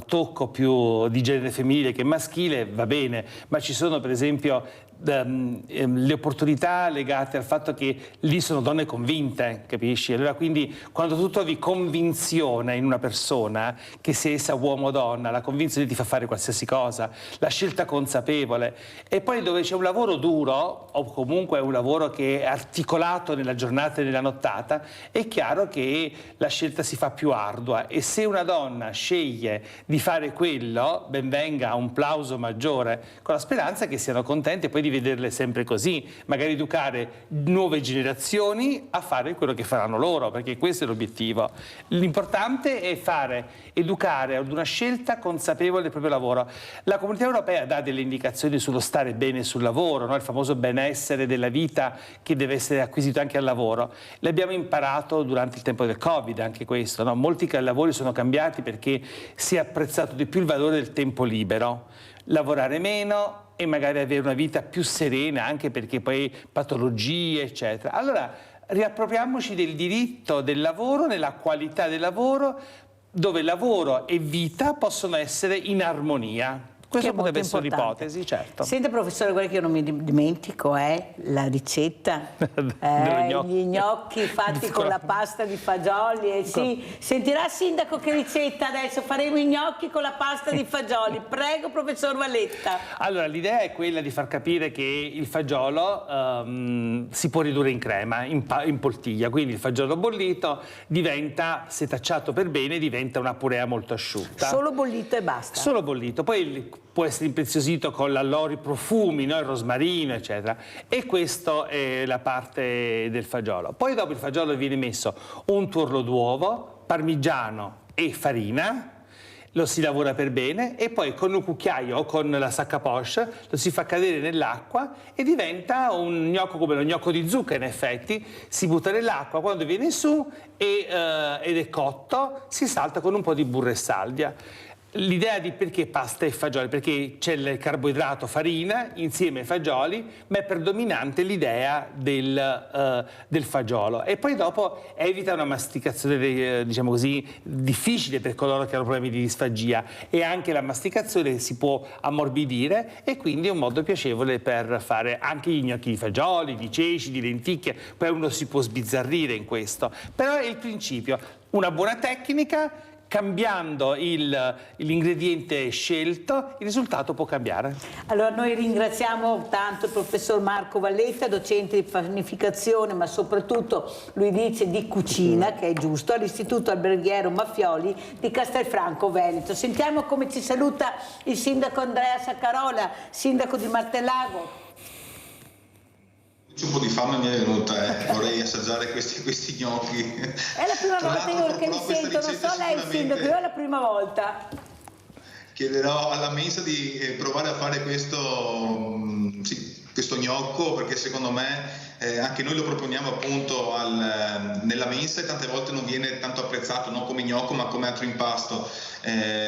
tocco più di genere femminile che maschile va bene, ma ci sono per esempio le opportunità legate al fatto che lì sono donne convinte, capisci? Allora quindi quando tu trovi convinzione in una persona, che sia essa uomo o donna, la convinzione ti fa fare qualsiasi cosa, la scelta consapevole. E poi dove c'è un lavoro duro o comunque un lavoro che è articolato nella giornata e nella nottata, è chiaro che la scelta si fa più ardua, e se una donna sceglie di fare quello, ben venga, un plauso maggiore, con la speranza che siano contente poi di vederle sempre così, magari educare nuove generazioni a fare quello che faranno loro, perché questo è l'obiettivo. L'importante è educare ad una scelta consapevole del proprio lavoro. La Comunità Europea dà delle indicazioni sullo stare bene sul lavoro, no? Il famoso benessere della vita che deve essere acquisito anche al lavoro. L'abbiamo imparato durante il tempo del Covid, anche questo, no? Molti lavori sono cambiati perché si è apprezzato di più il valore del tempo libero, lavorare meno e magari avere una vita più serena, anche perché poi patologie, eccetera. Allora riappropriamoci del diritto del lavoro, nella qualità del lavoro, dove lavoro e vita possono essere in armonia. Questa potrebbe essere un'ipotesi, certo. Senta professore, guarda che io non mi dimentico, la ricetta, gli gnocchi fatti con la pasta di fagioli, sì. Sentirà sindaco che ricetta adesso, faremo i gnocchi con la pasta di fagioli, prego professor Valletta. Allora l'idea è quella di far capire che il fagiolo si può ridurre in crema, in poltiglia, quindi il fagiolo bollito diventa, setacciato per bene, diventa una purea molto asciutta. Solo bollito e basta? Solo bollito, poi può essere impreziosito con l'alloro, profumi, no? Il rosmarino, eccetera. E questa è la parte del fagiolo. Poi dopo il fagiolo viene messo un tuorlo d'uovo, parmigiano e farina, lo si lavora per bene e poi con un cucchiaio o con la sacca poche lo si fa cadere nell'acqua e diventa un gnocco come lo gnocco di zucca, in effetti. Si butta nell'acqua, quando viene su ed è cotto si salta con un po' di burro e salvia. l'idea di perché pasta e fagioli, perché c'è il carboidrato farina insieme ai fagioli, ma è predominante l'idea del fagiolo, e poi dopo evita una masticazione diciamo così difficile per coloro che hanno problemi di disfagia, e anche la masticazione si può ammorbidire, e quindi è un modo piacevole per fare anche gli gnocchi di fagioli, di ceci, di lenticchie. Poi uno si può sbizzarrire in questo, però è il principio, una buona tecnica. Cambiando l'ingrediente scelto, il risultato può cambiare. Allora noi ringraziamo tanto il professor Marco Valletta, docente di panificazione, ma soprattutto lui dice di cucina, che è giusto, all'Istituto Alberghiero Maffioli di Castelfranco Veneto. Sentiamo come ci saluta il sindaco Andrea Saccarola, sindaco di Martellago. Un po' di fame mi è venuta, vorrei assaggiare questi gnocchi. È la prima volta che li sento, non so lei sindaco, io è la prima volta. Chiederò alla mensa di provare a fare questo gnocco, perché secondo me anche noi lo proponiamo appunto nella mensa, e tante volte non viene tanto apprezzato, non come gnocco ma come altro impasto.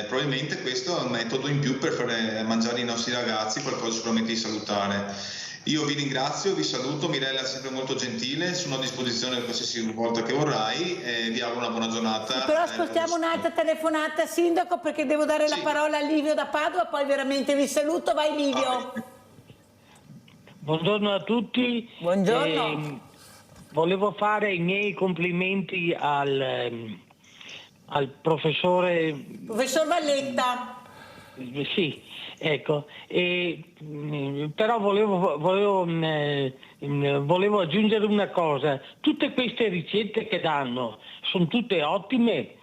Probabilmente questo è un metodo in più per fare mangiare ai nostri ragazzi qualcosa sicuramente di salutare. Io vi ringrazio, vi saluto, Mirella è sempre molto gentile, sono a disposizione qualsiasi volta che vorrai, e vi auguro una buona giornata. Però ascoltiamo un'altra telefonata, sindaco, perché devo dare la parola a Livio da Padova, poi veramente vi saluto. Vai Livio. Buongiorno a tutti. Buongiorno. Volevo fare i miei complimenti al professore... Professor Valletta. Sì. Ecco, però volevo aggiungere una cosa: tutte queste ricette che danno sono tutte ottime,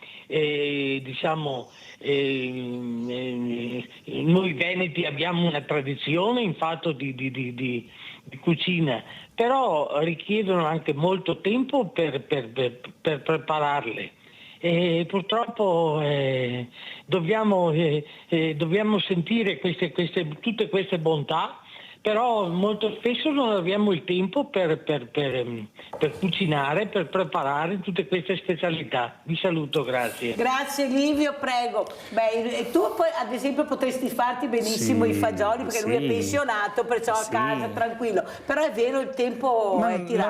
noi veneti abbiamo una tradizione in fatto di cucina, però richiedono anche molto tempo per prepararle. E purtroppo dobbiamo sentire tutte queste bontà, però molto spesso non abbiamo il tempo per cucinare, per preparare tutte queste specialità. Vi saluto, grazie. Grazie Livio, prego. Beh, tu poi ad esempio potresti farti benissimo i fagioli, perché lui è pensionato, perciò a casa tranquillo, però è vero, il tempo è tiranno.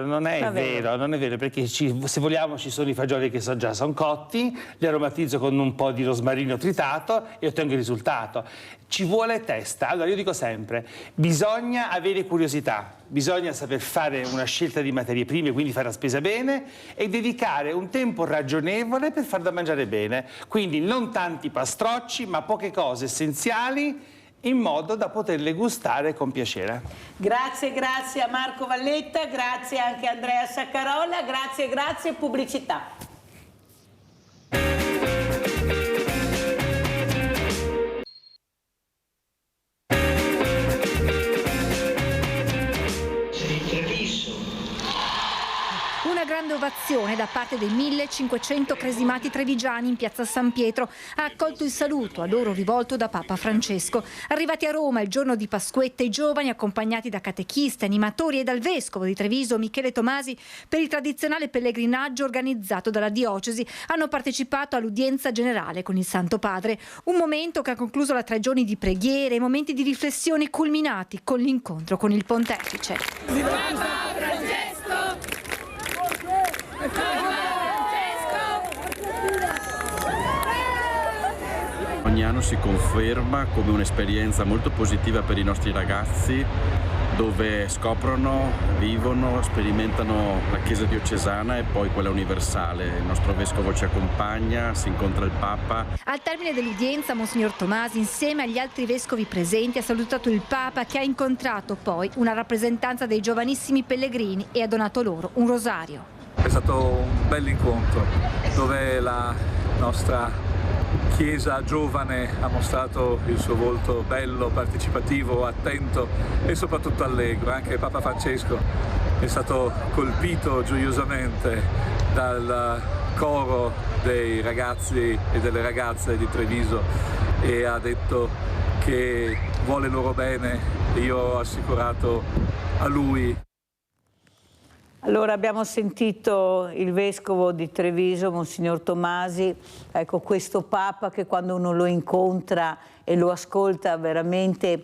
Non è vero, perché se vogliamo ci sono i fagioli che già sono cotti, li aromatizzo con un po' di rosmarino tritato e ottengo il risultato. Ci vuole testa. Allora io dico sempre, bisogna avere curiosità, bisogna saper fare una scelta di materie prime, quindi fare la spesa bene e dedicare un tempo ragionevole per far da mangiare bene. Quindi non tanti pastrocci, ma poche cose essenziali, in modo da poterle gustare con piacere. Grazie a Marco Valletta, grazie anche a Andrea Saccarola, grazie, pubblicità. Una grande ovazione da parte dei 1500 cresimati trevigiani in piazza San Pietro ha accolto il saluto a loro rivolto da Papa Francesco. Arrivati a Roma il giorno di Pasquetta, i giovani, accompagnati da catechisti, animatori e dal vescovo di Treviso Michele Tomasi, per il tradizionale pellegrinaggio organizzato dalla diocesi, hanno partecipato all'udienza generale con il Santo Padre. Un momento che ha concluso la 3 giorni di preghiere e momenti di riflessione culminati con l'incontro con il Pontefice. Papa Francesco! Ogni anno si conferma come un'esperienza molto positiva per i nostri ragazzi, dove scoprono, vivono, sperimentano la Chiesa diocesana e poi quella universale. Il nostro vescovo ci accompagna, si incontra il Papa. Al termine dell'udienza, Monsignor Tomasi, insieme agli altri vescovi presenti, ha salutato il Papa, che ha incontrato poi una rappresentanza dei giovanissimi pellegrini e ha donato loro un rosario. È stato un bell'incontro dove la nostra Chiesa giovane ha mostrato il suo volto bello, partecipativo, attento e soprattutto allegro. Anche Papa Francesco è stato colpito gioiosamente dal coro dei ragazzi e delle ragazze di Treviso e ha detto che vuole loro bene, e io ho assicurato a lui. Allora, abbiamo sentito il vescovo di Treviso, Monsignor Tomasi, ecco, questo Papa che quando uno lo incontra e lo ascolta veramente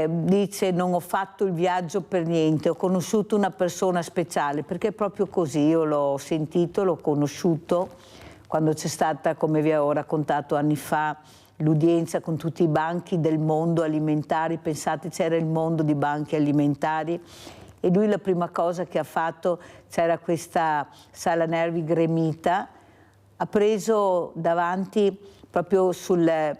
dice: non ho fatto il viaggio per niente, ho conosciuto una persona speciale, perché è proprio così. Io l'ho sentito, l'ho conosciuto quando c'è stata, come vi ho raccontato anni fa, l'udienza con tutti i banchi del mondo alimentari. Pensate, c'era il mondo di banchi alimentari e lui la prima cosa che ha fatto, c'era questa sala nervi gremita, ha preso davanti proprio sulla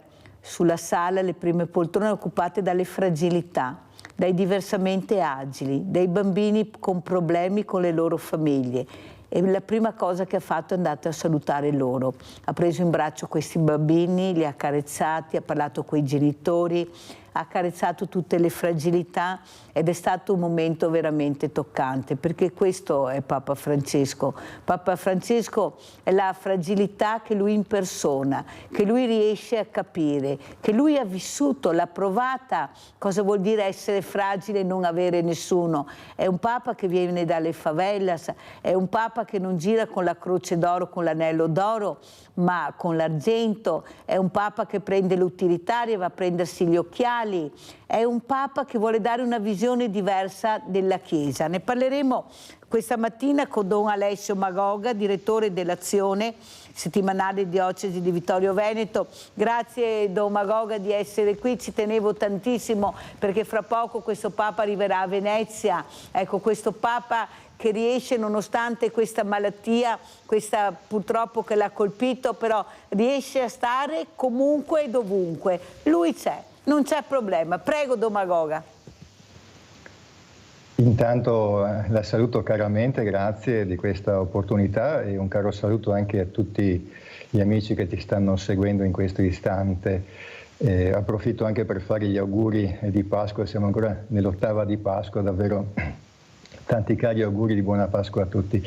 sala le prime poltrone occupate dalle fragilità, dai diversamente agili, dai bambini con problemi con le loro famiglie. E la prima cosa che ha fatto è andato a salutare loro. Ha preso in braccio questi bambini, li ha accarezzati, ha parlato con i genitori, ha accarezzato tutte le fragilità ed è stato un momento veramente toccante, perché questo è Papa Francesco. Papa Francesco è la fragilità che lui impersona, che lui riesce a capire, che lui ha vissuto, l'ha provata, cosa vuol dire essere fragile e non avere nessuno. È un Papa che viene dalle favelas, è un Papa che non gira con la croce d'oro, con l'anello d'oro, ma con l'argento. È un Papa che prende l'utilitaria e va a prendersi gli occhiali. È un Papa che vuole dare una visione diversa della Chiesa. Ne parleremo questa mattina con Don Alessio Magoga, direttore dell'Azione settimanale Diocesi di Vittorio Veneto. Grazie Don Magoga di essere qui, ci tenevo tantissimo perché fra poco questo Papa arriverà a Venezia. Ecco, questo Papa che riesce, nonostante questa malattia, questa purtroppo che l'ha colpito, però riesce a stare comunque e dovunque. Lui c'è, non c'è problema. Prego Don Magoga. Intanto la saluto caramente, grazie di questa opportunità e un caro saluto anche a tutti gli amici che ti stanno seguendo in questo istante. Approfitto anche per fare gli auguri di Pasqua, siamo ancora nell'8ª di Pasqua, davvero tanti cari auguri di buona Pasqua a tutti.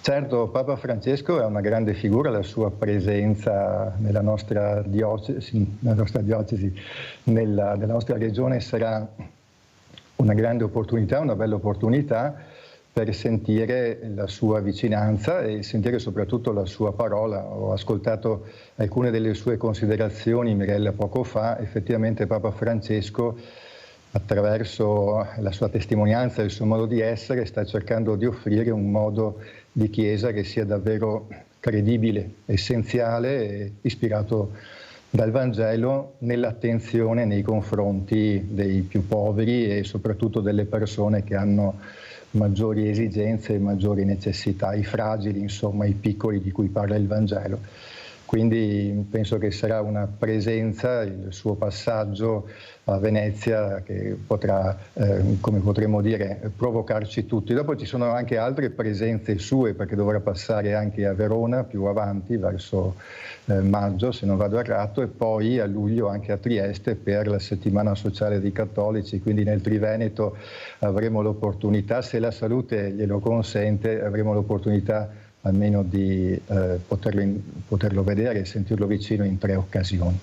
Certo, Papa Francesco è una grande figura, la sua presenza nella nostra diocesi, nella nostra regione sarà una grande opportunità, una bella opportunità per sentire la sua vicinanza e sentire soprattutto la sua parola. Ho ascoltato alcune delle sue considerazioni, Mirella, poco fa. Effettivamente Papa Francesco, attraverso la sua testimonianza e il suo modo di essere, sta cercando di offrire un modo di Chiesa che sia davvero credibile, essenziale e ispirato dal Vangelo nell'attenzione nei confronti dei più poveri e soprattutto delle persone che hanno maggiori esigenze e maggiori necessità, i fragili, insomma, i piccoli di cui parla il Vangelo. Quindi penso che sarà una presenza, il suo passaggio a Venezia che potrà, come potremmo dire, provocarci tutti. Dopo ci sono anche altre presenze sue, perché dovrà passare anche a Verona più avanti, verso maggio se non vado errato, e poi a luglio anche a Trieste per la settimana sociale dei cattolici. Quindi nel Triveneto avremo l'opportunità, se la salute glielo consente, avremo l'opportunità almeno di poterlo vedere e sentirlo vicino in 3 occasioni.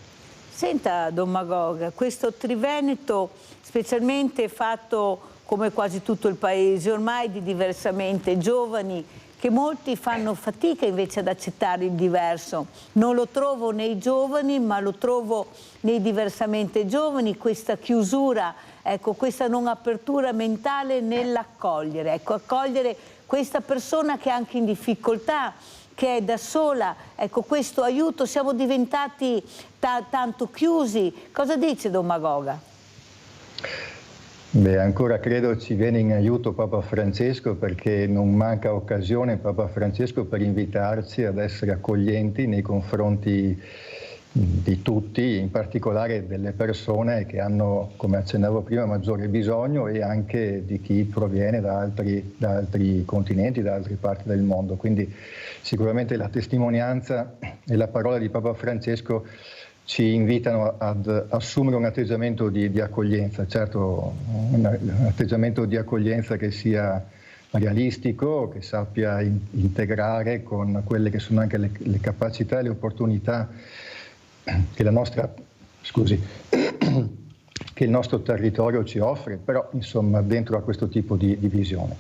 Senta Don Magoga, questo Triveneto specialmente fatto, come quasi tutto il paese, ormai di diversamente giovani, che molti fanno fatica invece ad accettare il diverso. Non lo trovo nei giovani, ma lo trovo nei diversamente giovani, questa chiusura, ecco, questa non apertura mentale nell'accogliere, ecco, accogliere questa persona che è anche in difficoltà, che è da sola, ecco, questo aiuto. Siamo diventati tanto chiusi. Cosa dice Don Magoga? Beh, ancora credo ci viene in aiuto Papa Francesco, perché non manca occasione Papa Francesco per invitarci ad essere accoglienti nei confronti di tutti, in particolare delle persone che hanno, come accennavo prima, maggiore bisogno, e anche di chi proviene da altri continenti, da altre parti del mondo. Quindi sicuramente la testimonianza e la parola di Papa Francesco ci invitano ad assumere un atteggiamento di accoglienza, certo un atteggiamento di accoglienza che sia realistico, che sappia integrare con quelle che sono anche le capacità e le opportunità che che il nostro territorio ci offre, però insomma dentro a questo tipo di visione.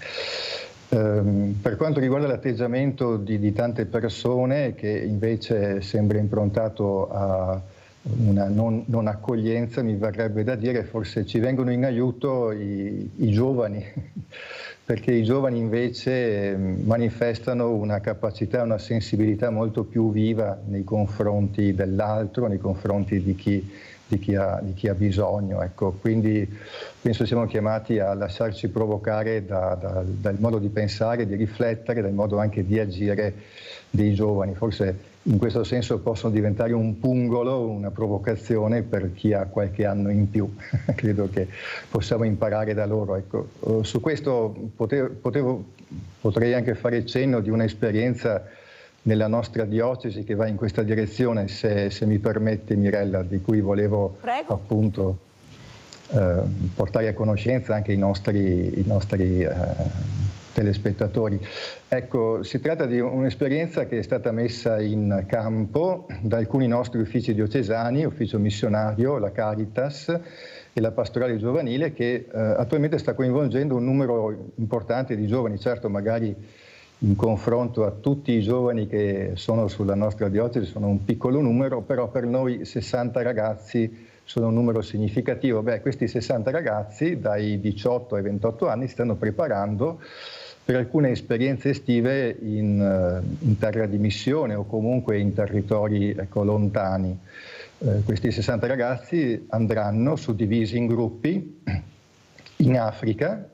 Per quanto riguarda l'atteggiamento di tante persone che invece sembra improntato a una non accoglienza, mi verrebbe da dire forse ci vengono in aiuto i giovani, perché i giovani invece manifestano una capacità, una sensibilità molto più viva nei confronti dell'altro, nei confronti di chi ha bisogno. Ecco, quindi penso siamo chiamati a lasciarci provocare dal modo di pensare, di riflettere, dal modo anche di agire dei giovani. Forse in questo senso possono diventare un pungolo, una provocazione per chi ha qualche anno in più. Credo che possiamo imparare da loro. Ecco, su questo potrei anche fare cenno di un'esperienza nella nostra diocesi che va in questa direzione, se mi permette Mirella, di cui volevo appunto portare a conoscenza anche i nostri telespettatori. Ecco, si tratta di un'esperienza che è stata messa in campo da alcuni nostri uffici diocesani, ufficio missionario, la Caritas e la pastorale giovanile, che attualmente sta coinvolgendo un numero importante di giovani, certo magari in confronto a tutti i giovani che sono sulla nostra diocesi sono un piccolo numero, però per noi 60 ragazzi sono un numero significativo. Questi 60 ragazzi dai 18 ai 28 anni stanno preparando per alcune esperienze estive in terra di missione o comunque in territori lontani. Questi 60 ragazzi andranno suddivisi in gruppi in Africa,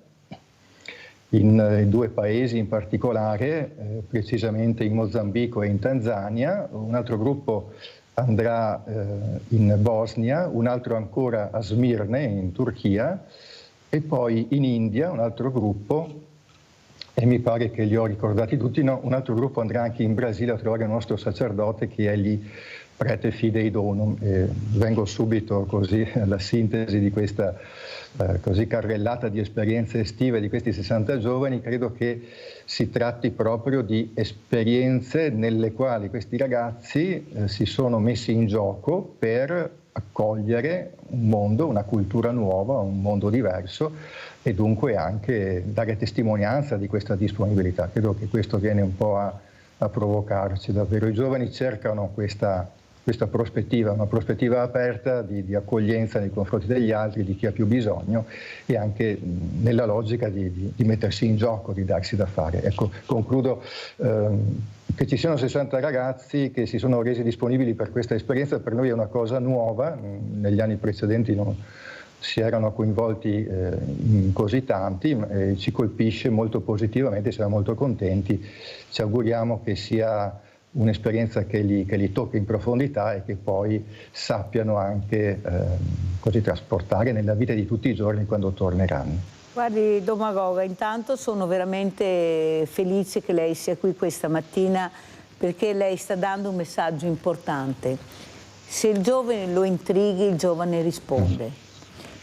in 2 paesi in particolare, precisamente in Mozambico e in Tanzania. Un altro gruppo andrà in Bosnia, un altro ancora a Smirne in Turchia e poi in India un altro gruppo, e mi pare che li ho ricordati tutti, no, un altro gruppo andrà anche in Brasile a trovare il nostro sacerdote che è lì prete fidei donum. Vengo subito così alla sintesi di questa così carrellata di esperienze estive di questi 60 giovani. Credo che si tratti proprio di esperienze nelle quali questi ragazzi si sono messi in gioco per accogliere un mondo, una cultura nuova, un mondo diverso e dunque anche dare testimonianza di questa disponibilità. Credo che questo viene un po' a provocarci davvero. I giovani cercano questa prospettiva, una prospettiva aperta di accoglienza nei confronti degli altri, di chi ha più bisogno e anche nella logica di mettersi in gioco, di darsi da fare. Ecco, concludo che ci siano 60 ragazzi che si sono resi disponibili per questa esperienza per noi è una cosa nuova, negli anni precedenti non si erano coinvolti in così tanti, ci colpisce molto positivamente, siamo molto contenti, ci auguriamo che sia un'esperienza che li tocchi in profondità e che poi sappiano anche così trasportare nella vita di tutti i giorni quando torneranno. Guardi Domagoga, intanto sono veramente felice che lei sia qui questa mattina perché lei sta dando un messaggio importante. Se il giovane lo intrighi, il giovane risponde.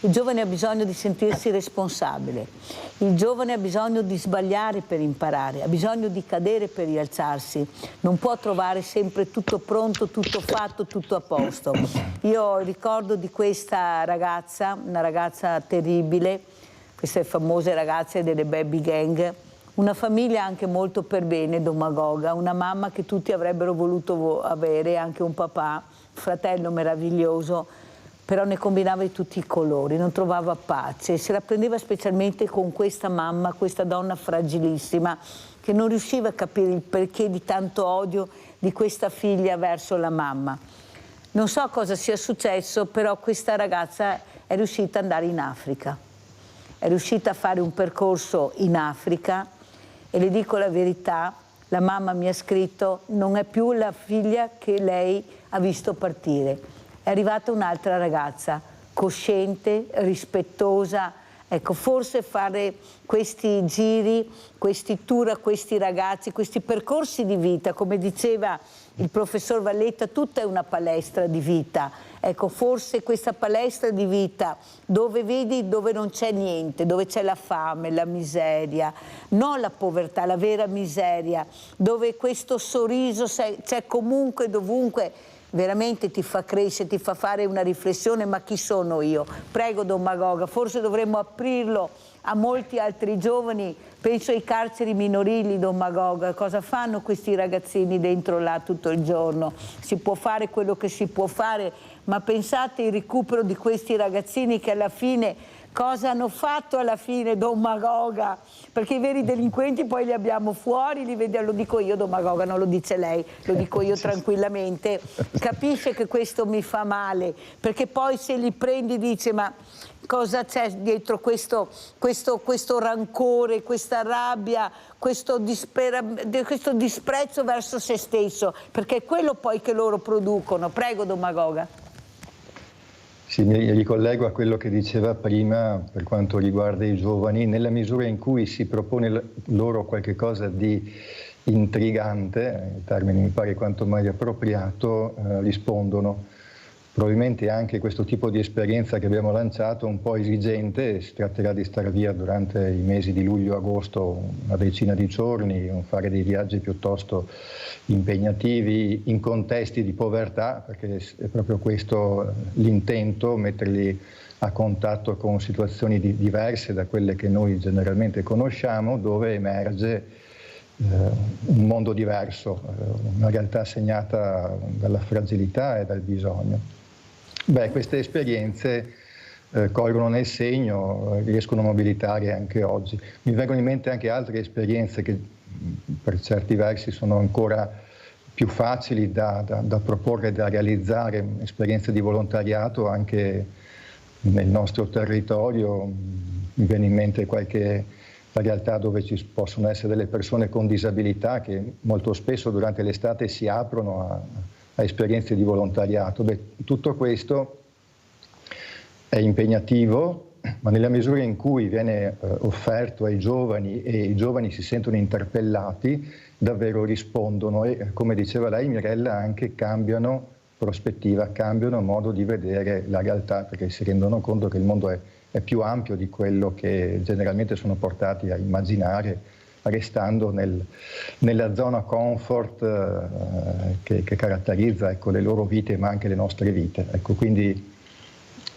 Il giovane ha bisogno di sentirsi responsabile, il giovane ha bisogno di sbagliare per imparare, ha bisogno di cadere per rialzarsi, non può trovare sempre tutto pronto, tutto fatto, tutto a posto. Io ricordo di questa ragazza, una ragazza terribile, queste famose ragazze delle baby gang, una famiglia anche molto per bene, Domagoga, una mamma che tutti avrebbero voluto avere, anche un papà, un fratello meraviglioso, però ne combinava di tutti i colori, non trovava pace, se la prendeva specialmente con questa mamma, questa donna fragilissima, che non riusciva a capire il perché di tanto odio di questa figlia verso la mamma. Non so cosa sia successo, però questa ragazza è riuscita ad andare in Africa, è riuscita a fare un percorso in Africa e le dico la verità, la mamma mi ha scritto, non è più la figlia che lei ha visto partire. È arrivata un'altra ragazza, cosciente, rispettosa. Ecco, forse fare questi giri, questi tour a questi ragazzi, questi percorsi di vita, come diceva il professor Valletta, tutta è una palestra di vita. Ecco, forse questa palestra di vita dove vedi dove non c'è niente, dove c'è la fame, la miseria, non la povertà, la vera miseria, dove questo sorriso c'è comunque, dovunque, veramente ti fa crescere, ti fa fare una riflessione, ma chi sono io? Prego Domagoga, forse dovremmo aprirlo a molti altri giovani, penso ai carceri minorili, Don Magoga, cosa fanno questi ragazzini dentro là tutto il giorno? Si può fare quello che si può fare, ma pensate il recupero di questi ragazzini che alla fine, cosa hanno fatto alla fine, Don Magoga? Perché i veri delinquenti poi li abbiamo fuori, li vediamo, lo dico io, Don Magoga, non lo dice lei, lo dico io tranquillamente. Capisce che questo mi fa male, perché poi se li prendi dice ma cosa c'è dietro questo rancore, questa rabbia, questo disprezzo verso se stesso, perché è quello poi che loro producono. Prego, Don Magoga. Sì, mi ricollego a quello che diceva prima per quanto riguarda i giovani. Nella misura in cui si propone loro qualche cosa di intrigante, il termine mi pare quanto mai appropriato, rispondono. Probabilmente anche questo tipo di esperienza che abbiamo lanciato, un po' esigente, si tratterà di stare via durante i mesi di luglio-agosto una decina di giorni, fare dei viaggi piuttosto impegnativi in contesti di povertà, perché è proprio questo l'intento, metterli a contatto con situazioni diverse da quelle che noi generalmente conosciamo, dove emerge un mondo diverso, una realtà segnata dalla fragilità e dal bisogno. Queste esperienze colgono nel segno, riescono a mobilitare anche oggi. Mi vengono in mente anche altre esperienze che per certi versi sono ancora più facili da proporre e da realizzare, esperienze di volontariato anche nel nostro territorio. Mi viene in mente qualche realtà dove ci possono essere delle persone con disabilità che molto spesso durante l'estate si aprono a esperienze di volontariato. Tutto questo è impegnativo, ma nella misura in cui viene offerto ai giovani e i giovani si sentono interpellati, davvero rispondono e, come diceva lei Mirella, anche cambiano prospettiva, cambiano modo di vedere la realtà, perché si rendono conto che il mondo è più ampio di quello che generalmente sono portati a immaginare, restando nella zona comfort che caratterizza le loro vite ma anche le nostre vite. Quindi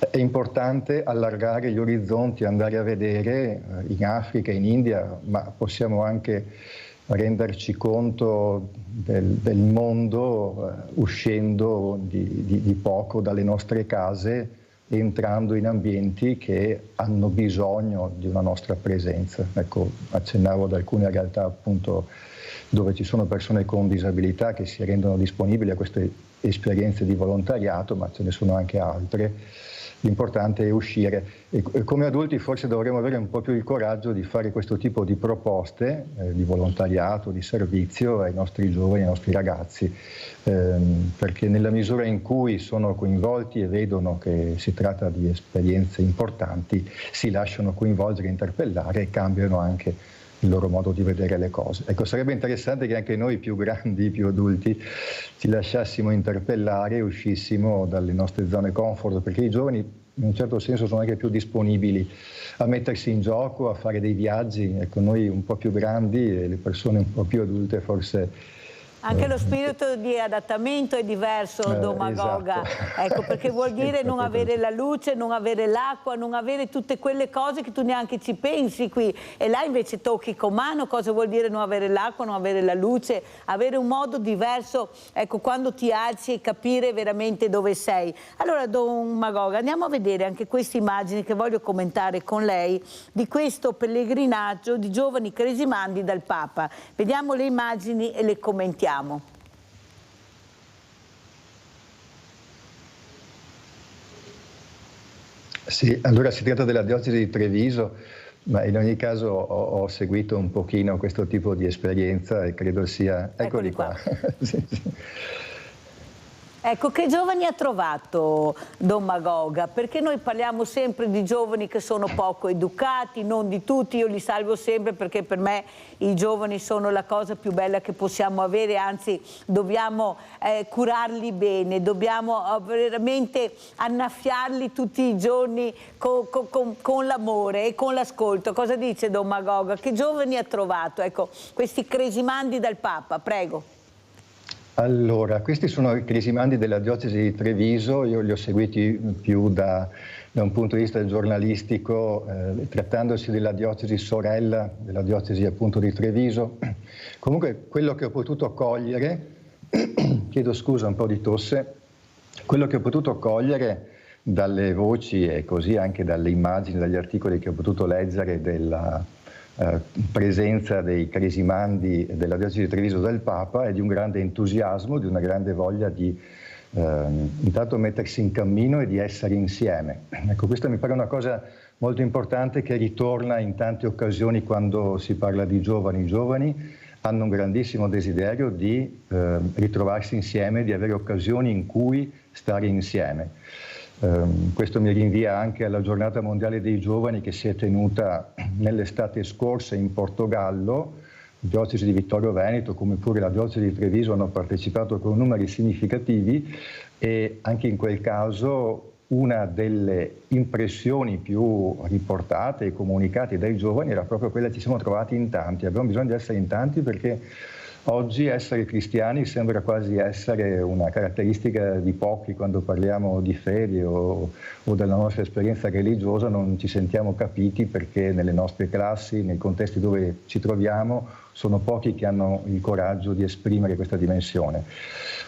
è importante allargare gli orizzonti, andare a vedere in Africa, in India, ma possiamo anche renderci conto del mondo uscendo di poco dalle nostre case, entrando in ambienti che hanno bisogno di una nostra presenza. Accennavo ad alcune realtà appunto dove ci sono persone con disabilità che si rendono disponibili a queste esperienze di volontariato, ma ce ne sono anche altre. L'importante è uscire e come adulti forse dovremmo avere un po' più il coraggio di fare questo tipo di proposte di volontariato, di servizio ai nostri giovani, ai nostri ragazzi, perché nella misura in cui sono coinvolti e vedono che si tratta di esperienze importanti, si lasciano coinvolgere, interpellare e cambiano anche il loro modo di vedere le cose. Sarebbe interessante che anche noi più grandi, più adulti, ci lasciassimo interpellare e uscissimo dalle nostre zone comfort, perché i giovani in un certo senso sono anche più disponibili a mettersi in gioco, a fare dei viaggi. Noi un po' più grandi e le persone un po' più adulte forse... Anche lo spirito di adattamento è diverso, Don Magoga, esatto. Perché vuol dire non avere la luce, non avere l'acqua, non avere tutte quelle cose che tu neanche ci pensi qui, e là invece tocchi con mano cosa vuol dire non avere l'acqua, non avere la luce, avere un modo diverso, quando ti alzi e capire veramente dove sei. Allora, Don Magoga, andiamo a vedere anche queste immagini che voglio commentare con lei, di questo pellegrinaggio di giovani cresimandi dal Papa. Vediamo le immagini e le commentiamo. Sì, allora si tratta della diocesi di Treviso, ma in ogni caso ho seguito un pochino questo tipo di esperienza e credo sia... Eccoli qua. Sì. Che giovani ha trovato Don Magoga? Perché noi parliamo sempre di giovani che sono poco educati, non di tutti, io li salvo sempre perché per me i giovani sono la cosa più bella che possiamo avere, anzi dobbiamo curarli bene, dobbiamo veramente annaffiarli tutti i giorni con l'amore e con l'ascolto. Cosa dice Don Magoga? Che giovani ha trovato? Questi cresimandi dal Papa, prego. Allora, questi sono i cresimandi della diocesi di Treviso, io li ho seguiti più da da un punto di vista giornalistico, trattandosi della diocesi sorella, della diocesi appunto di Treviso. Comunque quello che ho potuto cogliere, chiedo scusa un po' di tosse, quello che ho potuto cogliere dalle voci e così anche dalle immagini, dagli articoli che ho potuto leggere della presenza dei cresimandi della diocesi di Treviso del Papa è di un grande entusiasmo, di una grande voglia di intanto mettersi in cammino e di essere insieme. Ecco, questa mi pare una cosa molto importante che ritorna in tante occasioni quando si parla di giovani. I giovani hanno un grandissimo desiderio di ritrovarsi insieme, di avere occasioni in cui stare insieme. Questo mi rinvia anche alla giornata mondiale dei giovani che si è tenuta nell'estate scorsa in Portogallo. La diocesi di Vittorio Veneto, come pure la diocesi di Treviso, hanno partecipato con numeri significativi e anche in quel caso una delle impressioni più riportate e comunicate dai giovani era proprio quella che ci siamo trovati in tanti. Abbiamo bisogno di essere in tanti perché oggi essere cristiani sembra quasi essere una caratteristica di pochi. Quando parliamo di fede o della nostra esperienza religiosa non ci sentiamo capiti perché nelle nostre classi, nei contesti dove ci troviamo, sono pochi che hanno il coraggio di esprimere questa dimensione.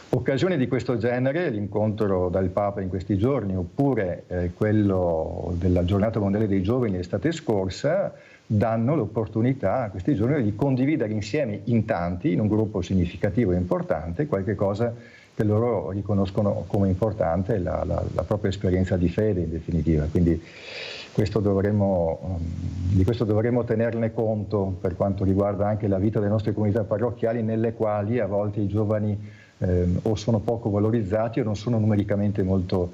Occasioni di questo genere, l'incontro dal Papa in questi giorni oppure quello della giornata mondiale dei giovani l'estate scorsa, danno l'opportunità a questi giorni di condividere insieme in tanti, in un gruppo significativo e importante, qualche cosa che loro riconoscono come importante, la propria esperienza di fede in definitiva. Quindi di questo dovremmo tenerne conto per quanto riguarda anche la vita delle nostre comunità parrocchiali, nelle quali a volte i giovani o sono poco valorizzati o non sono numericamente molto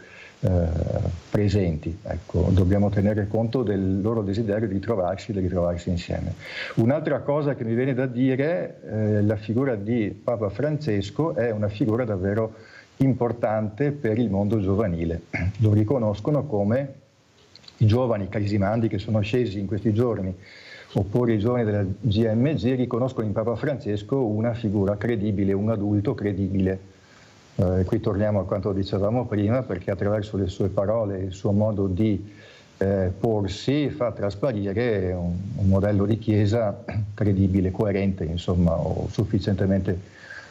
presenti. Ecco, dobbiamo tenere conto del loro desiderio di ritrovarsi insieme. Un'altra cosa che mi viene da dire, la figura di Papa Francesco è una figura davvero importante per il mondo giovanile. Lo riconoscono come i giovani cresimandi che sono scesi in questi giorni, oppure i giovani della GMG, riconoscono in Papa Francesco una figura credibile, un adulto credibile. Qui torniamo a quanto dicevamo prima, perché attraverso le sue parole e il suo modo di porsi fa trasparire un modello di Chiesa credibile, coerente, insomma, o sufficientemente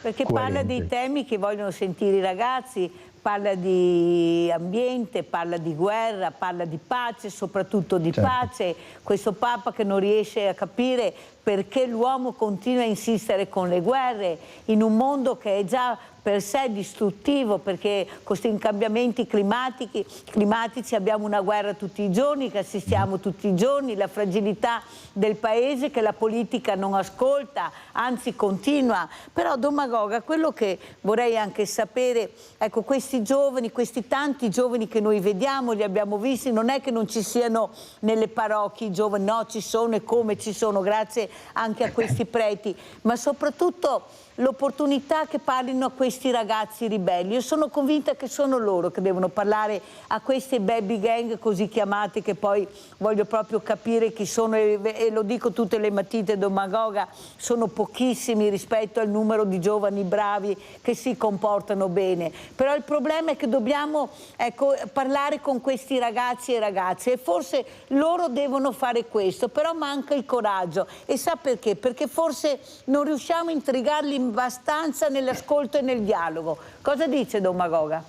perché coerente. Parla dei temi che vogliono sentire i ragazzi, parla di ambiente, parla di guerra, parla di pace, soprattutto di pace. Questo Papa che non riesce a capire perché l'uomo continua a insistere con le guerre in un mondo che è già per sé distruttivo, perché con questi cambiamenti climatici abbiamo una guerra tutti i giorni, che assistiamo tutti i giorni, la fragilità del paese che la politica non ascolta, anzi continua. Però Domagoga, quello che vorrei anche sapere, ecco, questi giovani, questi tanti giovani che noi vediamo, li abbiamo visti, non è che non ci siano nelle parrocchie i giovani, no, ci sono e come ci sono, grazie anche a questi preti, ma soprattutto l'opportunità che parlino a questi ragazzi ribelli. Io sono convinta che sono loro che devono parlare a queste baby gang così chiamate, che poi voglio proprio capire chi sono, e lo dico tutte le mattine, Domagoga, sono pochissimi rispetto al numero di giovani bravi che si comportano bene. Però il problema è che dobbiamo, ecco, parlare con questi ragazzi e ragazze, e forse loro devono fare questo, però manca il coraggio. E sa perché? Perché forse non riusciamo a intrigarli abbastanza nell'ascolto e nel dialogo. Cosa dice Domagoga?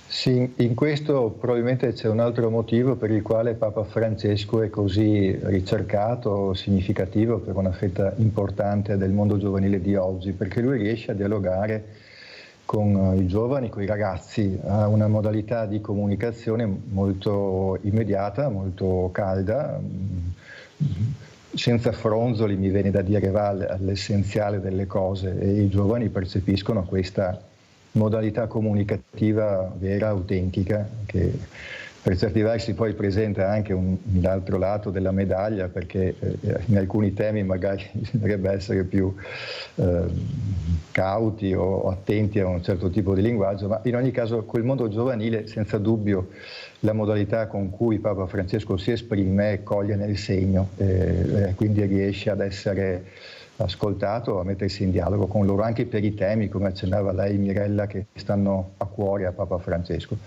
Sì, in questo probabilmente c'è un altro motivo per il quale Papa Francesco è così ricercato, significativo per una fetta importante del mondo giovanile di oggi, perché lui riesce a dialogare con i giovani, con i ragazzi, ha una modalità di comunicazione molto immediata, molto calda, senza fronzoli, mi viene da dire, va all'essenziale delle cose, e i giovani percepiscono questa modalità comunicativa vera, autentica, che per certi versi poi presenta anche l'altro lato della medaglia, perché in alcuni temi magari bisognerebbe essere più cauti o attenti a un certo tipo di linguaggio, ma in ogni caso quel mondo giovanile, senza dubbio, la modalità con cui Papa Francesco si esprime coglie nel segno, quindi riesce ad essere ascoltato, a mettersi in dialogo con loro anche per i temi, come accennava lei Mirella, che stanno a cuore a Papa Francesco.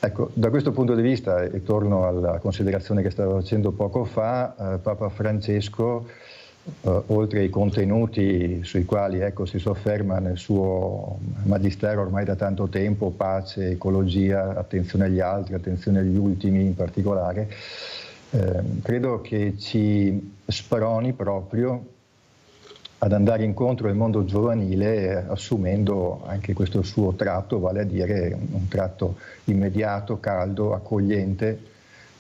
Ecco, da questo punto di vista, e torno alla considerazione che stavo facendo poco fa, Papa Francesco, oltre ai contenuti sui quali si sofferma nel suo magistero ormai da tanto tempo, pace, ecologia, attenzione agli altri, attenzione agli ultimi in particolare, credo che ci sproni proprio ad andare incontro al mondo giovanile assumendo anche questo suo tratto, vale a dire un tratto immediato, caldo, accogliente,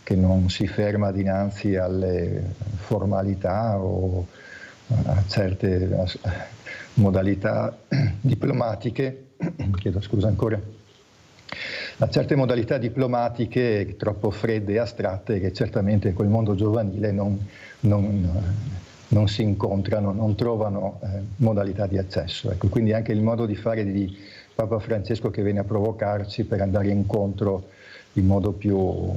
che non si ferma dinanzi alle formalità o a certe modalità diplomatiche, chiedo scusa ancora, a certe modalità diplomatiche troppo fredde e astratte che certamente col mondo giovanile non si incontrano, non trovano modalità di accesso. Ecco, quindi anche il modo di fare di Papa Francesco che viene a provocarci per andare incontro in modo più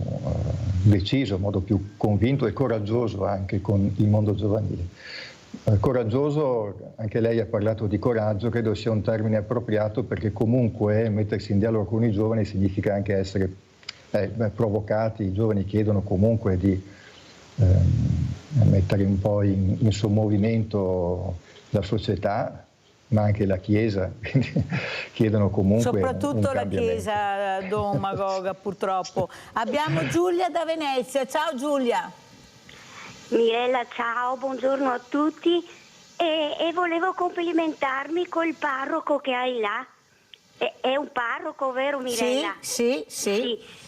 deciso, in modo più convinto e coraggioso anche con il mondo giovanile. Coraggioso, anche lei ha parlato di coraggio, credo sia un termine appropriato perché comunque mettersi in dialogo con i giovani significa anche essere provocati. I giovani chiedono comunque di mettere un po' in sommovimento la società, ma anche la Chiesa, quindi chiedono comunque soprattutto un la Chiesa, Don Magoga, purtroppo. Abbiamo Giulia da Venezia. Ciao Giulia. Mirella, ciao, buongiorno a tutti e volevo complimentarmi col parroco che hai là. È un parroco, vero Mirella? Sì.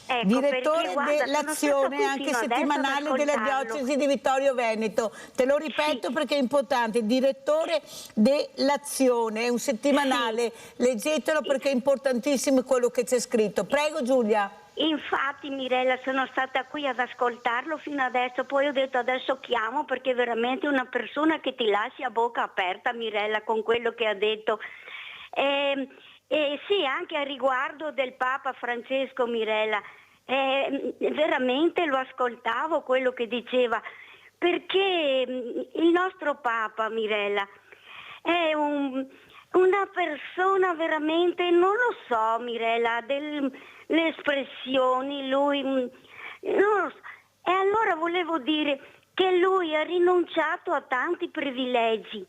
Ecco, Direttore perché, dell'azione anche settimanale della diocesi di Vittorio Veneto. Te lo ripeto perché è importante, direttore dell'azione, è un settimanale, leggetelo perché è importantissimo quello che c'è scritto. Prego Giulia. Infatti Mirella, sono stata qui ad ascoltarlo fino adesso, poi ho detto adesso chiamo perché è veramente una persona che ti lascia a bocca aperta, Mirella, con quello che ha detto. Sì, anche a riguardo del Papa Francesco, Mirella, veramente lo ascoltavo quello che diceva, perché il nostro Papa, Mirella, è una persona veramente, non lo so Mirella, le espressioni, lui, non lo so. E allora volevo dire che lui ha rinunciato a tanti privilegi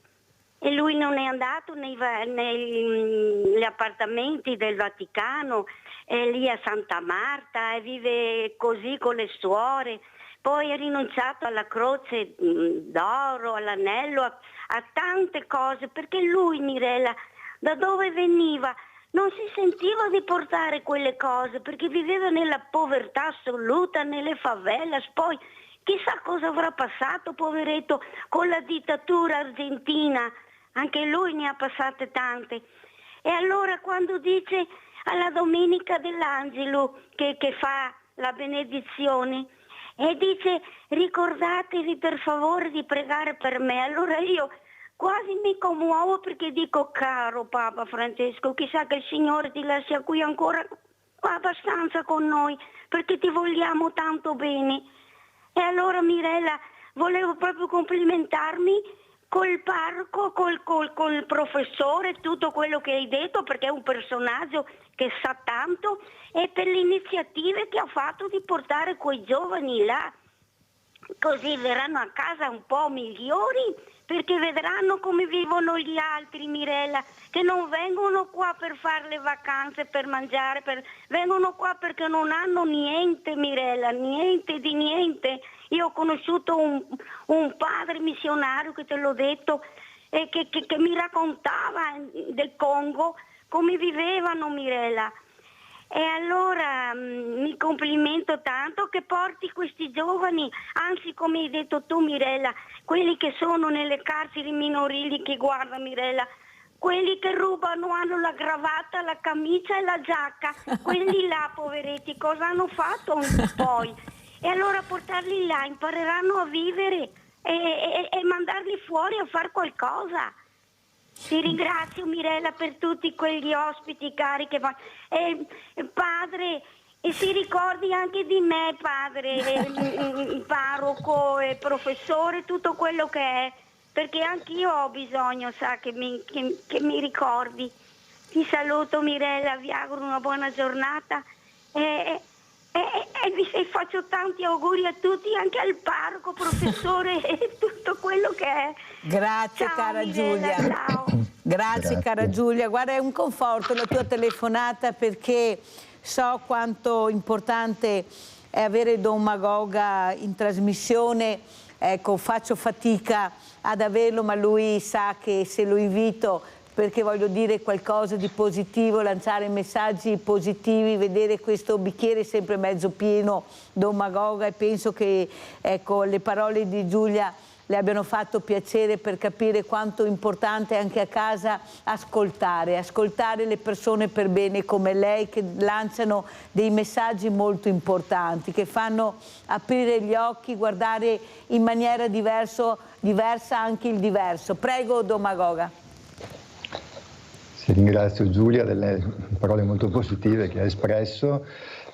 e lui non è andato negli appartamenti del Vaticano, è lì a Santa Marta e vive così con le suore, poi ha rinunciato alla croce d'oro, all'anello, a tante cose, perché lui, Mirella, da dove veniva non si sentiva di portare quelle cose perché viveva nella povertà assoluta, nelle favelas, poi chissà cosa avrà passato, poveretto, con la dittatura argentina, anche lui ne ha passate tante. E allora quando dice alla Domenica dell'Angelo che fa la benedizione e dice ricordatevi per favore di pregare per me, allora io quasi mi commuovo perché dico caro Papa Francesco, chissà che il Signore ti lascia qui ancora abbastanza con noi perché ti vogliamo tanto bene. E allora Mirella volevo proprio complimentarmi col parroco, col professore, tutto quello che hai detto perché è un personaggio che sa tanto e per le iniziative che ha fatto di portare quei giovani là, così verranno a casa un po' migliori perché vedranno come vivono gli altri, Mirella, che non vengono qua per fare le vacanze, per mangiare, vengono qua perché non hanno niente, Mirella, niente di niente. Io ho conosciuto un padre missionario, che te l'ho detto, che mi raccontava del Congo, come vivevano, Mirella. E allora mi complimento tanto che porti questi giovani, anzi come hai detto tu Mirella, quelli che sono nelle carceri minorili, che guarda Mirella, quelli che rubano hanno la cravatta, la camicia e la giacca, quelli là poveretti cosa hanno fatto poi? E allora portarli là impareranno a vivere e mandarli fuori a fare qualcosa. Ti ringrazio Mirella per tutti quegli ospiti cari che vanno. Padre, e si ricordi anche di me, padre, parroco e professore, tutto quello che è, perché anch'io ho bisogno, sa, che mi ricordi. Ti saluto Mirella, vi auguro una buona giornata E faccio tanti auguri a tutti, anche al parroco, professore e tutto quello che è. Grazie, ciao, cara Mirella, Giulia. ciao. Grazie, cara Giulia. Guarda, è un conforto la tua telefonata, perché so quanto importante è avere Don Magoga in trasmissione. Ecco, faccio fatica ad averlo, ma lui sa che se lo invito, perché voglio dire qualcosa di positivo, lanciare messaggi positivi, vedere questo bicchiere sempre mezzo pieno, Don Magoga, e penso che, ecco, le parole di Giulia le abbiano fatto piacere, per capire quanto importante è anche a casa ascoltare le persone per bene come lei, che lanciano dei messaggi molto importanti, che fanno aprire gli occhi, guardare in maniera diversa anche il diverso. Prego, Don Magoga. Ti ringrazio Giulia delle parole molto positive che hai espresso.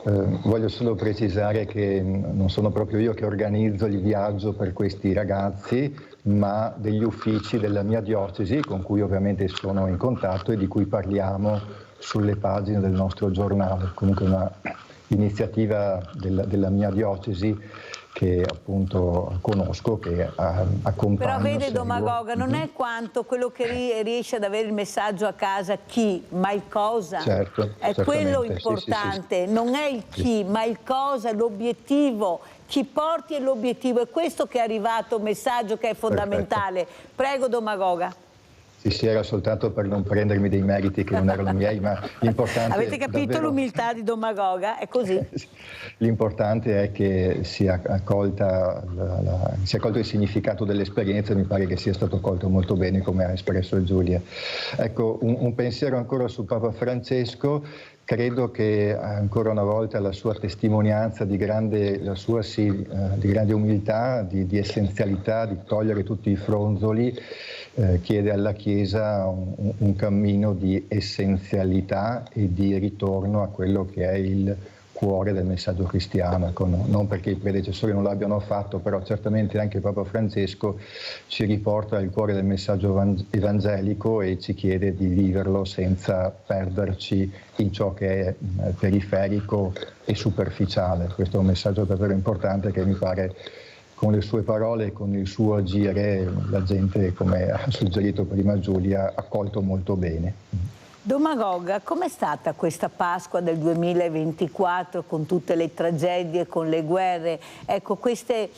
Voglio solo precisare che non sono proprio io che organizzo il viaggio per questi ragazzi, ma degli uffici della mia diocesi, con cui ovviamente sono in contatto e di cui parliamo sulle pagine del nostro giornale. Comunque una iniziativa della mia diocesi che appunto conosco, che accompagno. Però vede, seguo. Don Magoga, non è quanto quello che riesce ad avere il messaggio a casa chi, ma il cosa. Certo, è quello importante, sì. Non è il chi, ma il cosa, l'obiettivo. Chi porti è l'obiettivo, è questo che è arrivato, un messaggio che è fondamentale. Perfetto. Prego, Don Magoga. Sì, era soltanto per non prendermi dei meriti che non erano miei, ma l'importante... Avete capito davvero... l'umiltà di Don Magoga? È così. L'importante è che sia accolto il significato dell'esperienza, e mi pare che sia stato colto molto bene, come ha espresso Giulia. Ecco, un pensiero ancora su Papa Francesco. Credo che ancora una volta la sua testimonianza di grande umiltà, di essenzialità, di togliere tutti i fronzoli, chiede alla Chiesa un cammino di essenzialità e di ritorno a quello che è il cuore del messaggio cristiano. Non perché i predecessori non l'abbiano fatto, però certamente anche Papa Francesco ci riporta al cuore del messaggio evangelico e ci chiede di viverlo senza perderci in ciò che è periferico e superficiale. Questo è un messaggio davvero importante che mi pare, con le sue parole e con il suo agire, la gente, come ha suggerito prima Giulia, ha colto molto bene. Don Magoga, com'è stata questa Pasqua del 2024 con tutte le tragedie, con le guerre? Ecco, queste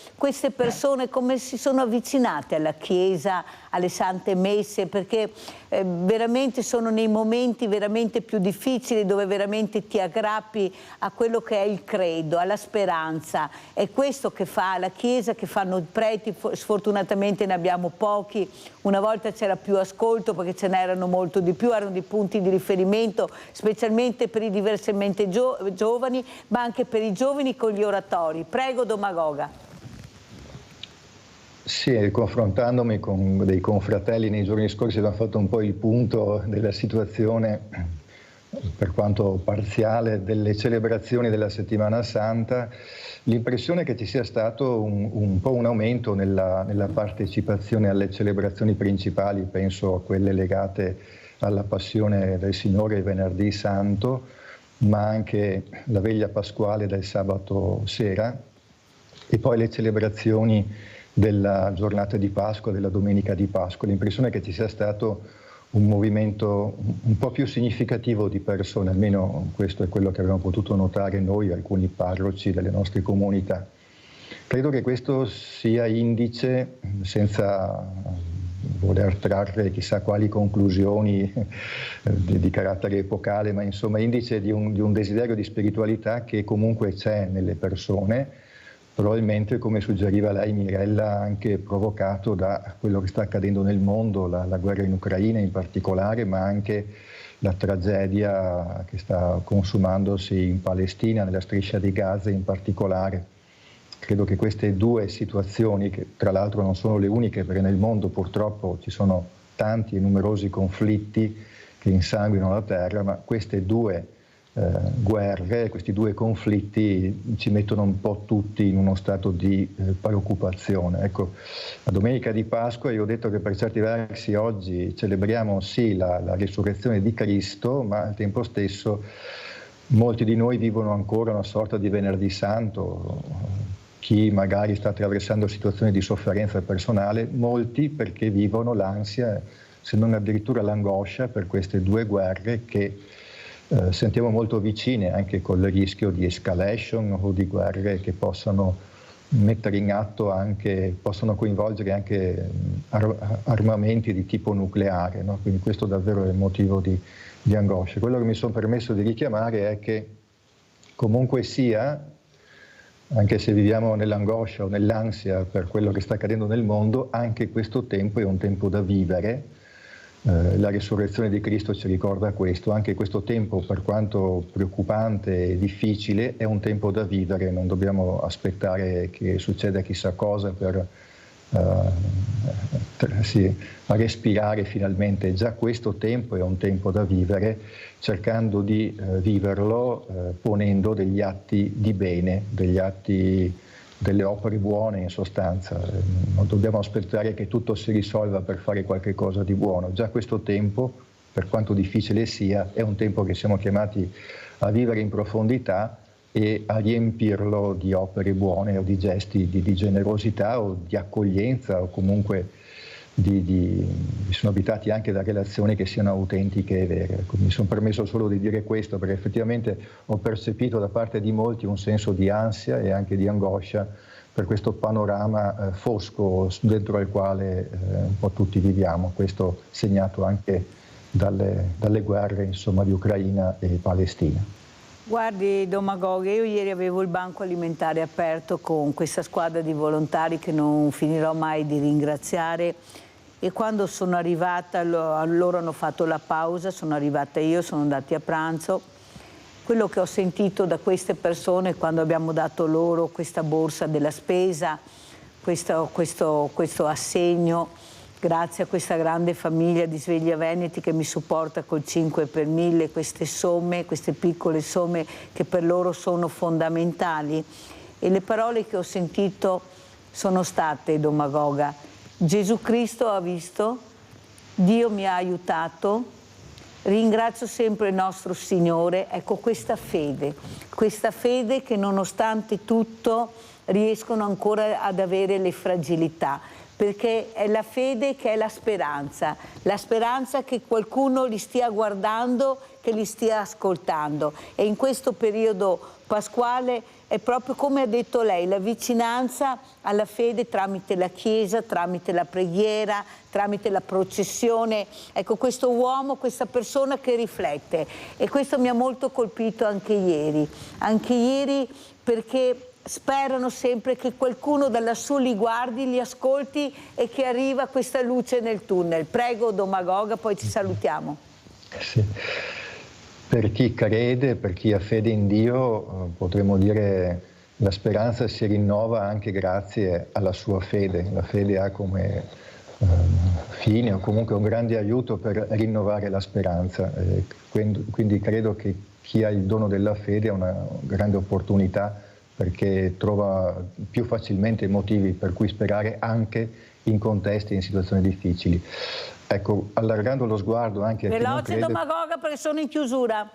persone come si sono avvicinate alla Chiesa, alle Sante Messe? Perché veramente sono nei momenti veramente più difficili, dove veramente ti aggrappi a quello che è il credo, alla speranza. È questo che fa la Chiesa, che fanno i preti. Sfortunatamente ne abbiamo pochi. Una volta c'era più ascolto, perché ce n'erano molto di più, erano dei punti di riferimento, specialmente per i diversamente giovani, ma anche per i giovani con gli oratori. Prego, Don Magoga. Sì, confrontandomi con dei confratelli nei giorni scorsi abbiamo fatto un po' il punto della situazione, per quanto parziale, delle celebrazioni della Settimana Santa. L'impressione è che ci sia stato un po' un aumento nella partecipazione alle celebrazioni principali, penso a quelle legate alla Passione del Signore il Venerdì Santo, ma anche la veglia pasquale del sabato sera, e poi le celebrazioni della giornata di Pasqua, della domenica di Pasqua. L'impressione è che ci sia stato un movimento un po' più significativo di persone, almeno questo è quello che abbiamo potuto notare noi, alcuni parroci delle nostre comunità. Credo che questo sia indice, senza voler trarre chissà quali conclusioni di carattere epocale, ma insomma indice di un desiderio di spiritualità che comunque c'è nelle persone, probabilmente, come suggeriva lei, Mirella, anche provocato da quello che sta accadendo nel mondo, la guerra in Ucraina in particolare, ma anche la tragedia che sta consumandosi in Palestina, nella striscia di Gaza in particolare. Credo che queste due situazioni, che tra l'altro non sono le uniche, perché nel mondo purtroppo ci sono tanti e numerosi conflitti che insanguinano la terra, ma queste due guerre, questi due conflitti ci mettono un po' tutti in uno stato di preoccupazione. Ecco, la domenica di Pasqua, io ho detto che per certi versi oggi celebriamo sì la risurrezione di Cristo, ma al tempo stesso molti di noi vivono ancora una sorta di venerdì santo, chi magari sta attraversando situazioni di sofferenza personale, molti perché vivono l'ansia, se non addirittura l'angoscia per queste due guerre che sentiamo molto vicine, anche con il rischio di escalation o di guerre che possano mettere in atto possono coinvolgere anche armamenti di tipo nucleare, no? Quindi questo davvero è il motivo di angoscia. Quello che mi sono permesso di richiamare è che comunque sia, anche se viviamo nell'angoscia o nell'ansia per quello che sta accadendo nel mondo, anche questo tempo è un tempo da vivere. La risurrezione di Cristo ci ricorda questo, anche questo tempo, per quanto preoccupante e difficile, è un tempo da vivere, non dobbiamo aspettare che succeda chissà cosa per respirare finalmente. Già questo tempo è un tempo da vivere, cercando di viverlo ponendo degli atti di bene, delle opere buone in sostanza. Non dobbiamo aspettare che tutto si risolva per fare qualche cosa di buono. Già questo tempo, per quanto difficile sia, è un tempo che siamo chiamati a vivere in profondità e a riempirlo di opere buone o di gesti di generosità o di accoglienza, o comunque sono abitati anche da relazioni che siano autentiche e vere. Mi sono permesso solo di dire questo perché effettivamente ho percepito da parte di molti un senso di ansia e anche di angoscia per questo panorama fosco dentro il quale un po' tutti viviamo, questo segnato anche dalle guerre, insomma, di Ucraina e Palestina. Guardi Domagog, io ieri avevo il banco alimentare aperto con questa squadra di volontari che non finirò mai di ringraziare, e quando sono arrivata, loro hanno fatto la pausa, sono arrivata io, sono andati a pranzo. Quello che ho sentito da queste persone quando abbiamo dato loro questa borsa della spesa, questo assegno, grazie a questa grande famiglia di Sveglia Veneti che mi supporta col 5 per 1000, queste somme, queste piccole somme che per loro sono fondamentali. E le parole che ho sentito sono state, Domagoga: Gesù Cristo ha visto, Dio mi ha aiutato, ringrazio sempre il nostro Signore. Ecco, questa fede che nonostante tutto riescono ancora ad avere le fragilità, perché è la fede che è la speranza che qualcuno li stia guardando, che li stia ascoltando. E in questo periodo pasquale è proprio come ha detto lei, la vicinanza alla fede tramite la Chiesa, tramite la preghiera, tramite la processione. Ecco, questo uomo, questa persona che riflette, e questo mi ha molto colpito anche ieri perché sperano sempre che qualcuno da lassù li guardi, li ascolti e che arriva questa luce nel tunnel. Prego Domagoga, poi ci salutiamo. Sì. Per chi crede, per chi ha fede in Dio, potremmo dire la speranza si rinnova anche grazie alla sua fede. La fede ha come fine o comunque un grande aiuto per rinnovare la speranza. Quindi credo che chi ha il dono della fede ha una grande opportunità, perché trova più facilmente motivi per cui sperare anche in contesti e in situazioni difficili. Ecco, allargando lo sguardo anche a chi non crede... Domagoga, perché sono in chiusura.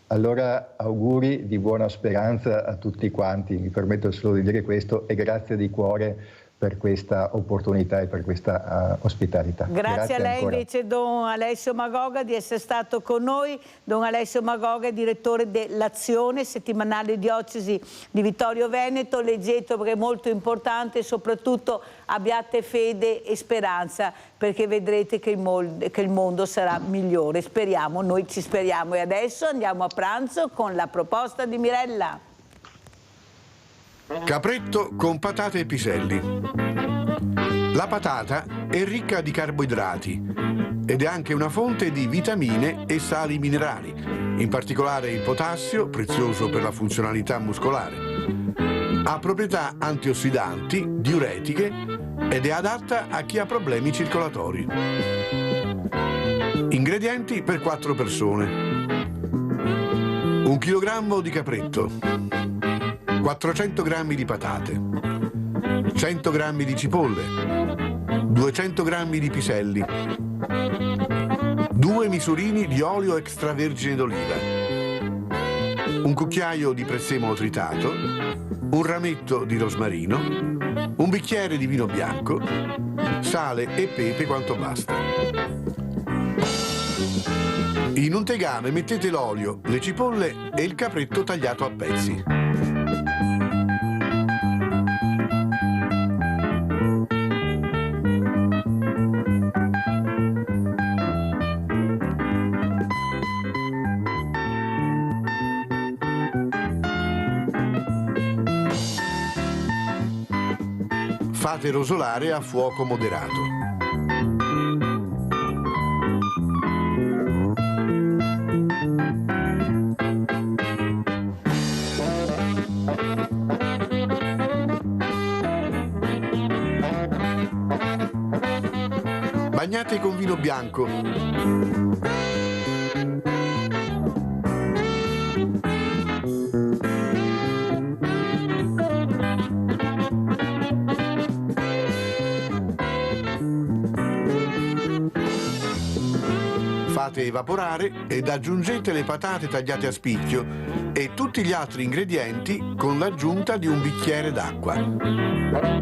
Allora, auguri di buona speranza a tutti quanti, mi permetto solo di dire questo, e grazie di cuore per questa opportunità e per questa ospitalità. Grazie a lei ancora. Invece Don Alessio Magoga di essere stato con noi. Don Alessio Magoga è direttore dell'Azione, settimanale diocesi di Vittorio Veneto. Leggetelo perché è molto importante, e soprattutto abbiate fede e speranza, perché vedrete che il mondo sarà migliore. Speriamo, noi ci speriamo. E adesso andiamo a pranzo con la proposta di Mirella. Capretto con patate e piselli. La patata è ricca di carboidrati ed è anche una fonte di vitamine e sali minerali, in particolare il potassio, prezioso per la funzionalità muscolare. Ha proprietà antiossidanti, diuretiche ed è adatta a chi ha problemi circolatori. Ingredienti per 4 persone. 1 chilogrammo di capretto, 400 grammi di patate, 100 grammi di cipolle, 200 grammi di piselli, 2 misurini di olio extravergine d'oliva, un cucchiaio di prezzemolo tritato, un rametto di rosmarino, un bicchiere di vino bianco, sale e pepe quanto basta. In un tegame mettete l'olio, le cipolle e il capretto tagliato a pezzi. Fate rosolare a fuoco moderato. Bagnate con vino bianco. Fate evaporare ed aggiungete le patate tagliate a spicchio e tutti gli altri ingredienti con l'aggiunta di un bicchiere d'acqua.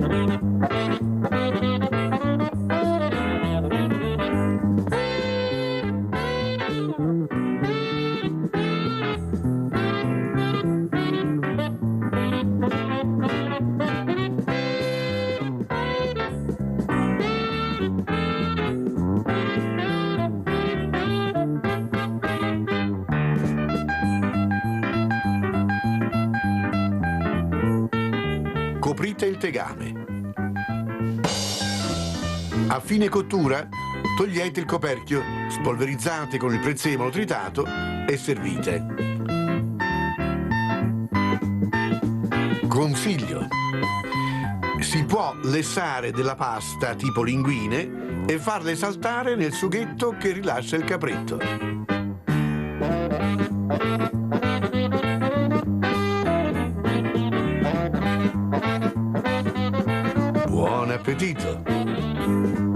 Coprite il tegame. A fine cottura togliete il coperchio, spolverizzate con il prezzemolo tritato e servite. Consiglio: si può lessare della pasta tipo linguine e farle saltare nel sughetto che rilascia il capretto. Buon appetito!